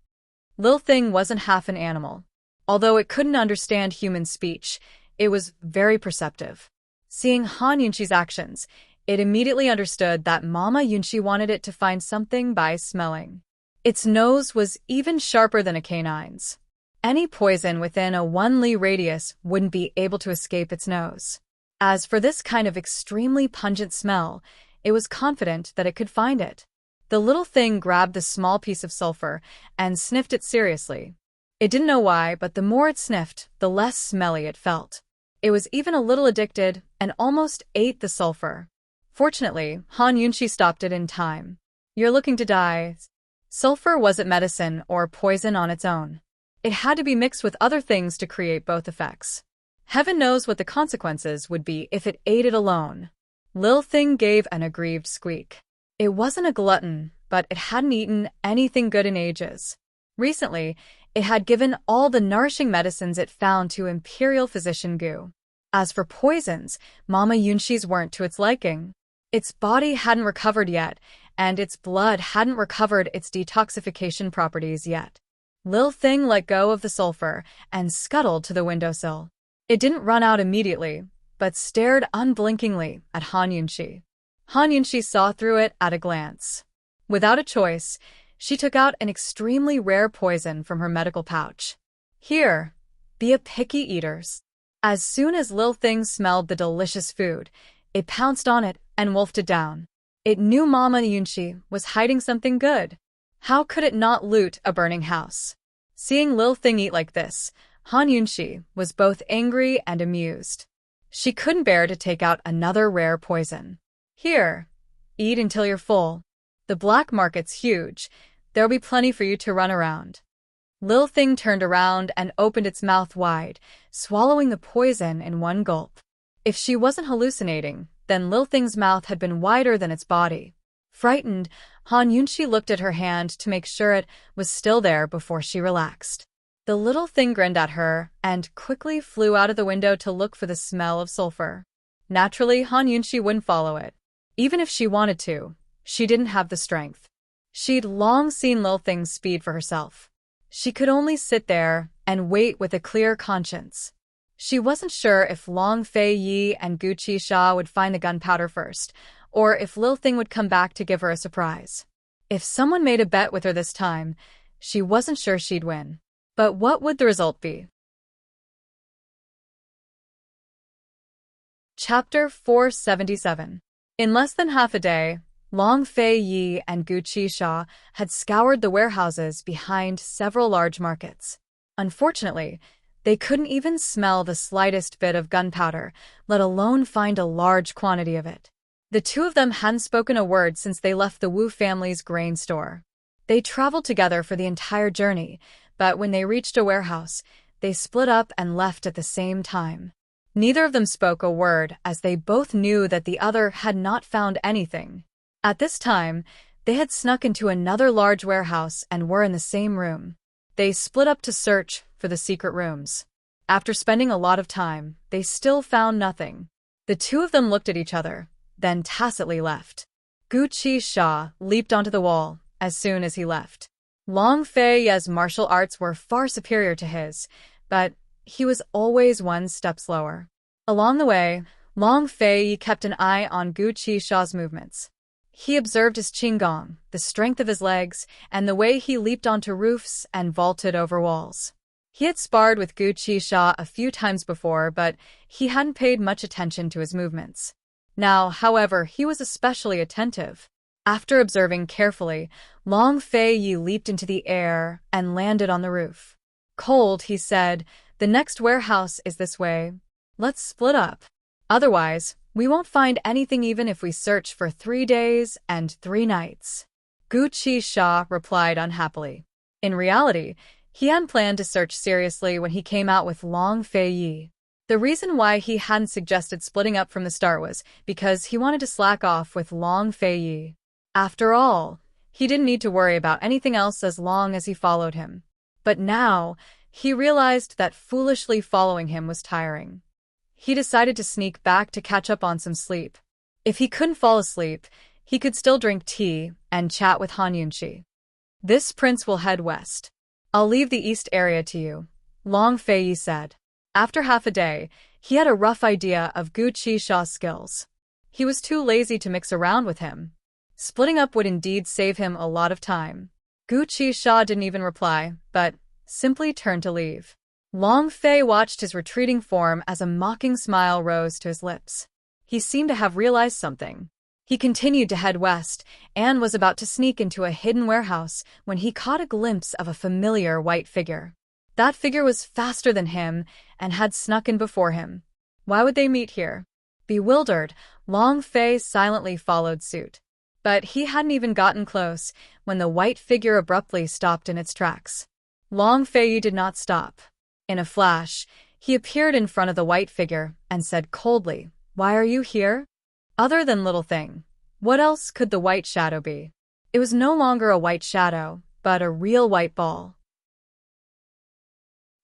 Lil Thing wasn't half an animal. Although it couldn't understand human speech, it was very perceptive. Seeing Han Yunxi's actions, it immediately understood that Mama Yunxi wanted it to find something by smelling. Its nose was even sharper than a canine's. Any poison within a 1 li radius wouldn't be able to escape its nose. As for this kind of extremely pungent smell, it was confident that it could find it. The little thing grabbed the small piece of sulfur and sniffed it seriously. It didn't know why, but the more it sniffed, the less smelly it felt. It was even a little addicted and almost ate the sulfur. Fortunately, Han Yunxi stopped it in time. "You're looking to die." Sulfur wasn't medicine or poison on its own. It had to be mixed with other things to create both effects. Heaven knows what the consequences would be if it ate it alone. Lil Thing gave an aggrieved squeak. It wasn't a glutton, but it hadn't eaten anything good in ages. Recently, it had given all the nourishing medicines it found to Imperial Physician Gu. As for poisons, Mama Yunxi's weren't to its liking. Its body hadn't recovered yet, and its blood hadn't recovered its detoxification properties yet. Lil Thing let go of the sulfur and scuttled to the windowsill. It didn't run out immediately, but stared unblinkingly at Han Yunxi. Han Yunxi saw through it at a glance. Without a choice, she took out an extremely rare poison from her medical pouch. "Here, be a picky eater." As soon as Lil Thing smelled the delicious food, it pounced on it and wolfed it down. It knew Mama Yunxi was hiding something good. How could it not loot a burning house? Seeing Lil Thing eat like this, Han Yunxi was both angry and amused. She couldn't bear to take out another rare poison. "Here, eat until you're full. The black market's huge. There'll be plenty for you to run around." Lil Thing turned around and opened its mouth wide, swallowing the poison in one gulp. If she wasn't hallucinating, then Lil Thing's mouth had been wider than its body. Frightened, Han Yunxi looked at her hand to make sure it was still there before she relaxed. The little thing grinned at her and quickly flew out of the window to look for the smell of sulfur. Naturally, Han Yunxi wouldn't follow it. Even if she wanted to, she didn't have the strength. She'd long seen Lil Thing's speed for herself. She could only sit there and wait with a clear conscience. She wasn't sure if Long Fei Yi and Gu Qisha would find the gunpowder first, or if Lil Thing would come back to give her a surprise. If someone made a bet with her this time, she wasn't sure she'd win. But what would the result be? Chapter 477. In less than half a day, Long Fei Yi and Gu Qisha had scoured the warehouses behind several large markets. Unfortunately, they couldn't even smell the slightest bit of gunpowder, let alone find a large quantity of it. The two of them hadn't spoken a word since they left the Wu family's grain store. They traveled together for the entire journey, but when they reached a warehouse, they split up and left at the same time. Neither of them spoke a word, as they both knew that the other had not found anything. At this time, they had snuck into another large warehouse and were in the same room. They split up to search for the secret rooms. After spending a lot of time, they still found nothing. The two of them looked at each other, then tacitly left. Gu Qixia leaped onto the wall as soon as he left. Long Fei's martial arts were far superior to his, but he was always one step slower. Along the way, Long Fei kept an eye on Gu Qixia's movements. He observed his qigong, the strength of his legs, and the way he leaped onto roofs and vaulted over walls. He had sparred with Gu Qixia a few times before, but he hadn't paid much attention to his movements. Now, however, he was especially attentive. After observing carefully, Long Fei leaped into the air and landed on the roof. Cold, he said, "The next warehouse is this way. Let's split up. Otherwise, we won't find anything even if we search for 3 days and 3 nights. Gu Qixia replied unhappily. In reality, he hadn't planned to search seriously when he came out with Long Fei. The reason why he hadn't suggested splitting up from the start was because he wanted to slack off with Long Fei. After all, he didn't need to worry about anything else as long as he followed him. But now, he realized that foolishly following him was tiring. He decided to sneak back to catch up on some sleep. If he couldn't fall asleep, he could still drink tea and chat with Han Yunxi. This prince will head west. I'll leave the east area to you, Long Fei said. After half a day, he had a rough idea of Gu Qixia's skills. He was too lazy to mix around with him. Splitting up would indeed save him a lot of time. Gu Qixia didn't even reply, but simply turned to leave. Long Fei watched his retreating form as a mocking smile rose to his lips. He seemed to have realized something. He continued to head west and was about to sneak into a hidden warehouse when he caught a glimpse of a familiar white figure. That figure was faster than him and had snuck in before him. Why would they meet here? Bewildered, Long Fei silently followed suit. But he hadn't even gotten close when the white figure abruptly stopped in its tracks. Long Fei did not stop. In a flash, he appeared in front of the white figure and said coldly, "Why are you here?" Other than Little Thing, what else could the white shadow be? It was no longer a white shadow, but a real white ball.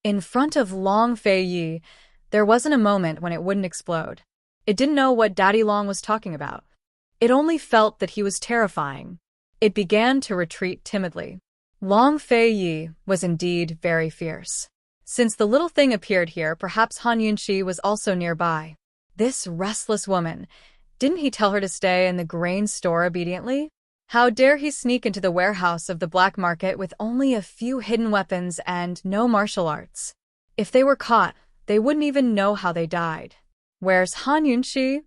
In front of Long Fei, there wasn't a moment when it wouldn't explode. It didn't know what Daddy Long was talking about. It only felt that he was terrifying. It began to retreat timidly. Long Fei was indeed very fierce. Since the little thing appeared here, perhaps Han Yunxi was also nearby. This restless woman, didn't he tell her to stay in the grain store obediently? How dare he sneak into the warehouse of the black market with only a few hidden weapons and no martial arts? If they were caught, they wouldn't even know how they died. Where's Han Yunxi?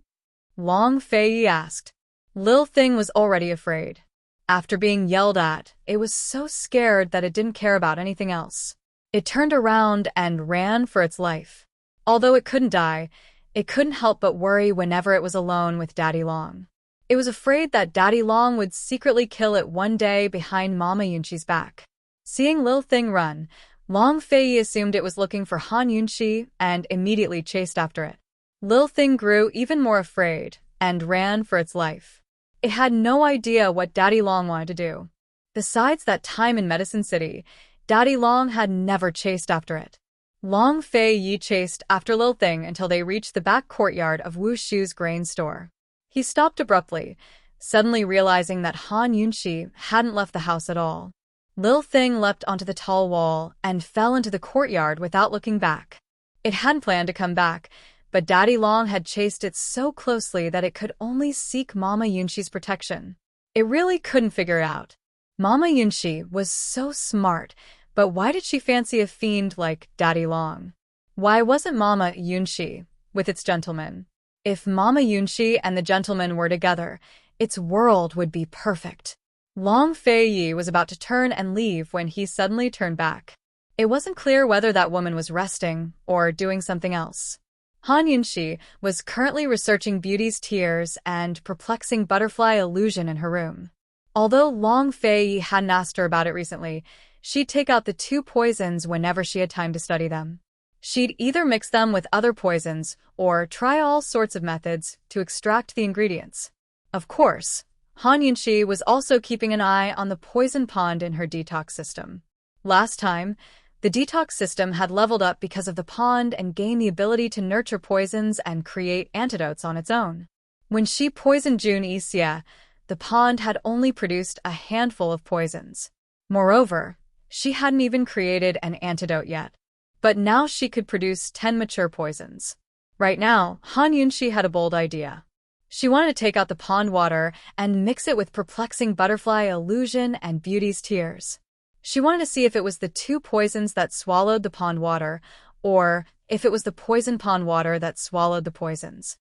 Long Fei asked. Lil Thing was already afraid. After being yelled at, it was so scared that it didn't care about anything else. It turned around and ran for its life. Although it couldn't die, it couldn't help but worry whenever it was alone with Daddy Long. It was afraid that Daddy Long would secretly kill it one day behind Mama Yunxi's back. Seeing Lil Thing run, Long Fei assumed it was looking for Han Yunxi and immediately chased after it. Lil Thing grew even more afraid and ran for its life. It had no idea what Daddy Long wanted to do. Besides that time in Medicine City, Daddy Long had never chased after it. Long Fei chased after Lil Thing until they reached the back courtyard of Wu Shu's grain store. He stopped abruptly, suddenly realizing that Han Yunxi hadn't left the house at all. Lil Thing leapt onto the tall wall and fell into the courtyard without looking back. It hadn't planned to come back, but Daddy Long had chased it so closely that it could only seek Mama Yunxi's protection. It really couldn't figure it out. Mama Yunxi was so smart, but why did she fancy a fiend like Daddy Long? Why wasn't Mama Yunxi with its gentleman? If Mama Yunxi and the gentleman were together, its world would be perfect. Long Fei was about to turn and leave when he suddenly turned back. It wasn't clear whether that woman was resting or doing something else. Han Yunxi was currently researching Beauty's tears and perplexing butterfly illusion in her room. Although Long Fei hadn't asked her about it recently, she'd take out the 2 poisons whenever she had time to study them. She'd either mix them with other poisons or try all sorts of methods to extract the ingredients. Of course, Han Yunxi was also keeping an eye on the poison pond in her detox system. Last time, the detox system had leveled up because of the pond and gained the ability to nurture poisons and create antidotes on its own. When she poisoned Jun Yixia, the pond had only produced a handful of poisons. Moreover, she hadn't even created an antidote yet. But now she could produce 10 mature poisons. Right now, Han Yunxi had a bold idea. She wanted to take out the pond water and mix it with perplexing butterfly illusion and beauty's tears. She wanted to see if it was the 2 poisons that swallowed the pond water, or if it was the poison pond water that swallowed the poisons.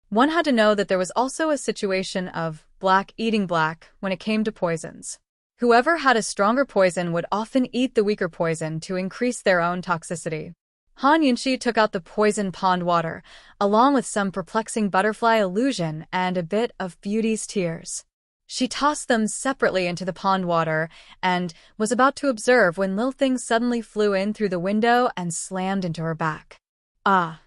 One had to know that there was also a situation of black eating black when it came to poisons. Whoever had a stronger poison would often eat the weaker poison to increase their own toxicity. Han Yunxi took out the poison pond water, along with some perplexing butterfly illusion and a bit of beauty's tears. She tossed them separately into the pond water and was about to observe when Lil Thing suddenly flew in through the window and slammed into her back. Ah!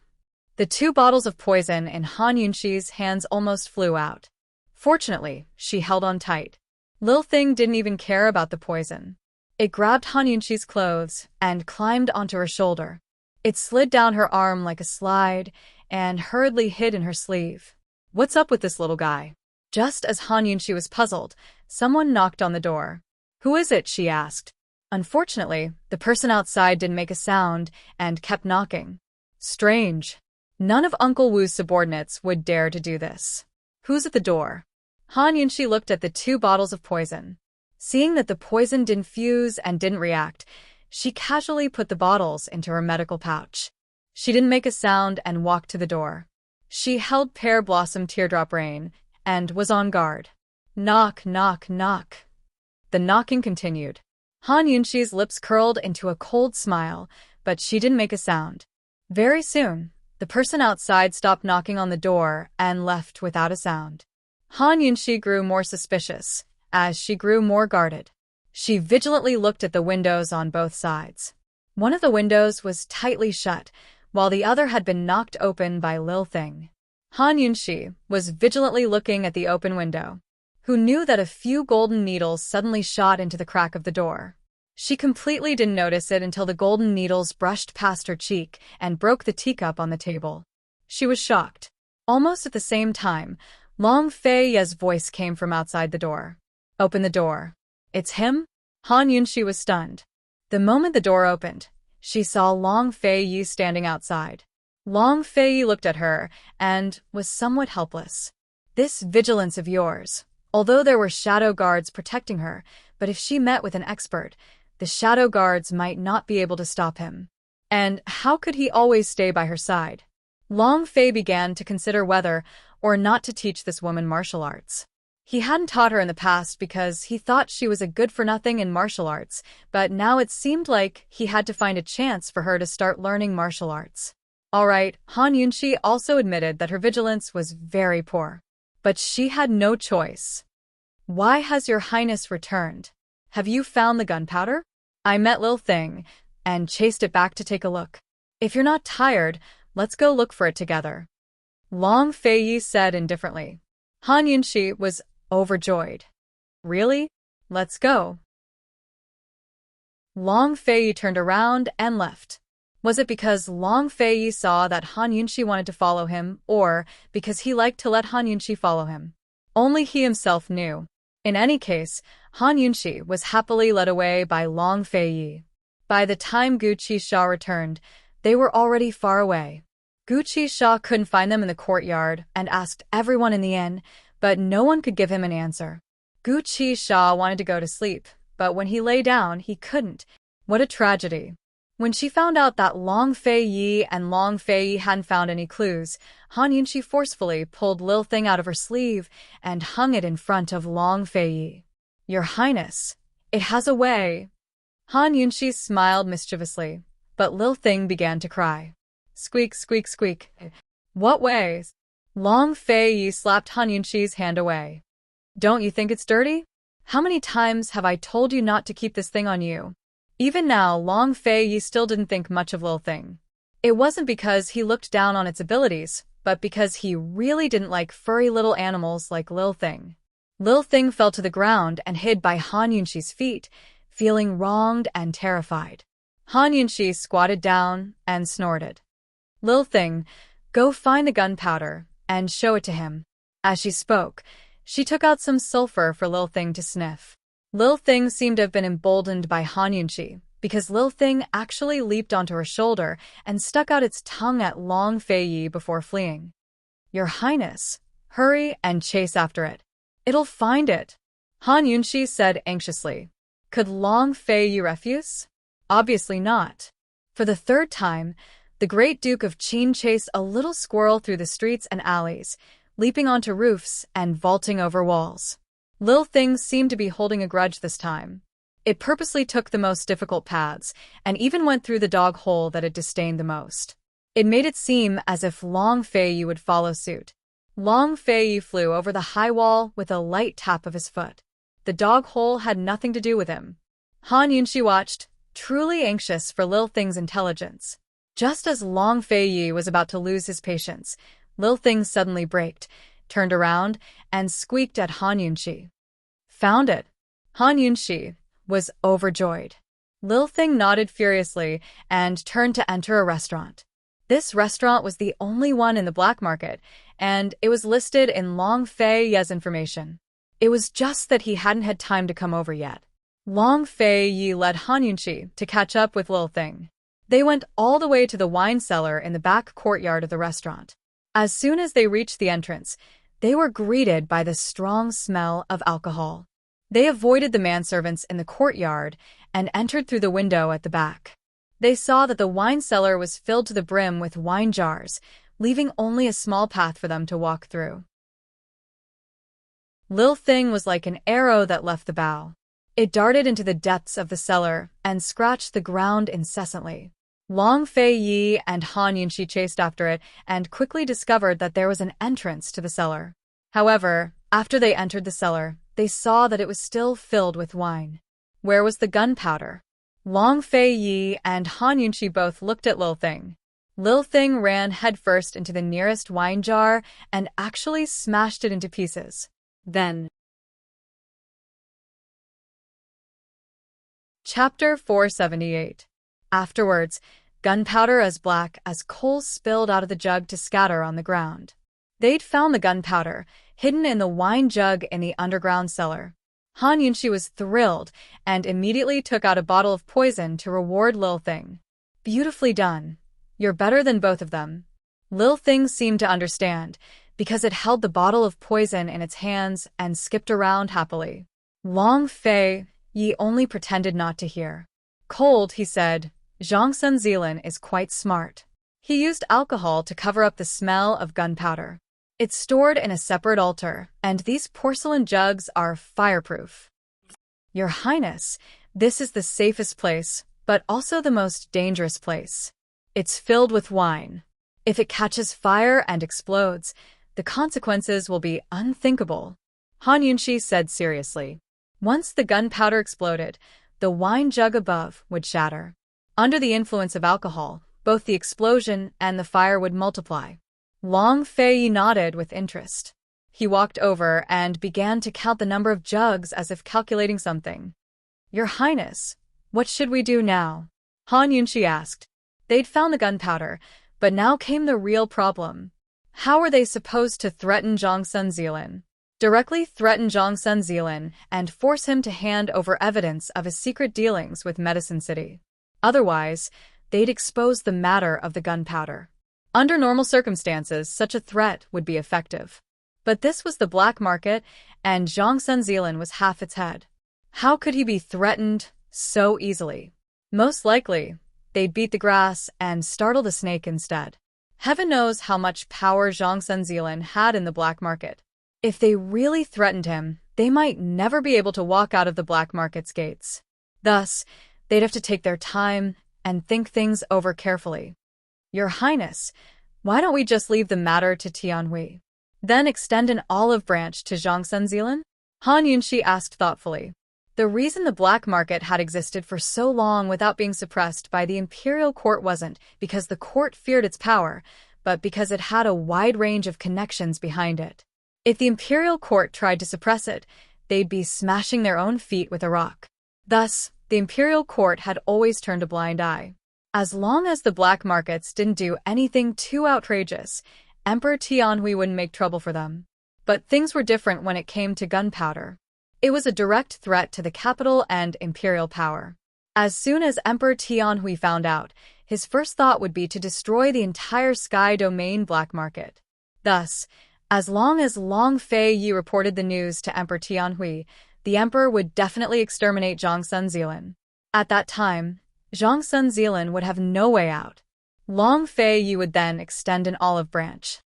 The 2 bottles of poison in Han Yunxi's hands almost flew out. Fortunately, she held on tight. Lil Thing didn't even care about the poison. It grabbed Han Yunxi's clothes and climbed onto her shoulder. It slid down her arm like a slide and hurriedly hid in her sleeve. What's up with this little guy? Just as Han Yunxi was puzzled, someone knocked on the door. Who is it? She asked. Unfortunately, the person outside didn't make a sound and kept knocking. Strange. None of Uncle Wu's subordinates would dare to do this. Who's at the door? Han Yunxi looked at the 2 bottles of poison. Seeing that the poison didn't fuse and didn't react, she casually put the bottles into her medical pouch. She didn't make a sound and walked to the door. She held Pear Blossom Teardrop Rain and was on guard. Knock, knock, knock. The knocking continued. Han Yunxi's lips curled into a cold smile, but she didn't make a sound. Very soon, the person outside stopped knocking on the door and left without a sound. Han Yunxi grew more suspicious, as she grew more guarded. She vigilantly looked at the windows on both sides. One of the windows was tightly shut, while the other had been knocked open by Lil Thing. Han Yunxi was vigilantly looking at the open window. Who knew that a few golden needles suddenly shot into the crack of the door? She completely didn't notice it until the golden needles brushed past her cheek and broke the teacup on the table. She was shocked. Almost at the same time, Long Fei Ye's voice came from outside the door. Open the door. It's him? Han Yunxi was stunned. The moment the door opened, she saw Long Fei Yi standing outside. Long Fei Yi looked at her and was somewhat helpless. This vigilance of yours. Although there were shadow guards protecting her, but if she met with an expert, the shadow guards might not be able to stop him. And how could he always stay by her side? Long Fei began to consider whether or not to teach this woman martial arts. He hadn't taught her in the past because he thought she was a good-for-nothing in martial arts, but now it seemed like he had to find a chance for her to start learning martial arts. Alright, Han Yunxi also admitted that her vigilance was very poor. But she had no choice. Why has your highness returned? Have you found the gunpowder? I met Lil Thing and chased it back to take a look. If you're not tired, let's go look for it together. Long Fei Yi said indifferently. Han Yunxi was overjoyed. Really? Let's go. Long Fei Yi turned around and left. Was it because Long Fei Yi saw that Han Yunxi wanted to follow him, or because he liked to let Han Yunxi follow him? Only he himself knew. In any case, Han Yunxi was happily led away by Long Fei Yi. By the time Gu Qixia returned, they were already far away. Gu Qixia couldn't find them in the courtyard and asked everyone in the inn, but no one could give him an answer. Gu Qixia wanted to go to sleep, but when he lay down, he couldn't. What a tragedy. When she found out that Long Fei Yi and Long Fei Yi hadn't found any clues, Han Yunxi forcefully pulled Lil Thing out of her sleeve and hung it in front of Long Fei Yi. Your Highness, it has a way. Han Yunxi smiled mischievously, but Lil Thing began to cry. Squeak, squeak, squeak. What ways? Long Fei Yi slapped Han Yunxi's hand away. Don't you think it's dirty? How many times have I told you not to keep this thing on you? Even now, Long Fei Yi still didn't think much of Lil Thing. It wasn't because he looked down on its abilities, but because he really didn't like furry little animals like Lil Thing. Lil Thing fell to the ground and hid by Han Yunxi's feet, feeling wronged and terrified. Han Yunxi squatted down and snorted. Lil Thing, go find the gunpowder and show it to him. As she spoke, she took out some sulfur for Lil Thing to sniff. Lil Thing seemed to have been emboldened by Han Yunxi, because Lil Thing actually leaped onto her shoulder and stuck out its tongue at Long Fei Yi before fleeing. Your Highness, hurry and chase after it. It'll find it, Han Yunxi said anxiously. Could Long Fei Yi refuse? Obviously not. For the third time, the Great Duke of Qin chased a little squirrel through the streets and alleys, leaping onto roofs and vaulting over walls. Lil Thing seemed to be holding a grudge this time. It purposely took the most difficult paths, and even went through the dog hole that it disdained the most. It made it seem as if Long Fei Yi would follow suit. Long Fei Yi flew over the high wall with a light tap of his foot. The dog hole had nothing to do with him. Han Yunxi watched, truly anxious for Lil Thing's intelligence. Just as Long Fei Yi was about to lose his patience, Lil Thing suddenly braked, turned around, and squeaked at Han Yunxi. Found it. Han Yunxi was overjoyed. Lil Thing nodded furiously and turned to enter a restaurant. This restaurant was the only one in the black market, and it was listed in Long Fei Yi's information. It was just that he hadn't had time to come over yet. Long Fei Yi led Han Yunxi to catch up with Lil Thing. They went all the way to the wine cellar in the back courtyard of the restaurant. As soon as they reached the entrance, they were greeted by the strong smell of alcohol. They avoided the manservants in the courtyard and entered through the window at the back. They saw that the wine cellar was filled to the brim with wine jars, leaving only a small path for them to walk through. Lil Thing was like an arrow that left the bow. It darted into the depths of the cellar and scratched the ground incessantly. Long Fei Yi and Han Yunxi chased after it and quickly discovered that there was an entrance to the cellar. However, after they entered the cellar, they saw that it was still filled with wine. Where was the gunpowder? Long Fei Yi and Han Yunxi both looked at Lil Thing. Lil Thing ran headfirst into the nearest wine jar and actually smashed it into pieces. Then, Chapter 478. Afterwards, gunpowder as black as coal spilled out of the jug to scatter on the ground. They'd found the gunpowder, hidden in the wine jug in the underground cellar. Han Yunxi was thrilled and immediately took out a bottle of poison to reward Lil Thing. Beautifully done. You're better than both of them. Lil Thing seemed to understand, because it held the bottle of poison in its hands and skipped around happily. Long Fei Yi only pretended not to hear. Cold, he said, Zhongsun Zilan is quite smart. He used alcohol to cover up the smell of gunpowder. It's stored in a separate altar, and these porcelain jugs are fireproof. Your Highness, this is the safest place, but also the most dangerous place. It's filled with wine. If it catches fire and explodes, the consequences will be unthinkable, Han Yunxi said seriously. Once the gunpowder exploded, the wine jug above would shatter. Under the influence of alcohol, both the explosion and the fire would multiply. Long Fei Yi nodded with interest. He walked over and began to count the number of jugs as if calculating something. Your Highness, what should we do now? Han Yunxi asked. They'd found the gunpowder, but now came the real problem. How were they supposed to threaten Zhongsun Zilan? Directly threaten Zhongsun Zilan and force him to hand over evidence of his secret dealings with Medicine City. Otherwise, they'd expose the matter of the gunpowder. Under normal circumstances, such a threat would be effective. But this was the black market, and Zhongsun Zilan was half its head. How could he be threatened so easily? Most likely, they'd beat the grass and startle the snake instead. Heaven knows how much power Zhongsun Zilan had in the black market. If they really threatened him, they might never be able to walk out of the black market's gates. Thus, they'd have to take their time and think things over carefully. Your Highness, why don't we just leave the matter to Tianhui? Then extend an olive branch to Zhongsun Zilan? Han Yunxi asked thoughtfully. The reason the black market had existed for so long without being suppressed by the imperial court wasn't because the court feared its power, but because it had a wide range of connections behind it. If the imperial court tried to suppress it, they'd be smashing their own feet with a rock. Thus, the imperial court had always turned a blind eye. As long as the black markets didn't do anything too outrageous, Emperor Tianhui wouldn't make trouble for them. But things were different when it came to gunpowder. It was a direct threat to the capital and imperial power. As soon as Emperor Tianhui found out, his first thought would be to destroy the entire Sky Domain black market. Thus, as long as Long Fei Yi reported the news to Emperor Tianhui, the emperor would definitely exterminate Zhongsun Zilin. At that time, Zhongsun Zilin would have no way out. Long Fei Yi would then extend an olive branch.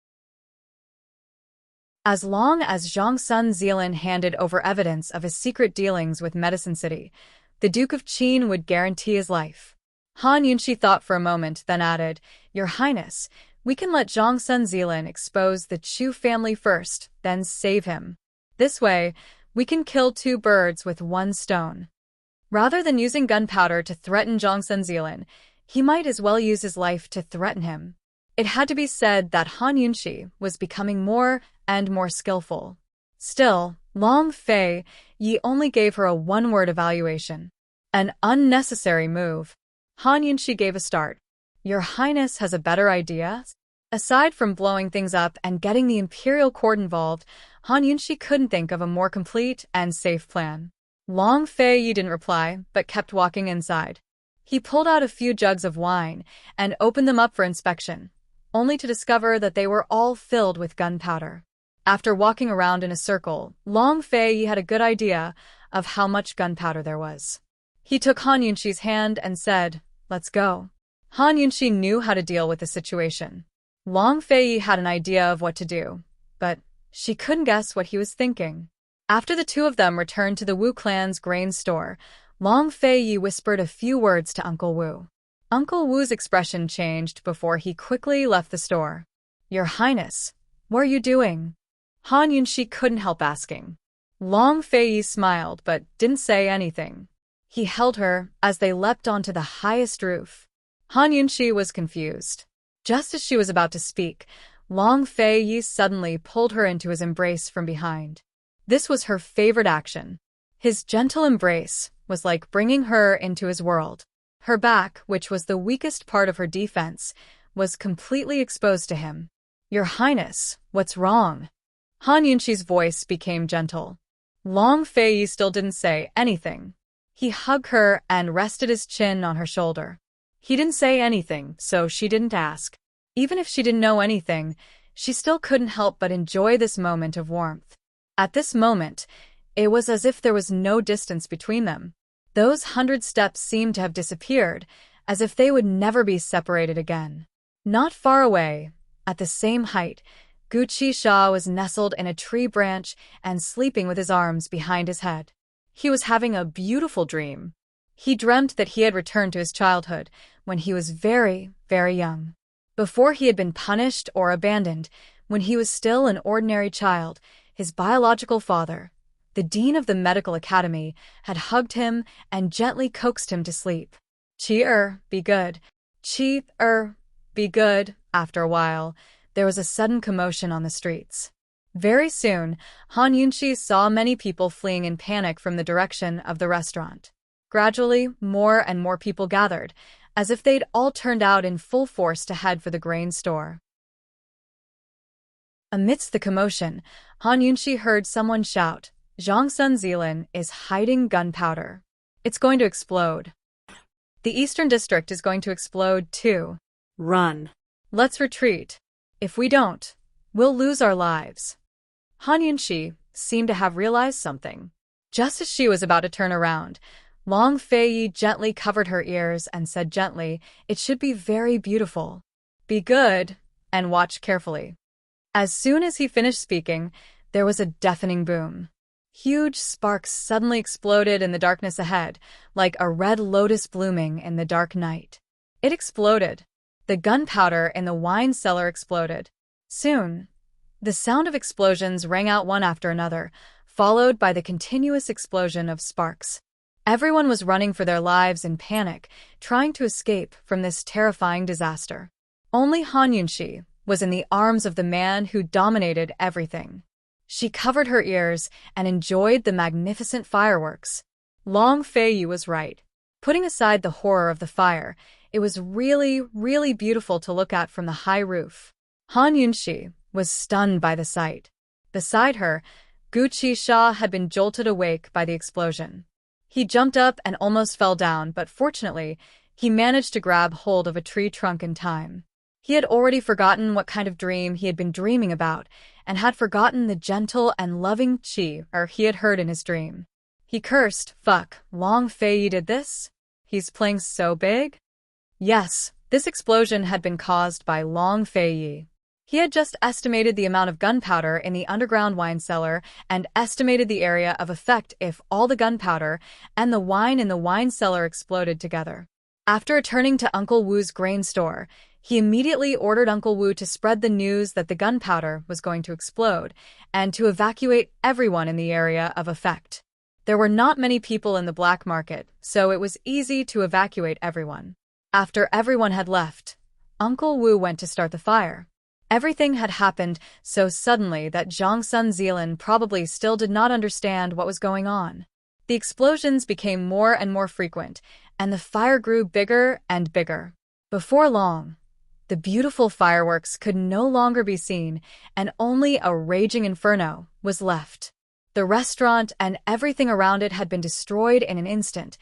As long as Zhongsun Zilin handed over evidence of his secret dealings with Medicine City, the Duke of Qin would guarantee his life. Han Yunxi thought for a moment, then added, "Your Highness, we can let Zhongsun Zilin expose the Chu family first, then save him. This way, we can kill two birds with one stone." Rather than using gunpowder to threaten Zhongsun Zilin, he might as well use his life to threaten him. It had to be said that Han Yunxi was becoming more and more skillful. Still, Long Fei Yi only gave her a one-word evaluation. An unnecessary move. Han Yunxi gave a start. "Your Highness has a better idea?" Aside from blowing things up and getting the imperial court involved, Han Yunxi couldn't think of a more complete and safe plan. Long Fei Yi didn't reply, but kept walking inside. He pulled out a few jugs of wine and opened them up for inspection, only to discover that they were all filled with gunpowder. After walking around in a circle, Long Fei Yi had a good idea of how much gunpowder there was. He took Han Yunxi's hand and said, "Let's go." Han Yunxi knew how to deal with the situation. Long Fei Yi had an idea of what to do, but she couldn't guess what he was thinking. After the two of them returned to the Wu clan's grain store, Long Fei Yi whispered a few words to Uncle Wu. Uncle Wu's expression changed before he quickly left the store. "Your Highness, what are you doing?" Han Yunxi couldn't help asking. Long Fei Yi smiled but didn't say anything. He held her as they leapt onto the highest roof. Han Yunxi was confused. Just as she was about to speak, Long Fei Yi suddenly pulled her into his embrace from behind. This was her favorite action. His gentle embrace was like bringing her into his world. Her back, which was the weakest part of her defense, was completely exposed to him. "Your Highness, what's wrong?" Han Yunxi's voice became gentle. Long Fei Yi still didn't say anything. He hugged her and rested his chin on her shoulder. He didn't say anything, so she didn't ask. Even if she didn't know anything, she still couldn't help but enjoy this moment of warmth. At this moment, it was as if there was no distance between them. Those 100 steps seemed to have disappeared, as if they would never be separated again. Not far away, at the same height, Gu Qisha was nestled in a tree branch and sleeping with his arms behind his head. He was having a beautiful dream. He dreamt that he had returned to his childhood when he was very, very young. Before he had been punished or abandoned, when he was still an ordinary child, his biological father, the dean of the medical academy, had hugged him and gently coaxed him to sleep. Be good. Be good." After a while, there was a sudden commotion on the streets. Very soon, Han Yunxi saw many people fleeing in panic from the direction of the restaurant. Gradually, more and more people gathered, as if they'd all turned out in full force to head for the grain store. Amidst the commotion, Han Yunxi heard someone shout, "Zhongsun Zilin is hiding gunpowder. It's going to explode. The Eastern District is going to explode too. Run. Let's retreat. If we don't, we'll lose our lives." Han Yunxi seemed to have realized something. Just as she was about to turn around, Long Fei Yi gently covered her ears and said gently, "It should be very beautiful. Be good, and watch carefully." As soon as he finished speaking, there was a deafening boom. Huge sparks suddenly exploded in the darkness ahead, like a red lotus blooming in the dark night. It exploded. The gunpowder in the wine cellar exploded. Soon, the sound of explosions rang out one after another, followed by the continuous explosion of sparks. Everyone was running for their lives in panic, trying to escape from this terrifying disaster. Only Han Yunxi was in the arms of the man who dominated everything. She covered her ears and enjoyed the magnificent fireworks. Long Feiyi was right. Putting aside the horror of the fire, it was really, really beautiful to look at from the high roof. Han Yunxi was stunned by the sight. Beside her, Gu Qixia had been jolted awake by the explosion. He jumped up and almost fell down, but fortunately, he managed to grab hold of a tree trunk in time. He had already forgotten what kind of dream he had been dreaming about, and had forgotten the gentle and loving qi he had heard in his dream. He cursed, "Fuck, Long Feiyi did this? He's playing so big?" Yes, this explosion had been caused by Long Feiyi. He had just estimated the amount of gunpowder in the underground wine cellar and estimated the area of effect if all the gunpowder and the wine in the wine cellar exploded together. After returning to Uncle Wu's grain store, he immediately ordered Uncle Wu to spread the news that the gunpowder was going to explode and to evacuate everyone in the area of effect. There were not many people in the black market, so it was easy to evacuate everyone. After everyone had left, Uncle Wu went to start the fire. Everything had happened so suddenly that Zhang Sunzilan probably still did not understand what was going on. The explosions became more and more frequent, and the fire grew bigger and bigger. Before long, the beautiful fireworks could no longer be seen, and only a raging inferno was left. The restaurant and everything around it had been destroyed in an instant,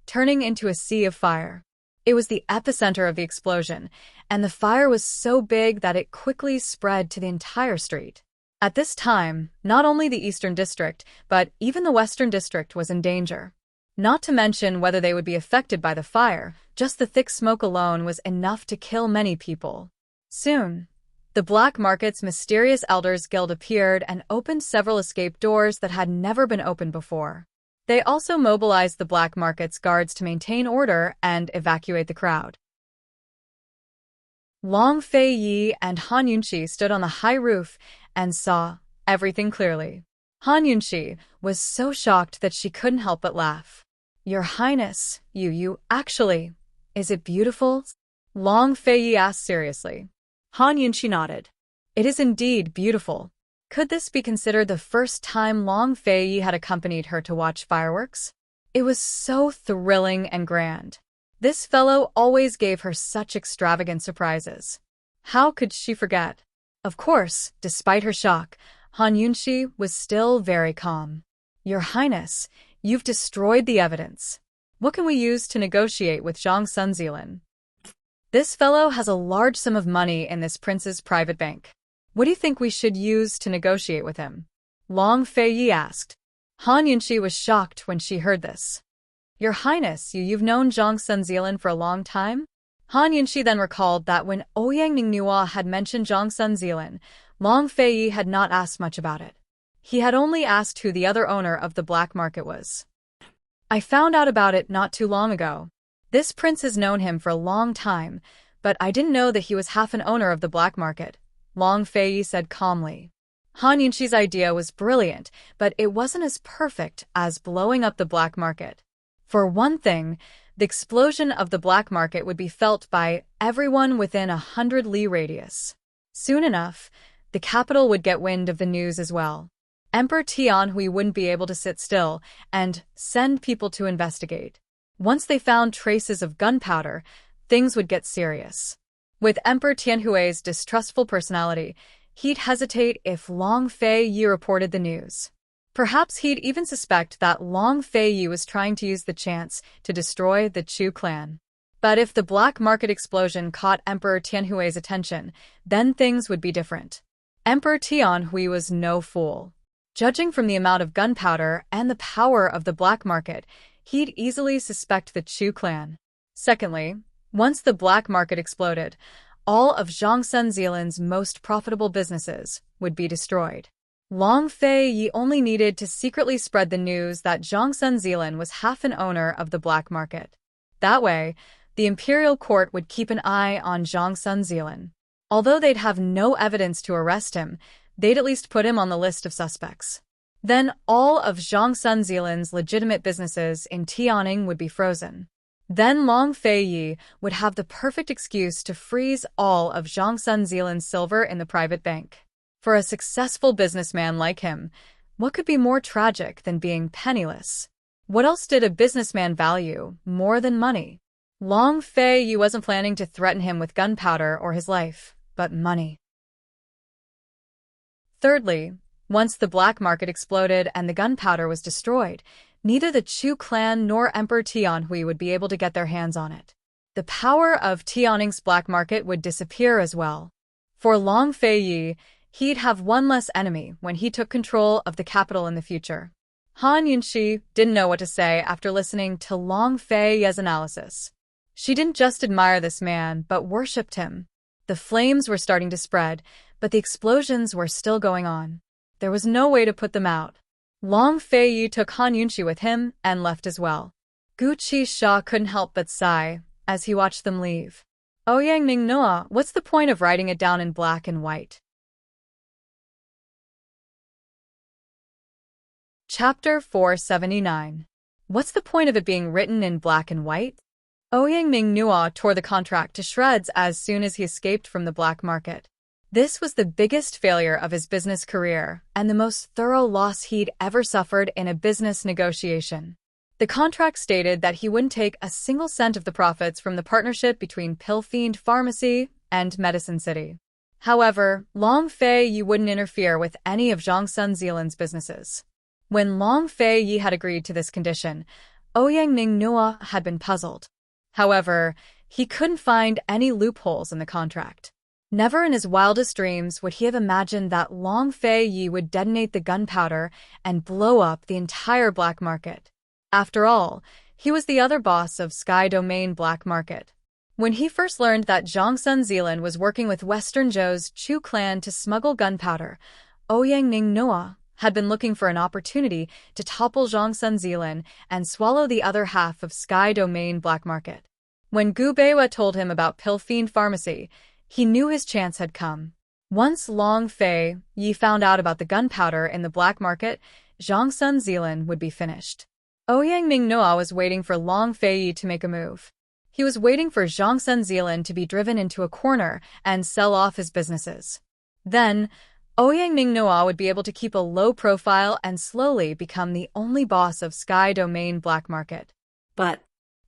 turning into a sea of fire. It was the epicenter of the explosion, and the fire was so big that it quickly spread to the entire street. At this time, not only the Eastern District, but even the Western District was in danger. Not to mention whether they would be affected by the fire, just the thick smoke alone was enough to kill many people. Soon, the Black Market's mysterious Elders Guild appeared and opened several escape doors that had never been opened before. They also mobilized the Black Market's guards to maintain order and evacuate the crowd. Long Feiyi and Han Yunxi stood on the high roof and saw everything clearly. Han Yunxi was so shocked that she couldn't help but laugh. "Your Highness, you actually, is it beautiful?" Long Feiyi asked seriously. Han Yunxi nodded. "It is indeed beautiful." Could this be considered the first time Long Feiyi had accompanied her to watch fireworks? It was so thrilling and grand. This fellow always gave her such extravagant surprises. How could she forget? Of course, despite her shock, Han Yunxi was still very calm. "Your Highness, you've destroyed the evidence. What can we use to negotiate with Zhang Sunzilan? This fellow has a large sum of money in this prince's private bank. What do you think we should use to negotiate with him?" Long Feiyi asked. Han Yunxi was shocked when she heard this. "Your Highness, you've known Zhang Sunzilan for a long time?" Han Yunxi then recalled that when Ouyang Ningnua had mentioned Zhang Sunzilan, Long Feiyi had not asked much about it. He had only asked who the other owner of the black market was. "I found out about it not too long ago. This prince has known him for a long time, but I didn't know that he was half an owner of the black market," Long Feiyi said calmly. Han Yunxi's idea was brilliant, but it wasn't as perfect as blowing up the black market. For one thing, the explosion of the black market would be felt by everyone within 100 li radius. Soon enough, the capital would get wind of the news as well. Emperor Tianhui wouldn't be able to sit still and send people to investigate. Once they found traces of gunpowder, things would get serious. With Emperor Tianhui's distrustful personality, he'd hesitate if Long Feiyi reported the news. Perhaps he'd even suspect that Long Feiyi was trying to use the chance to destroy the Chu clan. But if the black market explosion caught Emperor Tianhui's attention, then things would be different. Emperor Tianhui was no fool. Judging from the amount of gunpowder and the power of the black market, he'd easily suspect the Chu clan. Secondly, once the black market exploded, all of Zhang Sunzilan's most profitable businesses would be destroyed. Long Feiyi only needed to secretly spread the news that Zhang Sunzilan was half an owner of the black market. That way, the imperial court would keep an eye on Zhang Sunzilan. Although they'd have no evidence to arrest him, they'd at least put him on the list of suspects. Then all of Zhang Sunzilan's legitimate businesses in Tianning would be frozen. Then Long Feiyi would have the perfect excuse to freeze all of Zhang Sunzilan's silver in the private bank. For a successful businessman like him, what could be more tragic than being penniless? What else did a businessman value more than money? Long Feiyi wasn't planning to threaten him with gunpowder or his life, but money. Thirdly, once the black market exploded and the gunpowder was destroyed, neither the Chu clan nor Emperor Tianhui would be able to get their hands on it. The power of Tianning's black market would disappear as well. For Long Feiyi, he'd have one less enemy when he took control of the capital in the future. Han Yunxi didn't know what to say after listening to Long Feiyi's analysis. She didn't just admire this man, but worshipped him. The flames were starting to spread, but the explosions were still going on. There was no way to put them out. Long Feiyi took Han Yunxi with him and left as well. Gu Qisha couldn't help but sigh as he watched them leave. Ouyang Mingnoa, what's the point of writing it down in black and white? Chapter 479. What's the point of it being written in black and white? Ouyang Mingnua tore the contract to shreds as soon as he escaped from the black market. This was the biggest failure of his business career and the most thorough loss he'd ever suffered in a business negotiation. The contract stated that he wouldn't take a single cent of the profits from the partnership between Pill Fiend Pharmacy and Medicine City. However, Long Feiyi wouldn't interfere with any of Zhang Sunzilan's businesses. When Long Feiyi had agreed to this condition, Ouyang Mingnua had been puzzled. However, he couldn't find any loopholes in the contract. Never in his wildest dreams would he have imagined that Long Feiyi would detonate the gunpowder and blow up the entire black market. After all, he was the other boss of Sky Domain Black Market. When he first learned that Zhang Sunzilan was working with Western Zhou's Chu clan to smuggle gunpowder, Ouyang Mingnua had been looking for an opportunity to topple Zhang Sunzilan and swallow the other half of Sky Domain Black Market. When Gu Beiwa told him about Pill Fiend Pharmacy, he knew his chance had come. Once Long Feiyi found out about the gunpowder in the black market, Zhang Sunzilan would be finished. Ouyang Mingnua was waiting for Long Feiyi to make a move. He was waiting for Zhang Sunzilan to be driven into a corner and sell off his businesses. Then, Ouyang Mingnua would be able to keep a low profile and slowly become the only boss of Sky Domain Black Market. But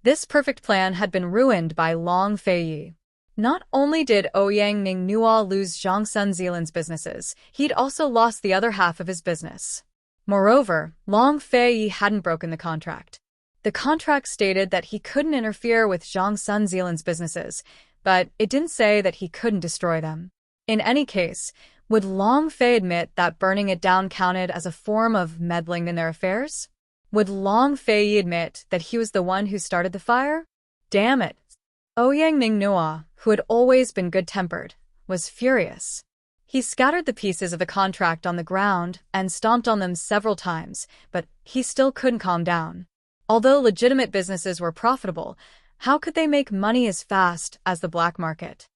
this perfect plan had been ruined by Long Feiyi. Not only did Ouyang Mingnua lose Zhang Sunzilan's businesses, he'd also lost the other half of his business. Moreover, Long Feiyi hadn't broken the contract. The contract stated that he couldn't interfere with Zhang Sunzilan's businesses, but it didn't say that he couldn't destroy them. In any case, would Long Fei admit that burning it down counted as a form of meddling in their affairs? Would Long Fei admit that he was the one who started the fire? Damn it! Ouyang Mingnua, who had always been good-tempered, was furious. He scattered the pieces of the contract on the ground and stomped on them several times, but he still couldn't calm down. Although legitimate businesses were profitable, how could they make money as fast as the black market?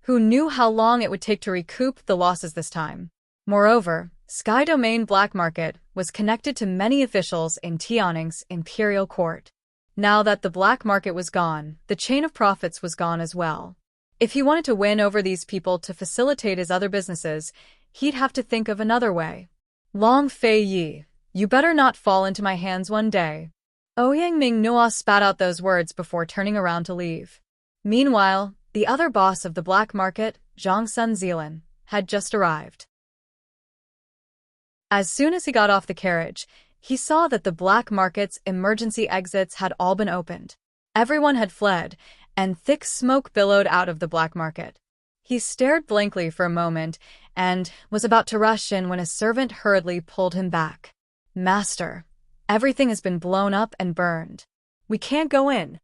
Who knew how long it would take to recoup the losses this time? Moreover, Sky Domain Black Market was connected to many officials in Tianning's imperial court. Now that the black market was gone, the chain of profits was gone as well. If he wanted to win over these people to facilitate his other businesses, he'd have to think of another way. Long Feiyi, you better not fall into my hands one day. Ouyang Mingnua spat out those words before turning around to leave. Meanwhile, the other boss of the black market, Zhang Sunzilan, had just arrived. As soon as he got off the carriage, he saw that the black market's emergency exits had all been opened. Everyone had fled, and thick smoke billowed out of the black market. He stared blankly for a moment and was about to rush in when a servant hurriedly pulled him back. "Master, everything has been blown up and burned. We can't go in."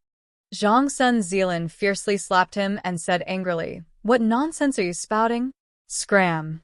Zhang Sunzilan fiercely slapped him and said angrily, "What nonsense are you spouting?" Scram!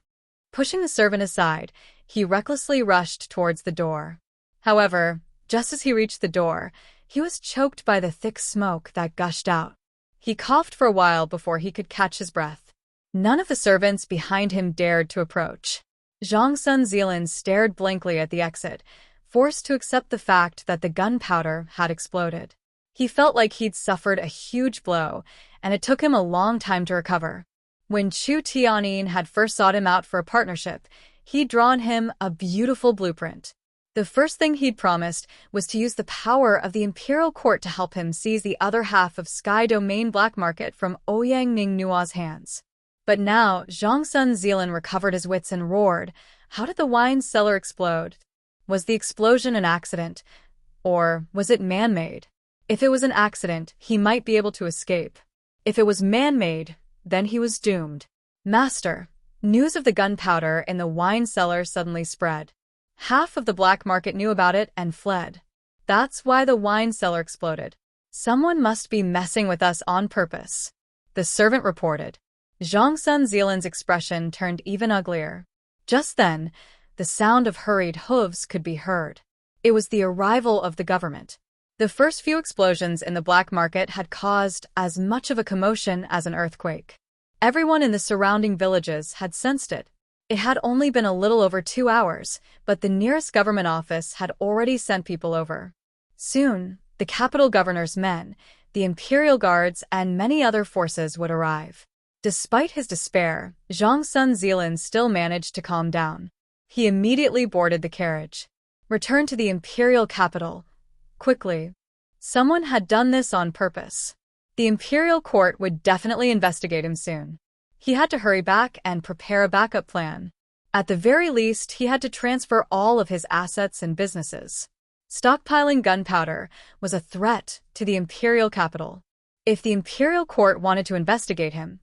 Pushing the servant aside, he recklessly rushed towards the door. However, just as he reached the door, he was choked by the thick smoke that gushed out. He coughed for a while before he could catch his breath. None of the servants behind him dared to approach. Zhang Sun Zilan stared blankly at the exit, forced to accept the fact that the gunpowder had exploded. He felt like he'd suffered a huge blow, and it took him a long time to recover. When Chu Tianyin had first sought him out for a partnership, he'd drawn him a beautiful blueprint. The first thing he'd promised was to use the power of the imperial court to help him seize the other half of Sky Domain Black Market from Ouyang Ning Nua's hands. But now, Zhang Sun Zilan recovered his wits and roared. How did the wine cellar explode? Was the explosion an accident? Or was it man-made? If it was an accident, he might be able to escape. If it was man-made, then he was doomed. Master, news of the gunpowder in the wine cellar suddenly spread. Half of the black market knew about it and fled. That's why the wine cellar exploded. Someone must be messing with us on purpose. The servant reported. Zhang Sun Zilan's expression turned even uglier. Just then, the sound of hurried hooves could be heard. It was the arrival of the government. The first few explosions in the black market had caused as much of a commotion as an earthquake. Everyone in the surrounding villages had sensed it. It had only been a little over 2 hours, but the nearest government office had already sent people over. Soon, the capital governor's men, the imperial guards, and many other forces would arrive. Despite his despair, Zhang Sun Zilan still managed to calm down. He immediately boarded the carriage. Returned to the imperial capital. Quickly. Someone had done this on purpose. The imperial court would definitely investigate him soon. He had to hurry back and prepare a backup plan. At the very least, he had to transfer all of his assets and businesses. Stockpiling gunpowder was a threat to the imperial capital. If the imperial court wanted to investigate him,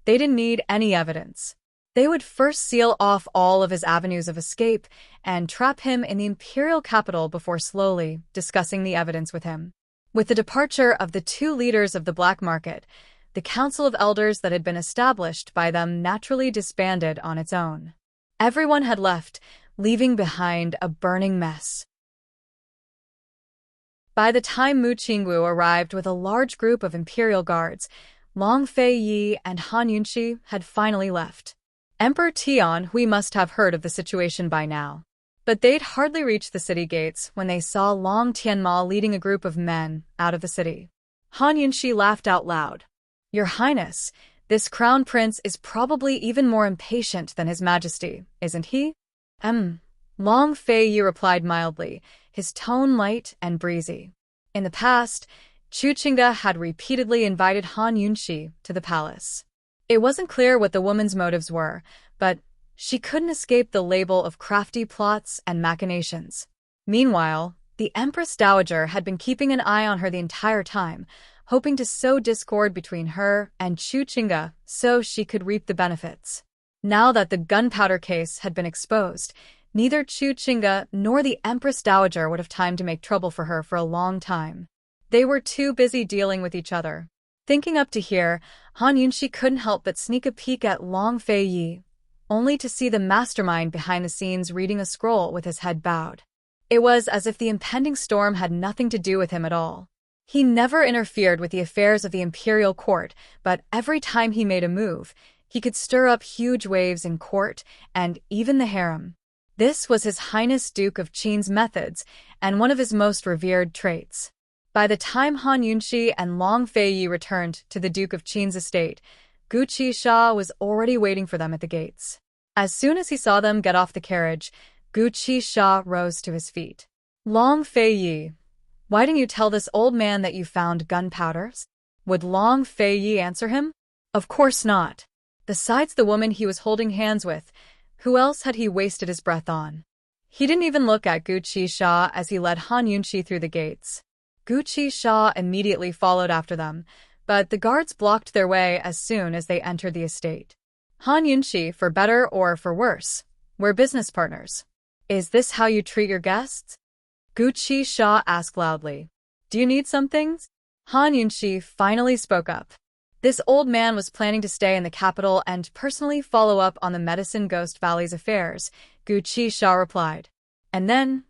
they didn't need any evidence. They would first seal off all of his avenues of escape and trap him in the imperial capital before slowly discussing the evidence with him. With the departure of the 2 leaders of the black market, the council of elders that had been established by them naturally disbanded on its own. Everyone had left, leaving behind a burning mess. By the time Mu Qingwu arrived with a large group of imperial guards, Long Fei Yi and Han Yunxi had finally left. Emperor Tian Hui must have heard of the situation by now. But they'd hardly reached the city gates when they saw Long Tianma leading a group of men out of the city. Han Yunxi laughed out loud. Your Highness, this crown prince is probably even more impatient than His Majesty, isn't he? Long Fei Yi replied mildly, his tone light and breezy. In the past, Chu Qingda had repeatedly invited Han Yunxi to the palace. It wasn't clear what the woman's motives were, but she couldn't escape the label of crafty plots and machinations. Meanwhile, the Empress Dowager had been keeping an eye on her the entire time, hoping to sow discord between her and Chu Qingda so she could reap the benefits. Now that the gunpowder case had been exposed, neither Chu Qingda nor the Empress Dowager would have time to make trouble for her for a long time. They were too busy dealing with each other. Thinking up to here, Han Yunxi couldn't help but sneak a peek at Long Fei Yi, only to see the mastermind behind the scenes reading a scroll with his head bowed. It was as if the impending storm had nothing to do with him at all. He never interfered with the affairs of the imperial court, but every time he made a move, he could stir up huge waves in court and even the harem. This was His Highness Duke of Qin's methods and one of his most revered traits. By the time Han Yunxi and Long Fei Yi returned to the Duke of Qin's estate, Gu Qisha was already waiting for them at the gates. As soon as he saw them get off the carriage, Gu Qisha rose to his feet. Long Fei Yi, why didn't you tell this old man that you found gunpowders? Would Long Fei Yi answer him? Of course not. Besides the woman he was holding hands with, who else had he wasted his breath on? He didn't even look at Gu Qisha as he led Han Yunxi through the gates. Gu Qisha immediately followed after them, but the guards blocked their way as soon as they entered the estate. Han Yunxi, for better or for worse, were business partners. Is this how you treat your guests? Gu Qisha asked loudly. Do you need something? Han Yunxi finally spoke up. This old man was planning to stay in the capital and personally follow up on the Medicine Ghost Valley's affairs, Gu Qisha replied. And then?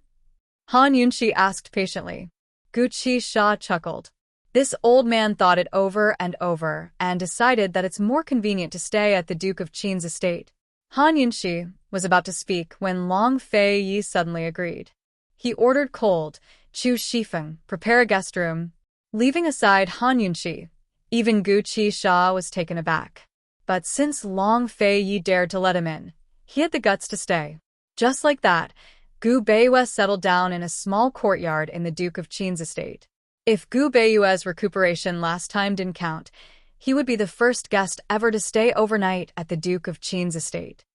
Han Yunxi asked patiently. Gu Qisha chuckled. This old man thought it over and decided that it's more convenient to stay at the Duke of Qin's estate. Han Yunxi was about to speak when Long Fei Yi suddenly agreed. He ordered cold, Chu Shifeng, prepare a guest room. Leaving aside Han Yunxi, even Gu Qisha was taken aback. But since Long Fei Yi dared to let him in, he had the guts to stay. Just like that, Gu Beiyue settled down in a small courtyard in the Duke of Qin's estate. If Gu Beiyue's recuperation last time didn't count, he would be the first guest ever to stay overnight at the Duke of Qin's estate.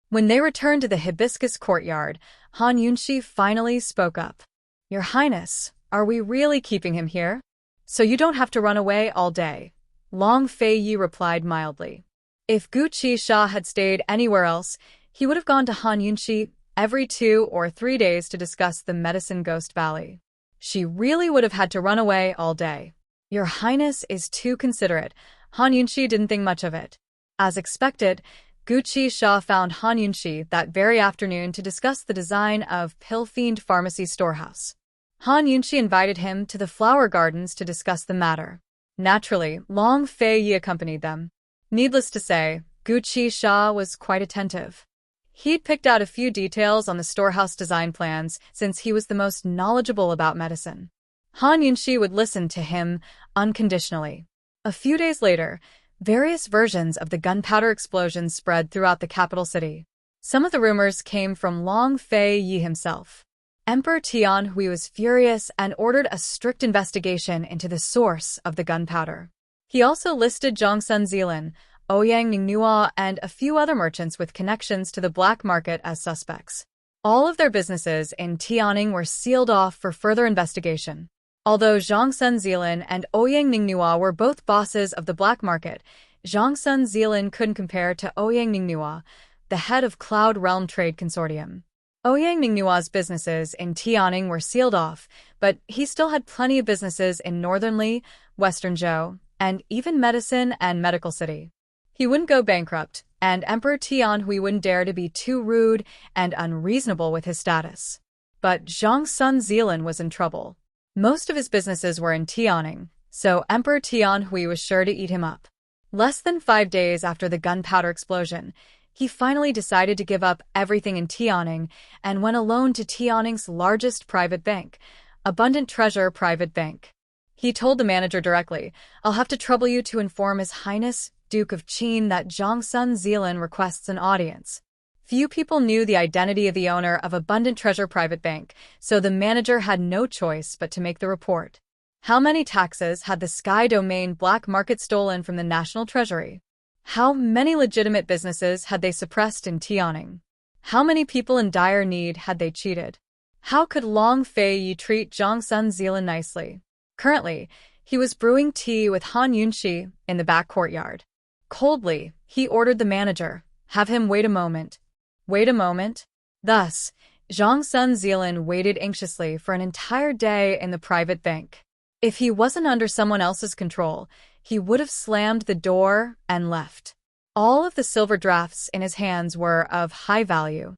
When they returned to the hibiscus courtyard, Han Yunxi finally spoke up. Your Highness, are we really keeping him here? So you don't have to run away all day. Long Fei Yi replied mildly. If Gu Qisha had stayed anywhere else, he would have gone to Han Yunxi every 2 or 3 days to discuss the Medicine Ghost Valley. She really would have had to run away all day. Your Highness is too considerate. Han Yunxi didn't think much of it. As expected, Gu Qisha found Han Yunxi that very afternoon to discuss the design of Pill Fiend Pharmacy Storehouse. Han Yunxi invited him to the flower gardens to discuss the matter. Naturally, Long Fei Yi accompanied them. Needless to say, Gu Qisha was quite attentive. He'd picked out a few details on the storehouse design plans since he was the most knowledgeable about medicine. Han Yunxi would listen to him unconditionally. A few days later, various versions of the gunpowder explosion spread throughout the capital city. Some of the rumors came from Long Fei Yi himself. Emperor Tianhui was furious and ordered a strict investigation into the source of the gunpowder. He also listed Zhongsun Zilin, Ouyang Ningnua, and a few other merchants with connections to the black market as suspects. All of their businesses in Tianning were sealed off for further investigation. Although Zhongsun Zilin and Ouyang Ningnua were both bosses of the black market, Zhongsun Zilin couldn't compare to Ouyang Ningnua, the head of Cloud Realm Trade Consortium. Ouyang Ningnua's businesses in Tianning were sealed off, but he still had plenty of businesses in Northern Li, Western Zhou, and even Medicine and Medical City. He wouldn't go bankrupt, and Emperor Tianhui wouldn't dare to be too rude and unreasonable with his status. But Zhongsun Zilin was in trouble. Most of his businesses were in Tianning, so Emperor Tianhui was sure to eat him up. Less than 5 days after the gunpowder explosion, he finally decided to give up everything in Tianning and went alone to Tianning's largest private bank, Abundant Treasure Private Bank. He told the manager directly, "I'll have to trouble you to inform His Highness, Duke of Qin, that Zhongsun Zilin requests an audience." Few people knew the identity of the owner of Abundant Treasure Private Bank, so the manager had no choice but to make the report. How many taxes had the Sky Domain black market stolen from the National Treasury? How many legitimate businesses had they suppressed in Tianning? How many people in dire need had they cheated? How could Long Fei Yi treat Zhongsun Zilin nicely? Currently, he was brewing tea with Han Yunxi in the back courtyard. Coldly, he ordered the manager, "Have him wait a moment." Wait a moment? Thus, Zhongsun Zilin waited anxiously for an entire day in the private bank. If he wasn't under someone else's control, he would have slammed the door and left. All of the silver drafts in his hands were of high value.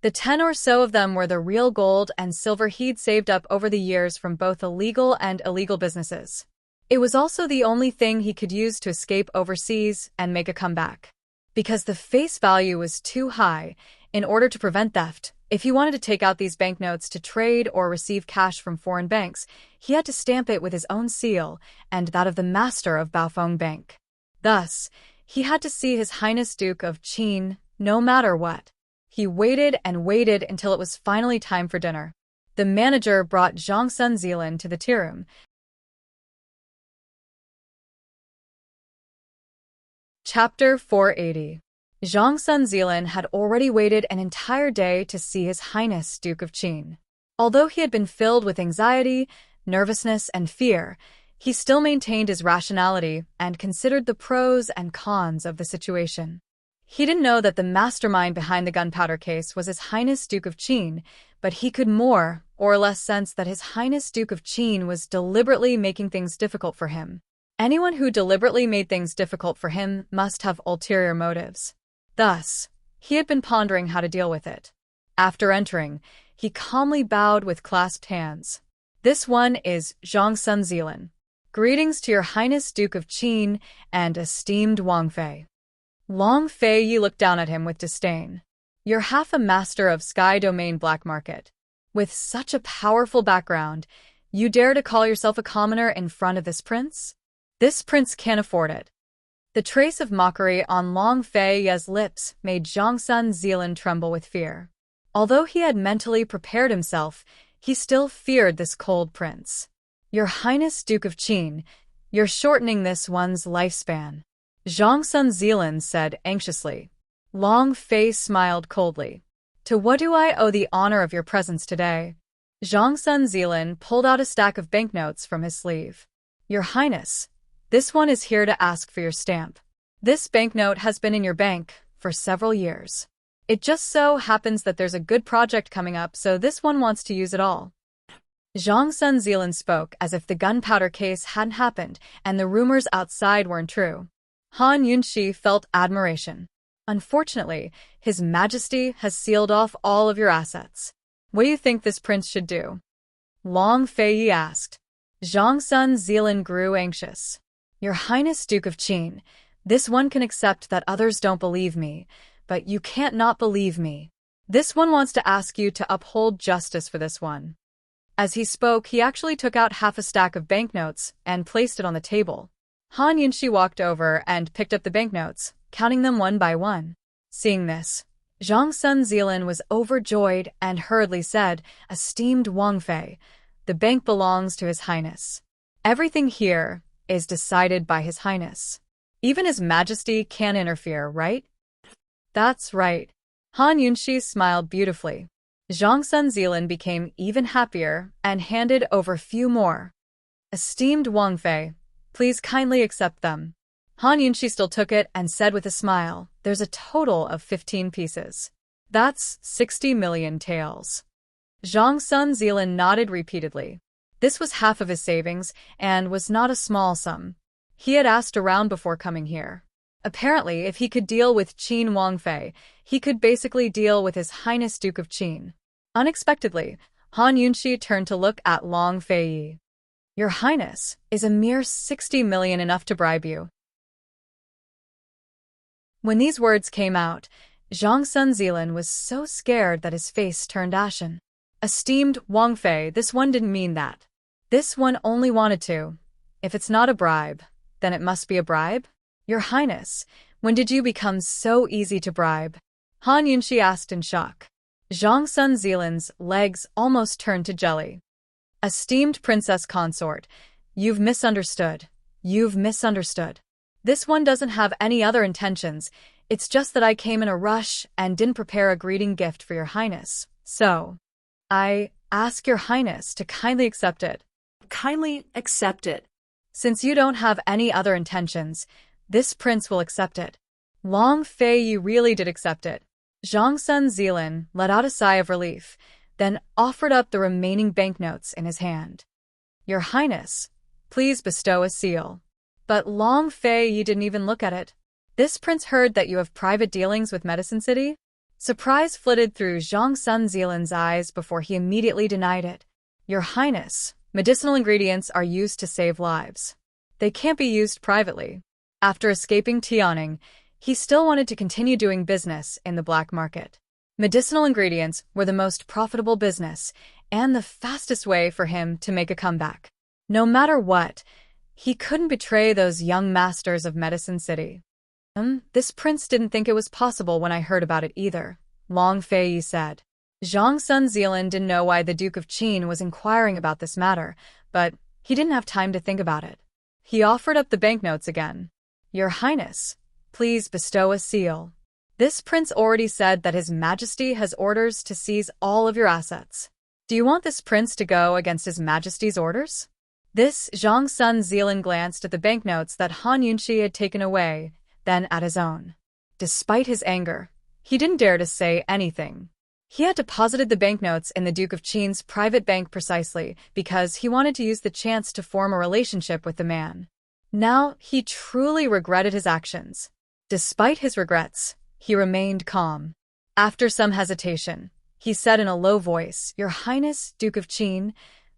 The 10 or so of them were the real gold and silver he'd saved up over the years from both illegal and illegal businesses. It was also the only thing he could use to escape overseas and make a comeback. Because the face value was too high, in order to prevent theft, if he wanted to take out these banknotes to trade or receive cash from foreign banks, he had to stamp it with his own seal and that of the master of Baofeng Bank. Thus, he had to see His Highness Duke of Qin no matter what. He waited and waited until it was finally time for dinner. The manager brought Zhongsun Zilin to the tea room. Chapter 480. Zhongsun Zilin had already waited an entire day to see His Highness Duke of Qin. Although he had been filled with anxiety, nervousness, and fear, he still maintained his rationality and considered the pros and cons of the situation. He didn't know that the mastermind behind the gunpowder case was His Highness Duke of Qin, but he could more or less sense that His Highness Duke of Qin was deliberately making things difficult for him. Anyone who deliberately made things difficult for him must have ulterior motives. Thus, he had been pondering how to deal with it. After entering, he calmly bowed with clasped hands. "This one is Zhongsun Zilin. Greetings to your Highness Duke of Qin and esteemed Wang Fei. Long Fei Yi looked down at him with disdain. You're half a master of Sky Domain black market. With such a powerful background, you dare to call yourself a commoner in front of this prince? This prince can't afford it. The trace of mockery on Long Fei Yi's lips made Zhongsun Zilan tremble with fear. Although he had mentally prepared himself, he still feared this cold prince. Your Highness Duke of Qin, you're shortening this one's lifespan. Zhongsun Zilan said anxiously. Long Fei smiled coldly. To what do I owe the honor of your presence today? Zhongsun Zilan pulled out a stack of banknotes from his sleeve. Your Highness, this one is here to ask for your stamp. This banknote has been in your bank for several years. It just so happens that there's a good project coming up, so this one wants to use it all. Zhongsun Zilan spoke as if the gunpowder case hadn't happened and the rumors outside weren't true. Han Yunxi felt admiration. Unfortunately, His Majesty has sealed off all of your assets. What do you think this prince should do? Long Fei Yi asked. Zhongsun Zilan grew anxious. Your Highness Duke of Qin, this one can accept that others don't believe me, but you can't not believe me. This one wants to ask you to uphold justice for this one. As he spoke, he actually took out half a stack of banknotes and placed it on the table. Han Yunxi walked over and picked up the banknotes, counting them one by one. Seeing this, Zhongsun Zilan was overjoyed and hurriedly said, Esteemed Wang Fei, the bank belongs to His Highness. Everything here is decided by His Highness. Even His Majesty can't interfere, right? That's right. Han Yunxi smiled beautifully. Zhongsun Zilan became even happier and handed over a few more. Esteemed Wang Fei, please kindly accept them. Han Yunxi still took it and said with a smile, there's a total of 15 pieces. That's 60 million taels. Zhongsun Zilan nodded repeatedly. This was half of his savings and was not a small sum. He had asked around before coming here. Apparently, if he could deal with Qin Wang Fei, he could basically deal with His Highness Duke of Qin. Unexpectedly, Han Yunxi turned to look at Long Fei Yi. Your Highness, is a mere 60 million enough to bribe you? When these words came out, Zhongsun Zilan was so scared that his face turned ashen. Esteemed Wang Fei, this one didn't mean that. This one only wanted to. If it's not a bribe, then it must be a bribe? Your Highness, when did you become so easy to bribe? Han Yunxi asked in shock. Zhongsun Zilan's legs almost turned to jelly. Esteemed Princess Consort, you've misunderstood. You've misunderstood. This one doesn't have any other intentions. It's just that I came in a rush and didn't prepare a greeting gift for your Highness. So, I ask your Highness to kindly accept it. Kindly accept it. Since you don't have any other intentions, this prince will accept it. Long Fei Yi really did accept it. Zhongsun Zilan let out a sigh of relief, then offered up the remaining banknotes in his hand. Your Highness, please bestow a seal. But Long Fei Yi didn't even look at it. This prince heard that you have private dealings with Medicine City? Surprise flitted through Zhongsun Zilan's eyes before he immediately denied it. Your Highness, medicinal ingredients are used to save lives. They can't be used privately. After escaping Tianning, he still wanted to continue doing business in the black market. Medicinal ingredients were the most profitable business and the fastest way for him to make a comeback. No matter what, he couldn't betray those young masters of Medicine City. This prince didn't think it was possible when I heard about it either, Long Fei Yi said. Zhongsun Zilan didn't know why the Duke of Qin was inquiring about this matter, but he didn't have time to think about it. He offered up the banknotes again. Your Highness, please bestow a seal. This prince already said that His Majesty has orders to seize all of your assets. Do you want this prince to go against His Majesty's orders? This Zhongsun Zilan glanced at the banknotes that Han Yunxi had taken away, then at his own. Despite his anger, he didn't dare to say anything. He had deposited the banknotes in the Duke of Qin's private bank precisely because he wanted to use the chance to form a relationship with the man. Now he truly regretted his actions. Despite his regrets, he remained calm. After some hesitation, he said in a low voice, Your Highness, Duke of Qin,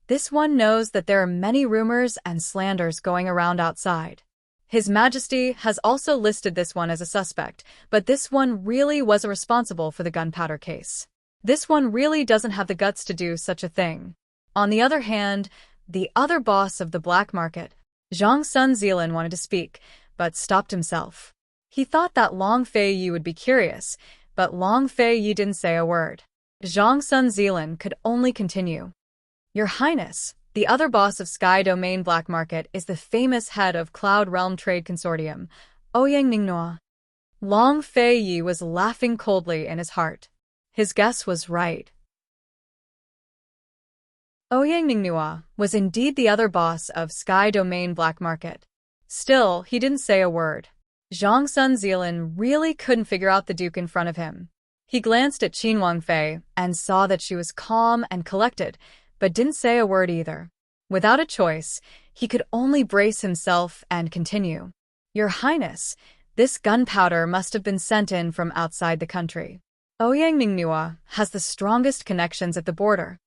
This one knows that there are many rumors and slanders going around outside. His Majesty has also listed this one as a suspect, but this one really wasn't responsible for the gunpowder case. This one really doesn't have the guts to do such a thing. On the other hand, the other boss of the black market, Zhang Sun Zilan, wanted to speak, but stopped himself. He thought that Long Fei Yi would be curious, but Long Fei Yi didn't say a word. Zhang Sun Zilan could only continue. Your Highness, the other boss of Sky Domain Black Market is the famous head of Cloud Realm Trade Consortium, Ouyang Ningnua. Long Fei Yi was laughing coldly in his heart. His guess was right. Ouyang Ningnua was indeed the other boss of Sky Domain Black Market. Still, he didn't say a word. Zhang Sun Zilan really couldn't figure out the duke in front of him. He glanced at Qin Wangfei and saw that she was calm and collected, but didn't say a word either. Without a choice, he could only brace himself and continue. Your Highness, this gunpowder must have been sent in from outside the country. Ouyang Ningnua has the strongest connections at the border.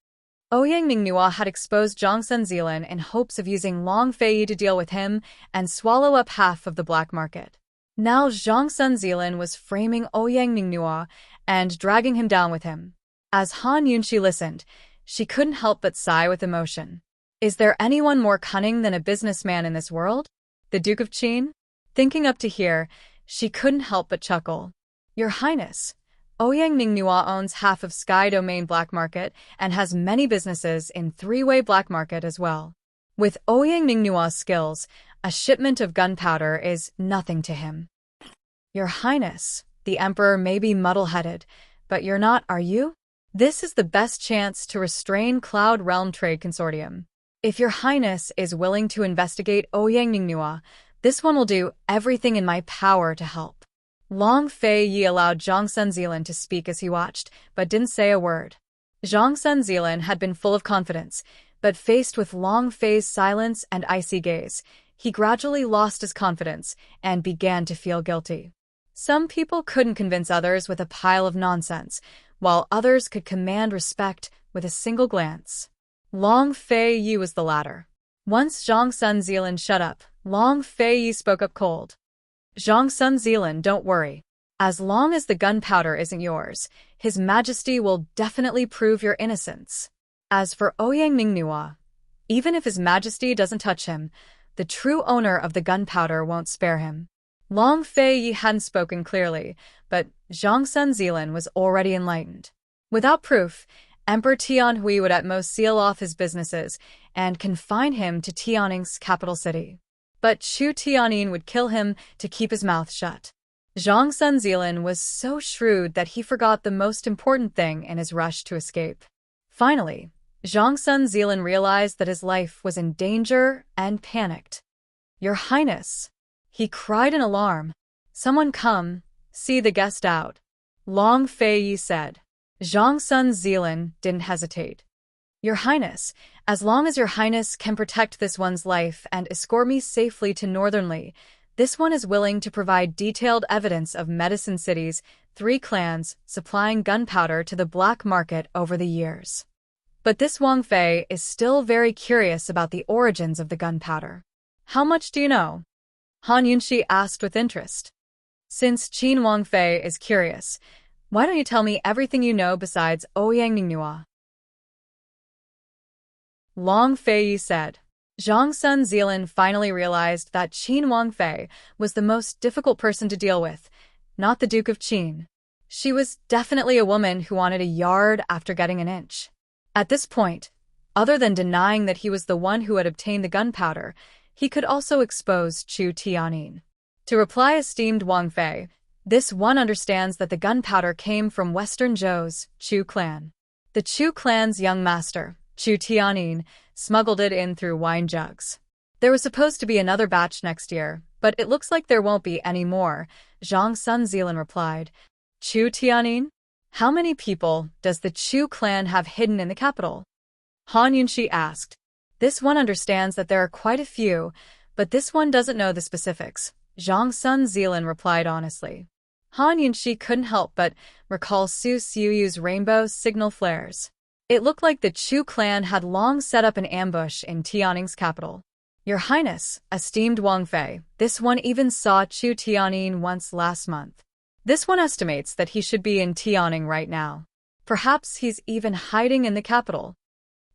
Ouyang Ningnua had exposed Zhang Sun Zilan in hopes of using Long Fei Yi to deal with him and swallow up half of the black market. Now Zhang Sun Zilan was framing Ouyang Ningnua and dragging him down with him. As Han Yunxi listened, she couldn't help but sigh with emotion. Is there anyone more cunning than a businessman in this world? The Duke of Qin? Thinking up to here, she couldn't help but chuckle. Your Highness, Ouyang Ningnua owns half of Sky Domain Black Market and has many businesses in three-way black market as well. With Ouyang Ningnua's skills, a shipment of gunpowder is nothing to him. Your Highness, the Emperor may be muddle-headed, but you're not, are you? This is the best chance to restrain Cloud Realm Trade Consortium. If your Highness is willing to investigate Ouyang Ningnua, this one will do everything in my power to help. Long Fei Yi allowed Zhang Sun Zilan to speak as he watched, but didn't say a word. Zhang Sun Zilan had been full of confidence, but faced with Long Fei's silence and icy gaze, he gradually lost his confidence and began to feel guilty. Some people couldn't convince others with a pile of nonsense, while others could command respect with a single glance. Long Fei Yi was the latter. Once Zhang Sun Zilan shut up, Long Fei Yi spoke up cold. Zhang Sun Zilan, don't worry. As long as the gunpowder isn't yours, His Majesty will definitely prove your innocence. As for Ouyang Ningnua, even if His Majesty doesn't touch him, the true owner of the gunpowder won't spare him. Long Fei Yi hadn't spoken clearly, but Zhang Sun Zilan was already enlightened. Without proof, Emperor Tianhui would at most seal off his businesses and confine him to Tianning's capital city. But Chu Tianyin would kill him to keep his mouth shut. Zhang Sun Zilan was so shrewd that he forgot the most important thing in his rush to escape. Finally, Zhang Sun Zilan realized that his life was in danger and panicked. Your Highness, he cried in alarm. Someone come, see the guest out. Long Fei Yi said. Zhang Sun Zilan didn't hesitate. Your Highness, as long as Your Highness can protect this one's life and escort me safely to Northernly, this one is willing to provide detailed evidence of Medicine City's 3 clans supplying gunpowder to the black market over the years. But this Wang Fei is still very curious about the origins of the gunpowder. How much do you know? Han Yunxi asked with interest. Since Qin Wang Fei is curious, why don't you tell me everything you know besides Ouyang Ningnua? Long Fei Yi said. Zhang Sun Zilan finally realized that Qin Wang Fei was the most difficult person to deal with, not the Duke of Qin. She was definitely a woman who wanted a yard after getting an inch. At this point, other than denying that he was the one who had obtained the gunpowder, he could also expose Chu Tianyin. To reply, esteemed Wang Fei, this one understands that the gunpowder came from Western Zhou's Chu clan. The Chu clan's young master, Chu Tianyin, smuggled it in through wine jugs. There was supposed to be another batch next year, but it looks like there won't be any more, Zhang Sun Zilan replied. Chu Tianyin? How many people does the Chu clan have hidden in the capital? Han Yunxi asked. This one understands that there are quite a few, but this one doesn't know the specifics, Zhang Sun Zilan replied honestly. Han Yunxi couldn't help but recall Su Xiuyu's rainbow signal flares. It looked like the Chu clan had long set up an ambush in Tianning's capital. Your Highness, esteemed Wang Fei, this one even saw Chu Tianning once last month. This one estimates that he should be in Tianning right now. Perhaps he's even hiding in the capital.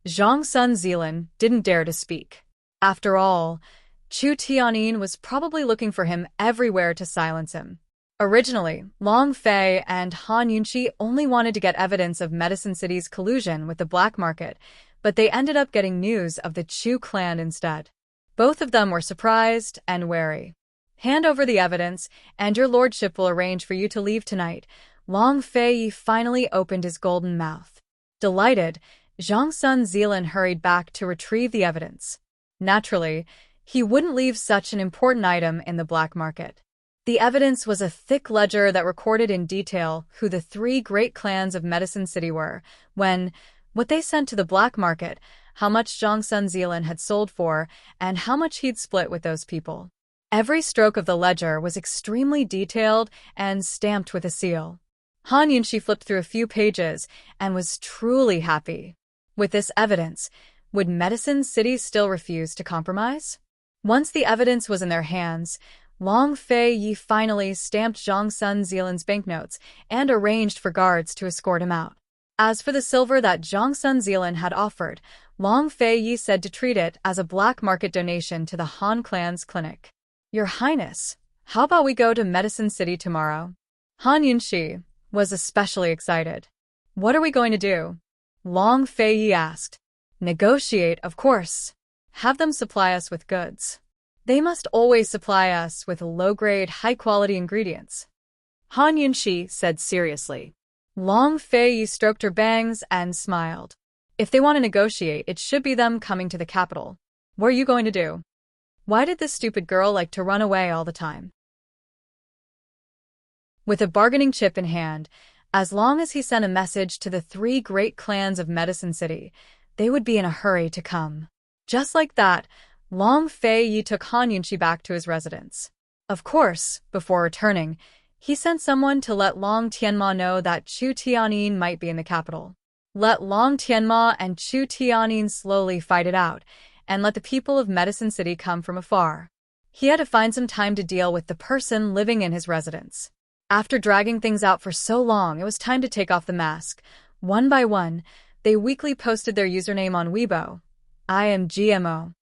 Zhang Sun Zilan didn't dare to speak. After all, Chu Tianning was probably looking for him everywhere to silence him. Originally, Long Fei and Han Yunqi only wanted to get evidence of Medicine City's collusion with the black market, but they ended up getting news of the Chu clan instead. Both of them were surprised and wary. Hand over the evidence, and your lordship will arrange for you to leave tonight. Long Fei finally opened his golden mouth. Delighted, Zhang Sun Zilan hurried back to retrieve the evidence. Naturally, he wouldn't leave such an important item in the black market. The evidence was a thick ledger that recorded in detail who the three great clans of Medicine City were, what they sent to the black market, how much Zhang Sun Zilan had sold for, and how much he'd split with those people. Every stroke of the ledger was extremely detailed and stamped with a seal. Han Yunqi flipped through a few pages and was truly happy. With this evidence, would Medicine City still refuse to compromise? Once the evidence was in their hands, Long Fei finally stamped Zhang Sun Zilan's banknotes and arranged for guards to escort him out. As for the silver that Zhang Sun Zilan had offered, Long Fei said to treat it as a black market donation to the Han clan's clinic. Your Highness, how about we go to Medicine City tomorrow? Han Yunqi was especially excited. What are we going to do? Long Fei asked. Negotiate, of course. Have them supply us with goods. They must always supply us with low-grade, high-quality ingredients. Han Yunqi said seriously. Long Fei stroked her bangs and smiled. If they want to negotiate, it should be them coming to the capital. What are you going to do? Why did this stupid girl like to run away all the time? With a bargaining chip in hand, as long as he sent a message to the three great clans of Medicine City, they would be in a hurry to come. Just like that, Long Fei took Han Yunqi back to his residence. Of course, before returning, he sent someone to let Long Tianma know that Chu Tianning might be in the capital. Let Long Tianma and Chu Tianning slowly fight it out, and let the people of Medicine City come from afar. He had to find some time to deal with the person living in his residence. After dragging things out for so long, it was time to take off the mask. One by one, they weekly posted their username on Weibo. I am GMO.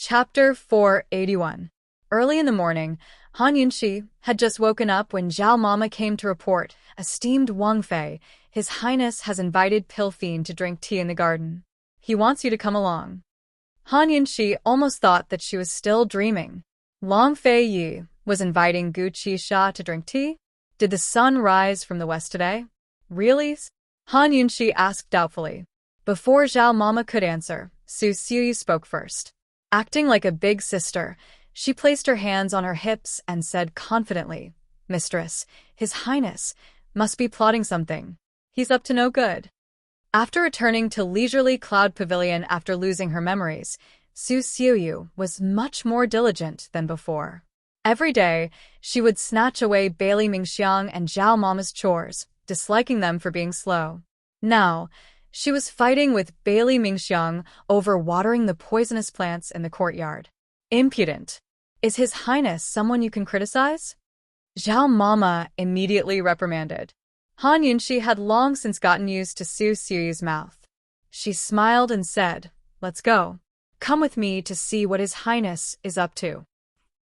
Chapter 481. Early in the morning, Han Yunqi had just woken up when Zhao Mama came to report, esteemed Wang Fei, His Highness has invited Pilfine to drink tea in the garden. He wants you to come along. Han Yunqi almost thought that she was still dreaming. Long Fei was inviting Gu Qisha to drink tea? Did the sun rise from the west today? Really? Han Yunqi asked doubtfully. Before Zhao Mama could answer, Su Xiuyu spoke first. Acting like a big sister, she placed her hands on her hips and said confidently, Mistress, His Highness must be plotting something. He's up to no good. After returning to leisurely Cloud Pavilion after losing her memories, Su Xiuyu was much more diligent than before. Every day, she would snatch away Bailey Mingxiang and Zhao Mama's chores, disliking them for being slow. Now, she was fighting with Bailey Mingxiang over watering the poisonous plants in the courtyard. Impudent. Is His Highness someone you can criticize? Zhao Mama immediately reprimanded. Han Yunqi had long since gotten used to Su Xiuyu's mouth. She smiled and said, Let's go. Come with me to see what His Highness is up to.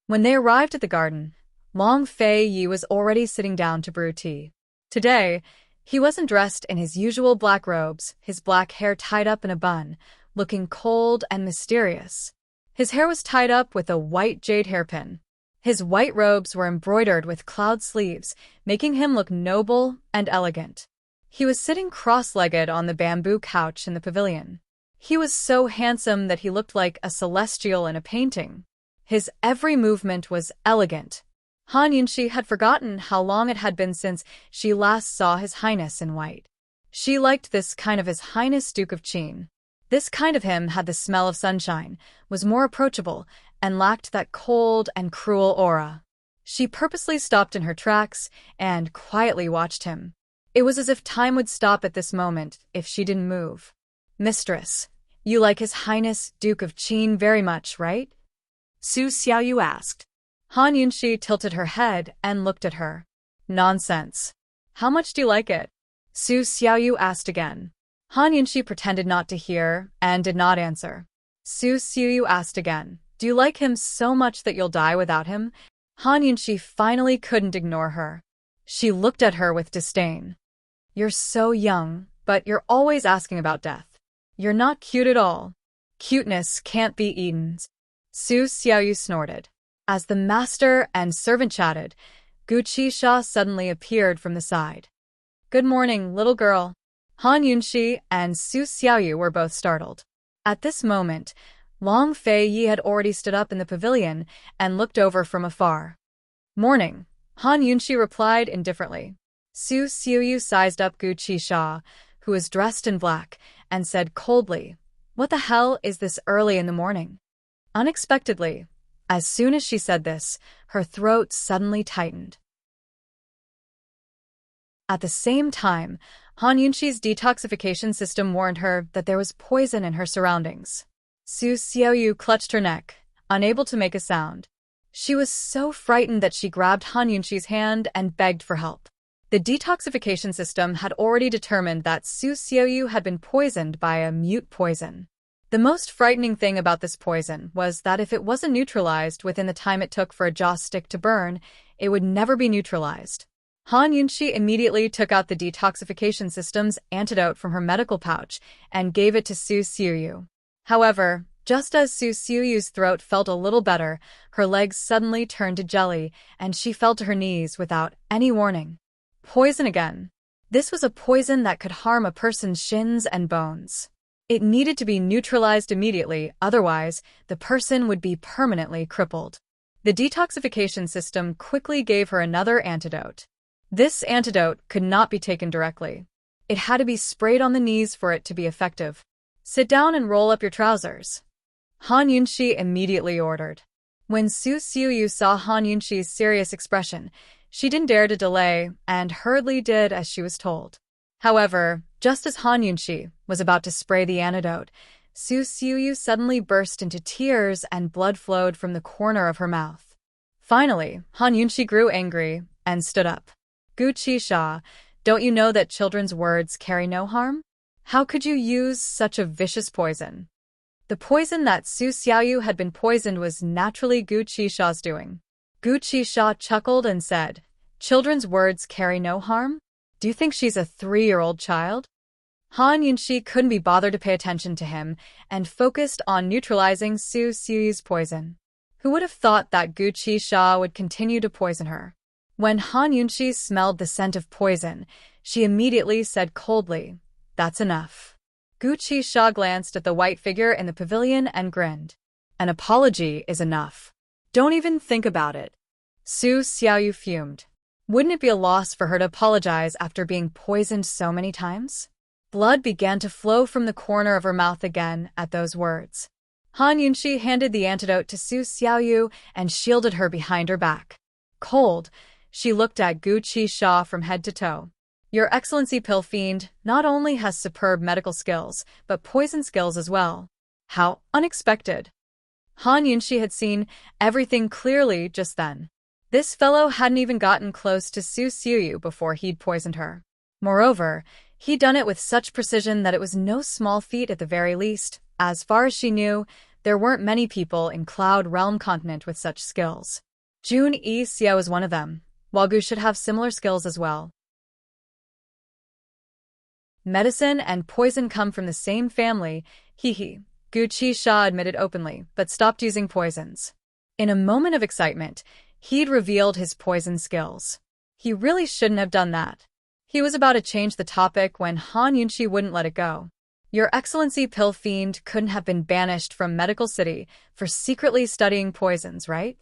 When they arrived at the garden, Long Fei was already sitting down to brew tea. Today, he wasn't dressed in his usual black robes, his black hair tied up in a bun, looking cold and mysterious. His hair was tied up with a white jade hairpin. His white robes were embroidered with cloud sleeves, making him look noble and elegant. He was sitting cross-legged on the bamboo couch in the pavilion. He was so handsome that he looked like a celestial in a painting. His every movement was elegant. Han Yunqi had forgotten how long it had been since she last saw His Highness in white. She liked this kind of His Highness Duke of Qin. This kind of him had the smell of sunshine, was more approachable, and lacked that cold and cruel aura. She purposely stopped in her tracks and quietly watched him. It was as if time would stop at this moment if she didn't move. "Mistress, you like His Highness Duke of Qin very much, right?" Su Xiaoyu asked. Han Yunxi tilted her head and looked at her. "Nonsense. How much do you like it?" Su Xiaoyu asked again. Han Yunxi pretended not to hear and did not answer. Su Xiaoyu asked again. "Do you like him so much that you'll die without him?" Han Yunxi finally couldn't ignore her. She looked at her with disdain. "You're so young, but you're always asking about death. You're not cute at all. Cuteness can't be eaten." Su Xiaoyu snorted. As the master and servant chatted, Gu Qisha suddenly appeared from the side. "Good morning, little girl." Han Yunxi and Su Xiaoyu were both startled. At this moment, Long Fei Yi had already stood up in the pavilion and looked over from afar. "Morning," Han Yunxi replied indifferently. Su Xiaoyu sized up Gu Qisha, who was dressed in black, and said coldly, "What the hell is this early in the morning?" Unexpectedly, as soon as she said this, her throat suddenly tightened. At the same time, Han Yunxi's detoxification system warned her that there was poison in her surroundings. Su Xiaoyu clutched her neck, unable to make a sound. She was so frightened that she grabbed Han Yunxi's hand and begged for help. The detoxification system had already determined that Su Xiaoyu had been poisoned by a mute poison. The most frightening thing about this poison was that if it wasn't neutralized within the time it took for a joss stick to burn, it would never be neutralized. Han Yunxi immediately took out the detoxification system's antidote from her medical pouch and gave it to Su Xiaoyu. However, just as Su Xiaoyu's throat felt a little better, her legs suddenly turned to jelly, and she fell to her knees without any warning. Poison again. This was a poison that could harm a person's shins and bones. It needed to be neutralized immediately, otherwise, the person would be permanently crippled. The detoxification system quickly gave her another antidote. This antidote could not be taken directly. It had to be sprayed on the knees for it to be effective. "Sit down and roll up your trousers," Han Yunxi immediately ordered. When Su Xiaoyu saw Han Yunxi's serious expression, she didn't dare to delay and hurriedly did as she was told. However, just as Han Yunxi was about to spray the antidote, Su Xiaoyu suddenly burst into tears and blood flowed from the corner of her mouth. Finally, Han Yunxi grew angry and stood up. "Gu Qisha, don't you know that children's words carry no harm? How could you use such a vicious poison?" The poison that Su Xiaoyu had been poisoned was naturally Gu Qisha's doing. Gu Qisha chuckled and said, "Children's words carry no harm? Do you think she's a 3-year-old child?" Han Yunxi couldn't be bothered to pay attention to him and focused on neutralizing Su Xiaoyu's poison. Who would have thought that Gu Qisha would continue to poison her? When Han Yunxi smelled the scent of poison, she immediately said coldly, "That's enough." Gu Qisha glanced at the white figure in the pavilion and grinned. "An apology is enough. Don't even think about it." Su Xiaoyu fumed. Wouldn't it be a loss for her to apologize after being poisoned so many times? Blood began to flow from the corner of her mouth again at those words. Han Yunxi handed the antidote to Su Xiaoyu and shielded her behind her back. Cold, she looked at Gu Qisha from head to toe. "Your Excellency Pill Fiend not only has superb medical skills, but poison skills as well." How unexpected. Han Yunxi had seen everything clearly just then. This fellow hadn't even gotten close to Su Xiaoyu before he'd poisoned her. Moreover, he'd done it with such precision that it was no small feat at the very least. As far as she knew, there weren't many people in Cloud Realm continent with such skills. Jun Yi Xiao is one of them, while Gu should have similar skills as well. Medicine and poison come from the same family, hee. Gu Qisha admitted openly, but stopped using poisons. In a moment of excitement, he'd revealed his poison skills. He really shouldn't have done that. He was about to change the topic when Han Yunxi wouldn't let it go. "Your Excellency Pill Fiend couldn't have been banished from Medical City for secretly studying poisons, right?"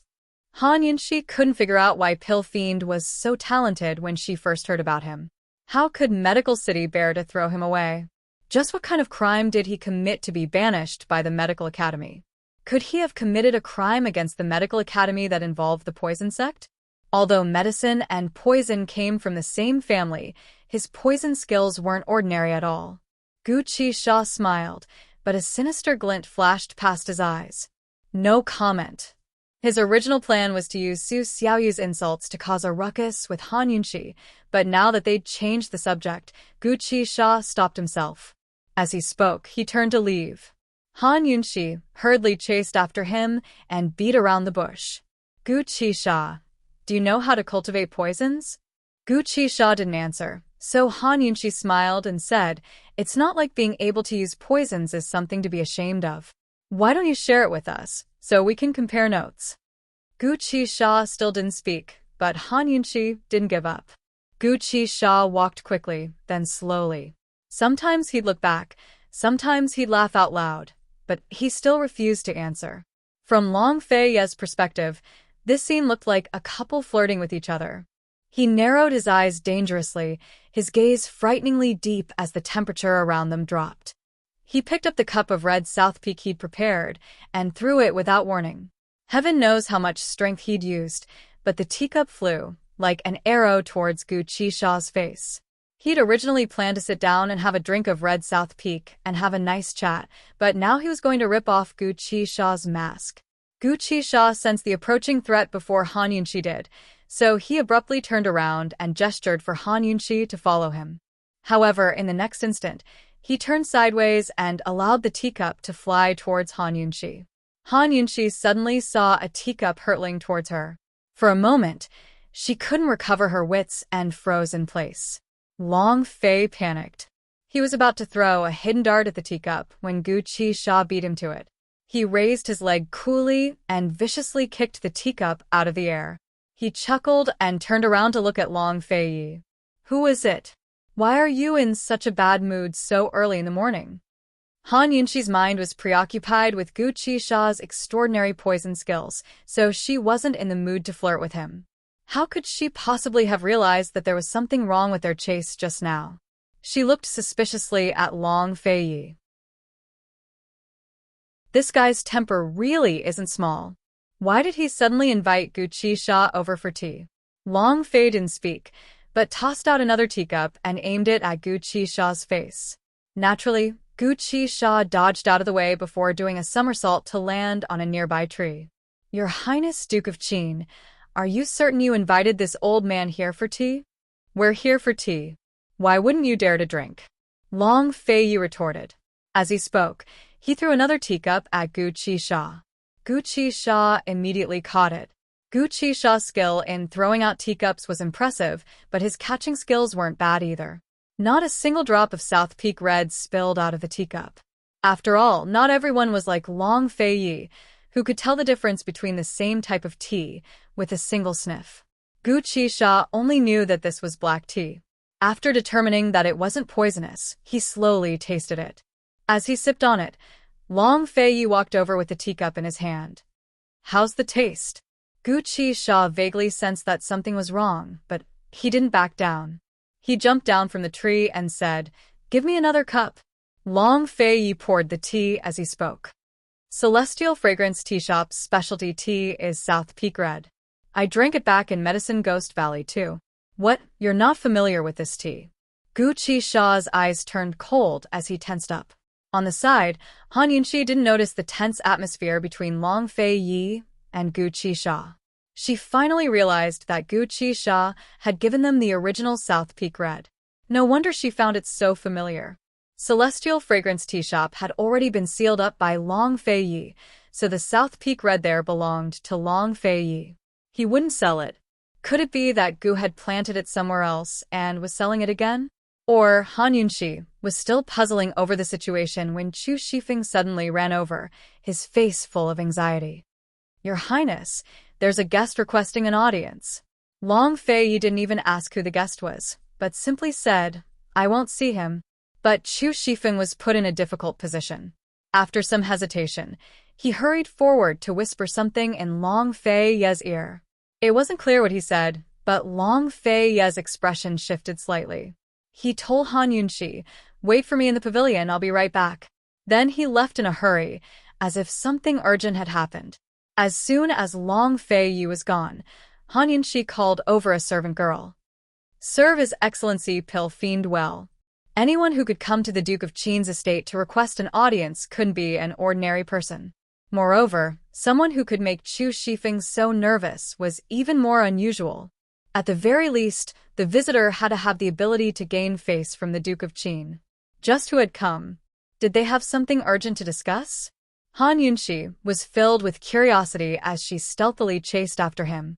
Han Yunxi couldn't figure out why Pill Fiend was so talented when she first heard about him. How could Medical City bear to throw him away? Just what kind of crime did he commit to be banished by the Medical Academy? Could he have committed a crime against the Medical Academy that involved the poison sect? Although medicine and poison came from the same family, his poison skills weren't ordinary at all. Gu Qisha smiled, but a sinister glint flashed past his eyes. No comment. His original plan was to use Su Xiaoyu's insults to cause a ruckus with Han Yunxi, but now that they'd changed the subject, Gu Qisha stopped himself. As he spoke, he turned to leave. Han Yunxi hurriedly chased after him and beat around the bush. Gu Qisha, do you know how to cultivate poisons? Gu Qisha didn't answer, so Han Yunxi smiled and said, it's not like being able to use poisons is something to be ashamed of. Why don't you share it with us, so we can compare notes? Gu Qisha still didn't speak, but Han Yunxi didn't give up. Gu Qisha walked quickly, then slowly. Sometimes he'd look back, sometimes he'd laugh out loud, but he still refused to answer. From Long Fei's perspective, this scene looked like a couple flirting with each other. He narrowed his eyes dangerously, his gaze frighteningly deep as the temperature around them dropped. He picked up the cup of red South Peak he'd prepared and threw it without warning. Heaven knows how much strength he'd used, but the teacup flew, like an arrow towards Gu Qisha's face. He'd originally planned to sit down and have a drink of red South Peak and have a nice chat, but now he was going to rip off Gu Qisha's mask. Gu Qisha sensed the approaching threat before Han Yunxi did, so he abruptly turned around and gestured for Han Yunxi to follow him. However, in the next instant, he turned sideways and allowed the teacup to fly towards Han Yunxi. Han Yunxi suddenly saw a teacup hurtling towards her. For a moment, she couldn't recover her wits and froze in place. Long Fei panicked. He was about to throw a hidden dart at the teacup when Gu Qisha beat him to it. He raised his leg coolly and viciously kicked the teacup out of the air. He chuckled and turned around to look at Long Fei. Who is it? Why are you in such a bad mood so early in the morning? Han Yunxi's mind was preoccupied with Gu Qisha's extraordinary poison skills, so she wasn't in the mood to flirt with him. How could she possibly have realized that there was something wrong with their chase just now? She looked suspiciously at Long Fei. This guy's temper really isn't small. Why did he suddenly invite Gu Qisha over for tea? Long Fei didn't speak, but tossed out another teacup and aimed it at Gu Qisha's face. Naturally, Gu Qisha dodged out of the way before doing a somersault to land on a nearby tree. Your Highness Duke of Qin, are you certain you invited this old man here for tea? We're here for tea. Why wouldn't you dare to drink? Long Fei retorted. As he spoke, he threw another teacup at Gu Qisha. Gu Qisha immediately caught it. Gu Qisha's skill in throwing out teacups was impressive, but his catching skills weren't bad either. Not a single drop of South Peak Red spilled out of the teacup. After all, not everyone was like Long Fei, who could tell the difference between the same type of tea with a single sniff. Gu Qisha only knew that this was black tea. After determining that it wasn't poisonous, he slowly tasted it. As he sipped on it, Long Fei walked over with the teacup in his hand. How's the taste? Gu Qisha vaguely sensed that something was wrong, but he didn't back down. He jumped down from the tree and said, Give me another cup. Long Fei poured the tea as he spoke. Celestial Fragrance Tea Shop's specialty tea is South Peak Red. I drank it back in Medicine Ghost Valley too. What, you're not familiar with this tea? Gu Qisha's eyes turned cold as he tensed up. On the side, Han Yunxi didn't notice the tense atmosphere between Long Fei and Gu Qisha. She finally realized that Gu Qisha had given them the original South Peak Red. No wonder she found it so familiar. Celestial Fragrance Tea Shop had already been sealed up by Long Fei, so the South Peak Red there belonged to Long Fei. He wouldn't sell it. Could it be that Gu had planted it somewhere else and was selling it again? Or Han Yunxi was still puzzling over the situation when Chu Shifeng suddenly ran over, his face full of anxiety. Your Highness, there's a guest requesting an audience. Long Fei didn't even ask who the guest was, but simply said, I won't see him. But Chu Shifeng was put in a difficult position. After some hesitation, he hurried forward to whisper something in Long Fei's ear. It wasn't clear what he said, but Long Fei's expression shifted slightly. He told Han Yunxi, Wait for me in the pavilion, I'll be right back. Then he left in a hurry, as if something urgent had happened. As soon as Long Fei was gone, Han Yunxi called over a servant girl. "Serve His Excellency Pil Fiend well." Anyone who could come to the Duke of Qin's estate to request an audience couldn't be an ordinary person. Moreover, someone who could make Chu Shifeng so nervous was even more unusual. At the very least, the visitor had to have the ability to gain face from the Duke of Qin. Just who had come? Did they have something urgent to discuss? Han Yunxi was filled with curiosity as she stealthily chased after him.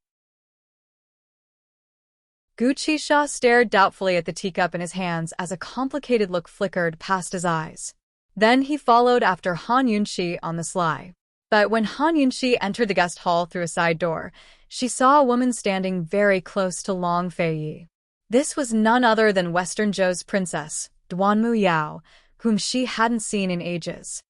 Gu Qisha stared doubtfully at the teacup in his hands as a complicated look flickered past his eyes. Then he followed after Han Yunxi on the sly. But when Han Yunxi entered the guest hall through a side door, she saw a woman standing very close to Long Feiyi. This was none other than Western Zhou's princess, Duanmu Yao, whom she hadn't seen in ages.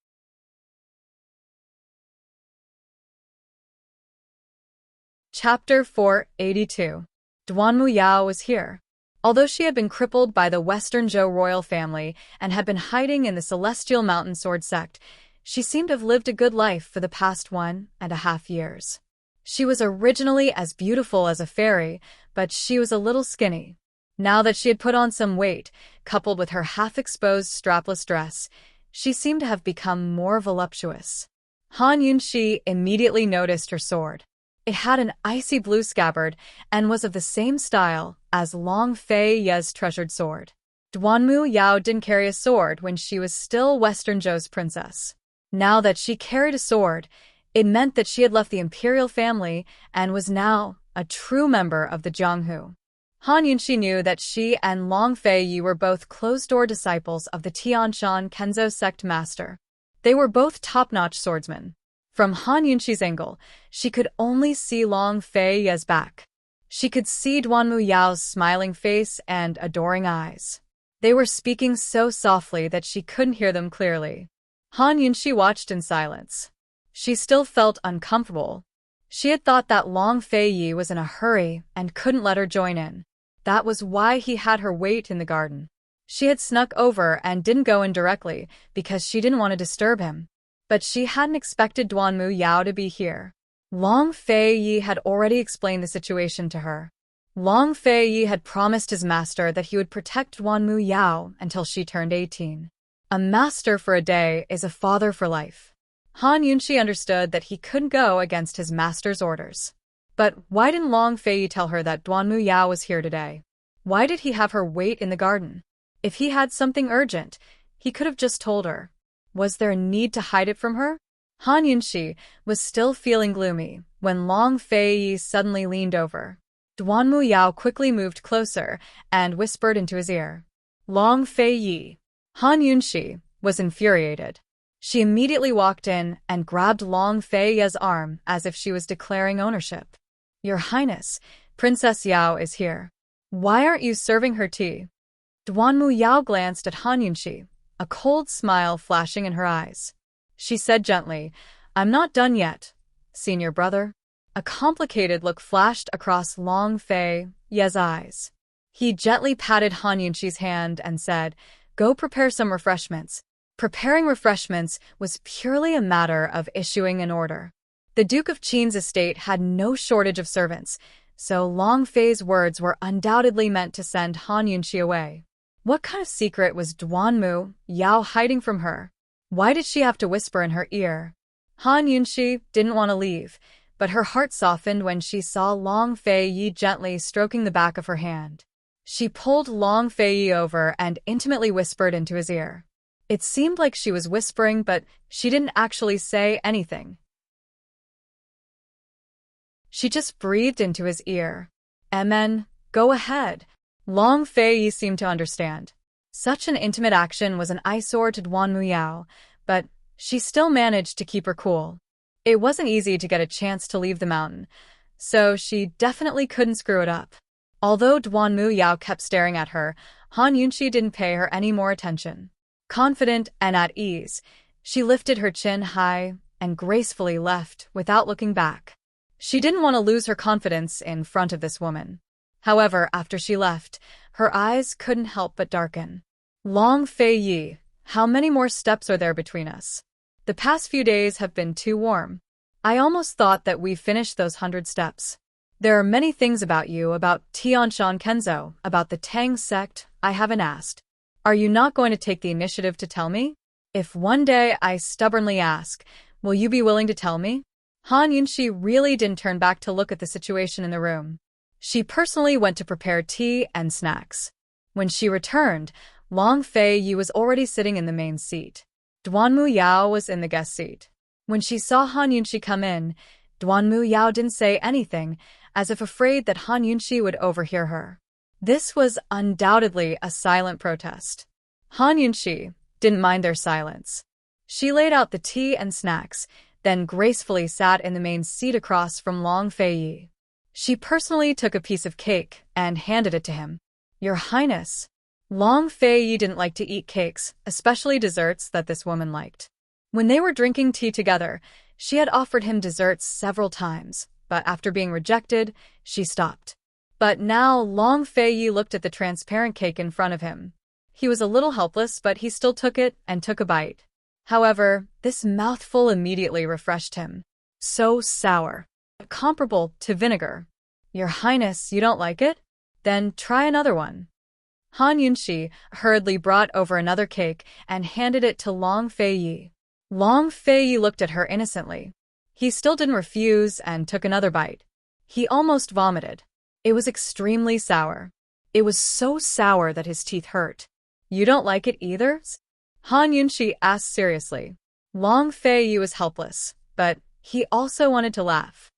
Chapter 482. Duanmu Yao was here. Although she had been crippled by the Western Zhou royal family and had been hiding in the Celestial Mountain Sword sect, she seemed to have lived a good life for the past 1.5 years. She was originally as beautiful as a fairy, but she was a little skinny. Now that she had put on some weight, coupled with her half-exposed strapless dress, she seemed to have become more voluptuous. Han Yunxi immediately noticed her sword. It had an icy blue scabbard and was of the same style as Long Feiyi's treasured sword. Duanmu Yao didn't carry a sword when she was still Western Zhou's princess. Now that she carried a sword, it meant that she had left the imperial family and was now a true member of the Jianghu. Han Yunxi knew that she and Long Feiyi were both closed-door disciples of the Tianshan Kenzo sect master. They were both top-notch swordsmen. From Han Yunxi's angle, she could only see Long Feiyi's back. She could see Duanmu Yao's smiling face and adoring eyes. They were speaking so softly that she couldn't hear them clearly. Han Yunxi watched in silence. She still felt uncomfortable. She had thought that Long Feiyi was in a hurry and couldn't let her join in. That was why he had her wait in the garden. She had snuck over and didn't go in directly because she didn't want to disturb him. But she hadn't expected Duanmu Yao to be here. Long Feiyi had already explained the situation to her. Long Feiyi had promised his master that he would protect Duanmu Yao until she turned 18. A master for a day is a father for life. Han Yunxi understood that he couldn't go against his master's orders. But why didn't Long Feiyi tell her that Duanmu Yao was here today? Why did he have her wait in the garden? If he had something urgent, he could have just told her. Was there a need to hide it from her? Han Yunxi was still feeling gloomy when Long Feiyi suddenly leaned over. Duanmu Yao quickly moved closer and whispered into his ear. Long Feiyi. Han Yunxi was infuriated. She immediately walked in and grabbed Long Feiyi's arm as if she was declaring ownership. Your Highness, Princess Yao is here. Why aren't you serving her tea? Duanmu Yao glanced at Han Yunxi, a cold smile flashing in her eyes. She said gently, I'm not done yet, senior brother. A complicated look flashed across Long Feiyi's eyes. He gently patted Han Yunxi's hand and said, Go prepare some refreshments. Preparing refreshments was purely a matter of issuing an order. The Duke of Qin's estate had no shortage of servants, so Long Fei's words were undoubtedly meant to send Han Yunxi away. What kind of secret was Duanmu Yao hiding from her? Why did she have to whisper in her ear? Han Yunxi didn't want to leave, but her heart softened when she saw Long Feiyi gently stroking the back of her hand. She pulled Long Feiyi over and intimately whispered into his ear. It seemed like she was whispering, but she didn't actually say anything. She just breathed into his ear. Amen, go ahead. Long Feiyi seemed to understand. Such an intimate action was an eyesore to Duanmu Yao, but she still managed to keep her cool. It wasn't easy to get a chance to leave the mountain, so she definitely couldn't screw it up. Although Duanmu Yao kept staring at her, Han Yunxi didn't pay her any more attention. Confident and at ease, she lifted her chin high and gracefully left without looking back. She didn't want to lose her confidence in front of this woman. However, after she left, her eyes couldn't help but darken. Long Feiyi, how many more steps are there between us? The past few days have been too warm. I almost thought that we finished those 100 steps. There are many things about you, about Tianshan Kenzo, about the Tang sect, I haven't asked. Are you not going to take the initiative to tell me? If one day I stubbornly ask, will you be willing to tell me? Han Yunxi really didn't turn back to look at the situation in the room. She personally went to prepare tea and snacks. When she returned, Long Fei Yi was already sitting in the main seat. Duanmu Yao was in the guest seat. When she saw Han Yunxi come in, Duanmu Yao didn't say anything, as if afraid that Han Yunxi would overhear her. This was undoubtedly a silent protest. Han Yunxi didn't mind their silence. She laid out the tea and snacks, then gracefully sat in the main seat across from Long Fei Yi. She personally took a piece of cake and handed it to him. Your Highness. Long Fei Yi didn't like to eat cakes, especially desserts that this woman liked. When they were drinking tea together, she had offered him desserts several times, but after being rejected, she stopped. But now Long Fei Yi looked at the transparent cake in front of him. He was a little helpless, but he still took it and took a bite. However, this mouthful immediately refreshed him. So sour. Comparable to vinegar. Your Highness, you don't like it? Then try another one. Han Yunxi hurriedly brought over another cake and handed it to Long Fei Yi. Long Fei Yi looked at her innocently. He still didn't refuse and took another bite. He almost vomited. It was extremely sour. It was so sour that his teeth hurt. You don't like it either? Han Yunxi asked seriously. Long Fei Yi was helpless, but he also wanted to laugh.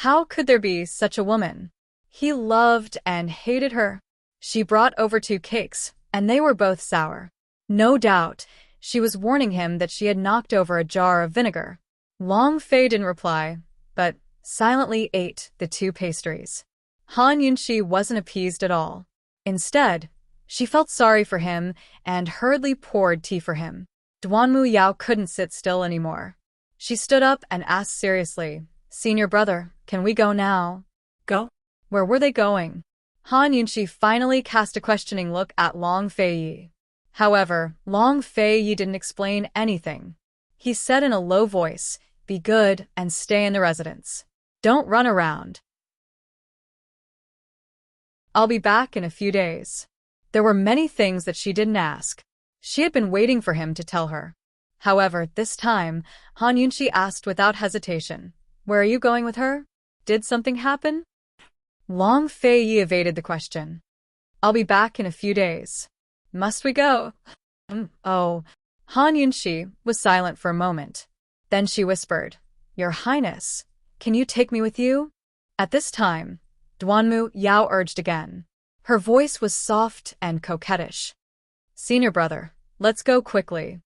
How could there be such a woman? He loved and hated her. She brought over 2 cakes, and they were both sour. No doubt, she was warning him that she had knocked over a jar of vinegar. Long Fei didn't reply, but silently ate the 2 pastries. Han Yunxi wasn't appeased at all. Instead, she felt sorry for him and hurriedly poured tea for him. Duanmu Yao couldn't sit still anymore. She stood up and asked seriously, Senior brother, can we go now? Go? Where were they going? Han Yunxi finally cast a questioning look at Long Fei Yi. However, Long Fei Yi didn't explain anything. He said in a low voice, be good and stay in the residence. Don't run around. I'll be back in a few days. There were many things that she didn't ask. She had been waiting for him to tell her. However, this time, Han Yunxi asked without hesitation, where are you going with her? Did something happen? Long Fei Yi evaded the question. I'll be back in a few days. Must we go? Oh. Han Yunxi was silent for a moment. Then she whispered, Your Highness, can you take me with you? At this time, Duanmu Yao urged again. Her voice was soft and coquettish. Senior brother, let's go quickly.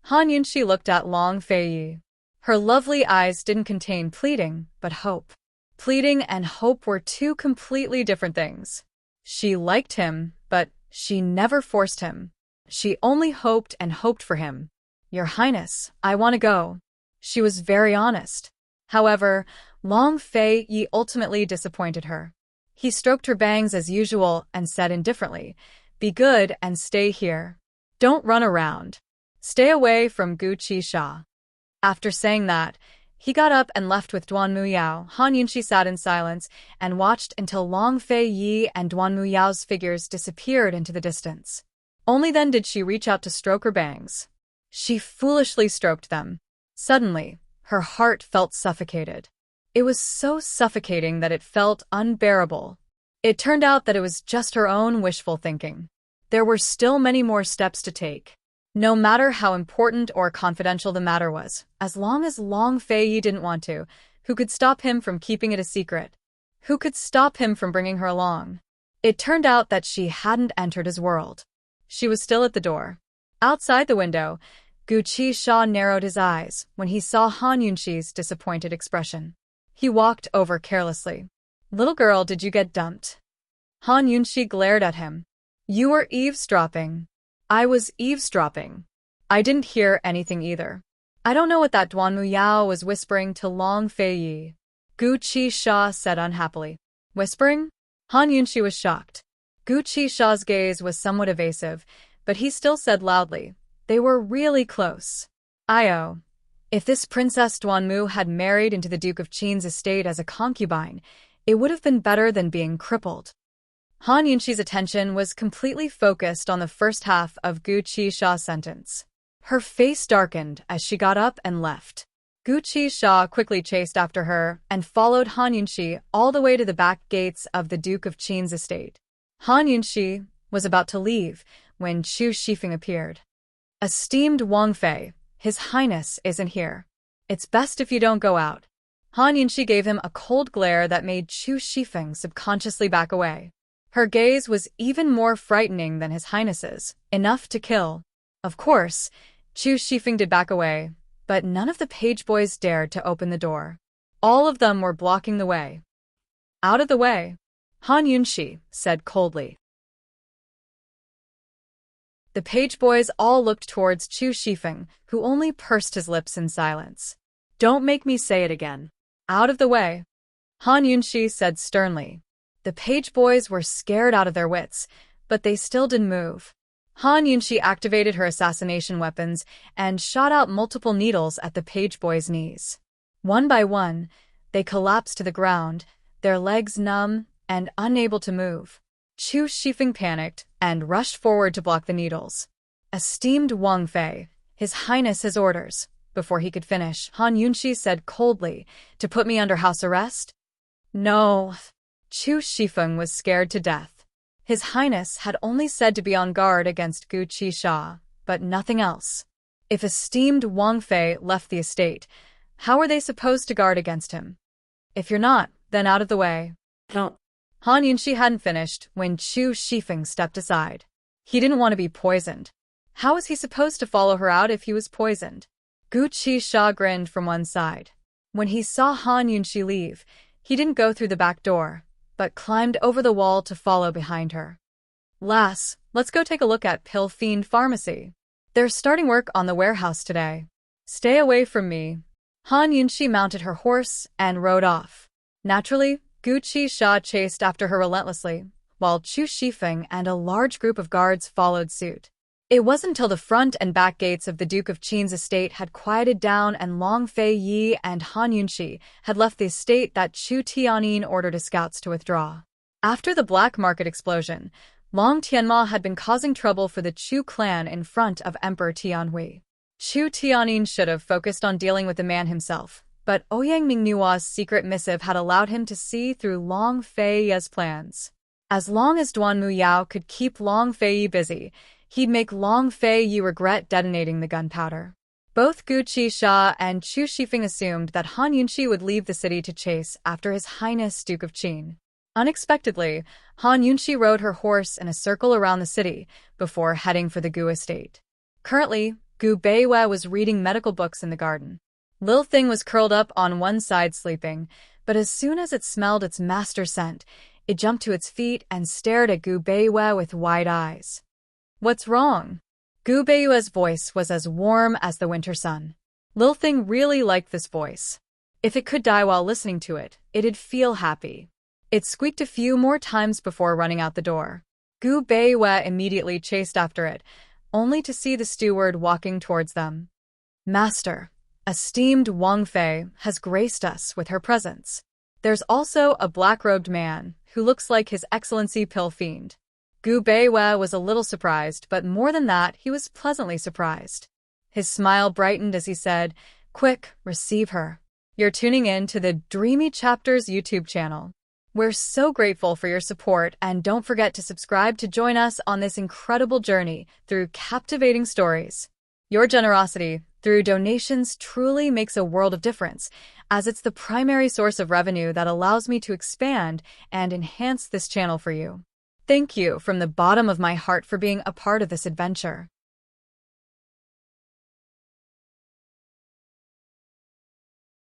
Han Yunxi looked at Long Fei Yi. Her lovely eyes didn't contain pleading, but hope. Pleading and hope were 2 completely different things. She liked him, but she never forced him. She only hoped and hoped for him. Your Highness, I want to go. She was very honest. However, Long Fei Yi ultimately disappointed her. He stroked her bangs as usual and said indifferently, Be good and stay here. Don't run around. Stay away from Gu Qisha. After saying that, he got up and left with Duanmu Yao. Han Yunxi sat in silence and watched until Long Fei Yi and Duanmu Yao's figures disappeared into the distance. Only then did she reach out to stroke her bangs. She foolishly stroked them. Suddenly, her heart felt suffocated. It was so suffocating that it felt unbearable. It turned out that it was just her own wishful thinking. There were still many more steps to take. No matter how important or confidential the matter was, as long as Long Fei Yi didn't want to, who could stop him from keeping it a secret? Who could stop him from bringing her along? It turned out that she hadn't entered his world. She was still at the door. Outside the window, Gu Qisha narrowed his eyes when he saw Han Yunxi's disappointed expression. He walked over carelessly. Little girl, did you get dumped? Han Yunxi glared at him. You were eavesdropping. I was eavesdropping. I didn't hear anything either. I don't know what that Duanmu Yao was whispering to Long Fei Yi. Gu Qisha said unhappily. Whispering? Han Yunxi was shocked. Gu Qisha's gaze was somewhat evasive, but he still said loudly, they were really close. Io. If this Princess Duanmu had married into the Duke of Qin's estate as a concubine, It would have been better than being crippled. Han Yunshi's attention was completely focused on the first half of Gu Qisha's sentence. Her face darkened as she got up and left. Gu Qisha quickly chased after her and followed Han Yunshi all the way to the back gates of the Duke of Qin's estate. Han Yunshi was about to leave when Chu Shifeng appeared. "Esteemed Wang Fei, His Highness isn't here. It's best if you don't go out." Han Yunshi gave him a cold glare that made Chu Shifeng subconsciously back away. Her gaze was even more frightening than His Highness's, enough to kill. Of course, Chu Shifeng did back away, but none of the page boys dared to open the door. All of them were blocking the way. "Out of the way," Han Yunshi said coldly. The page boys all looked towards Chu Shifeng, who only pursed his lips in silence. "Don't make me say it again." "Out of the way," Han Yunshi said sternly. The page boys were scared out of their wits, but they still didn't move. Han Yunshi activated her assassination weapons and shot out multiple needles at the page boys' knees. One by one, they collapsed to the ground, their legs numb and unable to move. Chu Shifeng panicked and rushed forward to block the needles. "Esteemed Wang Fei, His Highness has orders." Before he could finish, Han Yunshi said coldly, "To put me under house arrest?" "No." Chu Shifeng was scared to death. His Highness had only said to be on guard against Gu Qisha, but nothing else. If esteemed Wang Fei left the estate, how were they supposed to guard against him? "If you're not, then out of the way." Don't. Han Yunshi hadn't finished when Chu Shifeng stepped aside. He didn't want to be poisoned. How was he supposed to follow her out if he was poisoned? Gu Qisha grinned from one side. When he saw Han Yunshi leave, he didn't go through the back door, but climbed over the wall to follow behind her. "Lass, let's go take a look at Pill Fiend Pharmacy. They're starting work on the warehouse today." "Stay away from me." Han Yunshi mounted her horse and rode off. Naturally, Gu Qisha chased after her relentlessly, while Chu Shifeng and a large group of guards followed suit. It wasn't until the front and back gates of the Duke of Qin's estate had quieted down and Long Fei Yi and Han Yunshi had left the estate that Chu Tianyin ordered his scouts to withdraw. After the black market explosion, Long Tianma had been causing trouble for the Chu clan in front of Emperor Tianhui. Chu Tianyin should have focused on dealing with the man himself, but Ouyang Mingnua's secret missive had allowed him to see through Long Fei Yi's plans. As long as Duan Muyao could keep Long Fei Yi busy, he'd make Long Fei Yi regret detonating the gunpowder. Both Gu Qisha and Chu Shifeng assumed that Han Yunshi would leave the city to chase after His Highness Duke of Qin. Unexpectedly, Han Yunshi rode her horse in a circle around the city before heading for the Gu estate. Currently, Gu Beiwei was reading medical books in the garden. Lil Thing was curled up on one side sleeping, but as soon as it smelled its master's scent, it jumped to its feet and stared at Gu Beiwei with wide eyes. "What's wrong?" Gu Beiwei's voice was as warm as the winter sun. Lil Thing really liked this voice. If it could die while listening to it, it'd feel happy. It squeaked a few more times before running out the door. Gu Beiwei immediately chased after it, only to see the steward walking towards them. "Master, esteemed Wang Fei has graced us with her presence. There's also a black-robed man who looks like His Excellency Pill Fiend." Gu Beiwei was a little surprised, but more than that, he was pleasantly surprised. His smile brightened as he said, "Quick, receive her. You're tuning in to the Dreamy Chapters YouTube channel. We're so grateful for your support, and don't forget to subscribe to join us on this incredible journey through captivating stories. Your generosity through donations truly makes a world of difference, as it's the primary source of revenue that allows me to expand and enhance this channel for you. Thank you from the bottom of my heart for being a part of this adventure.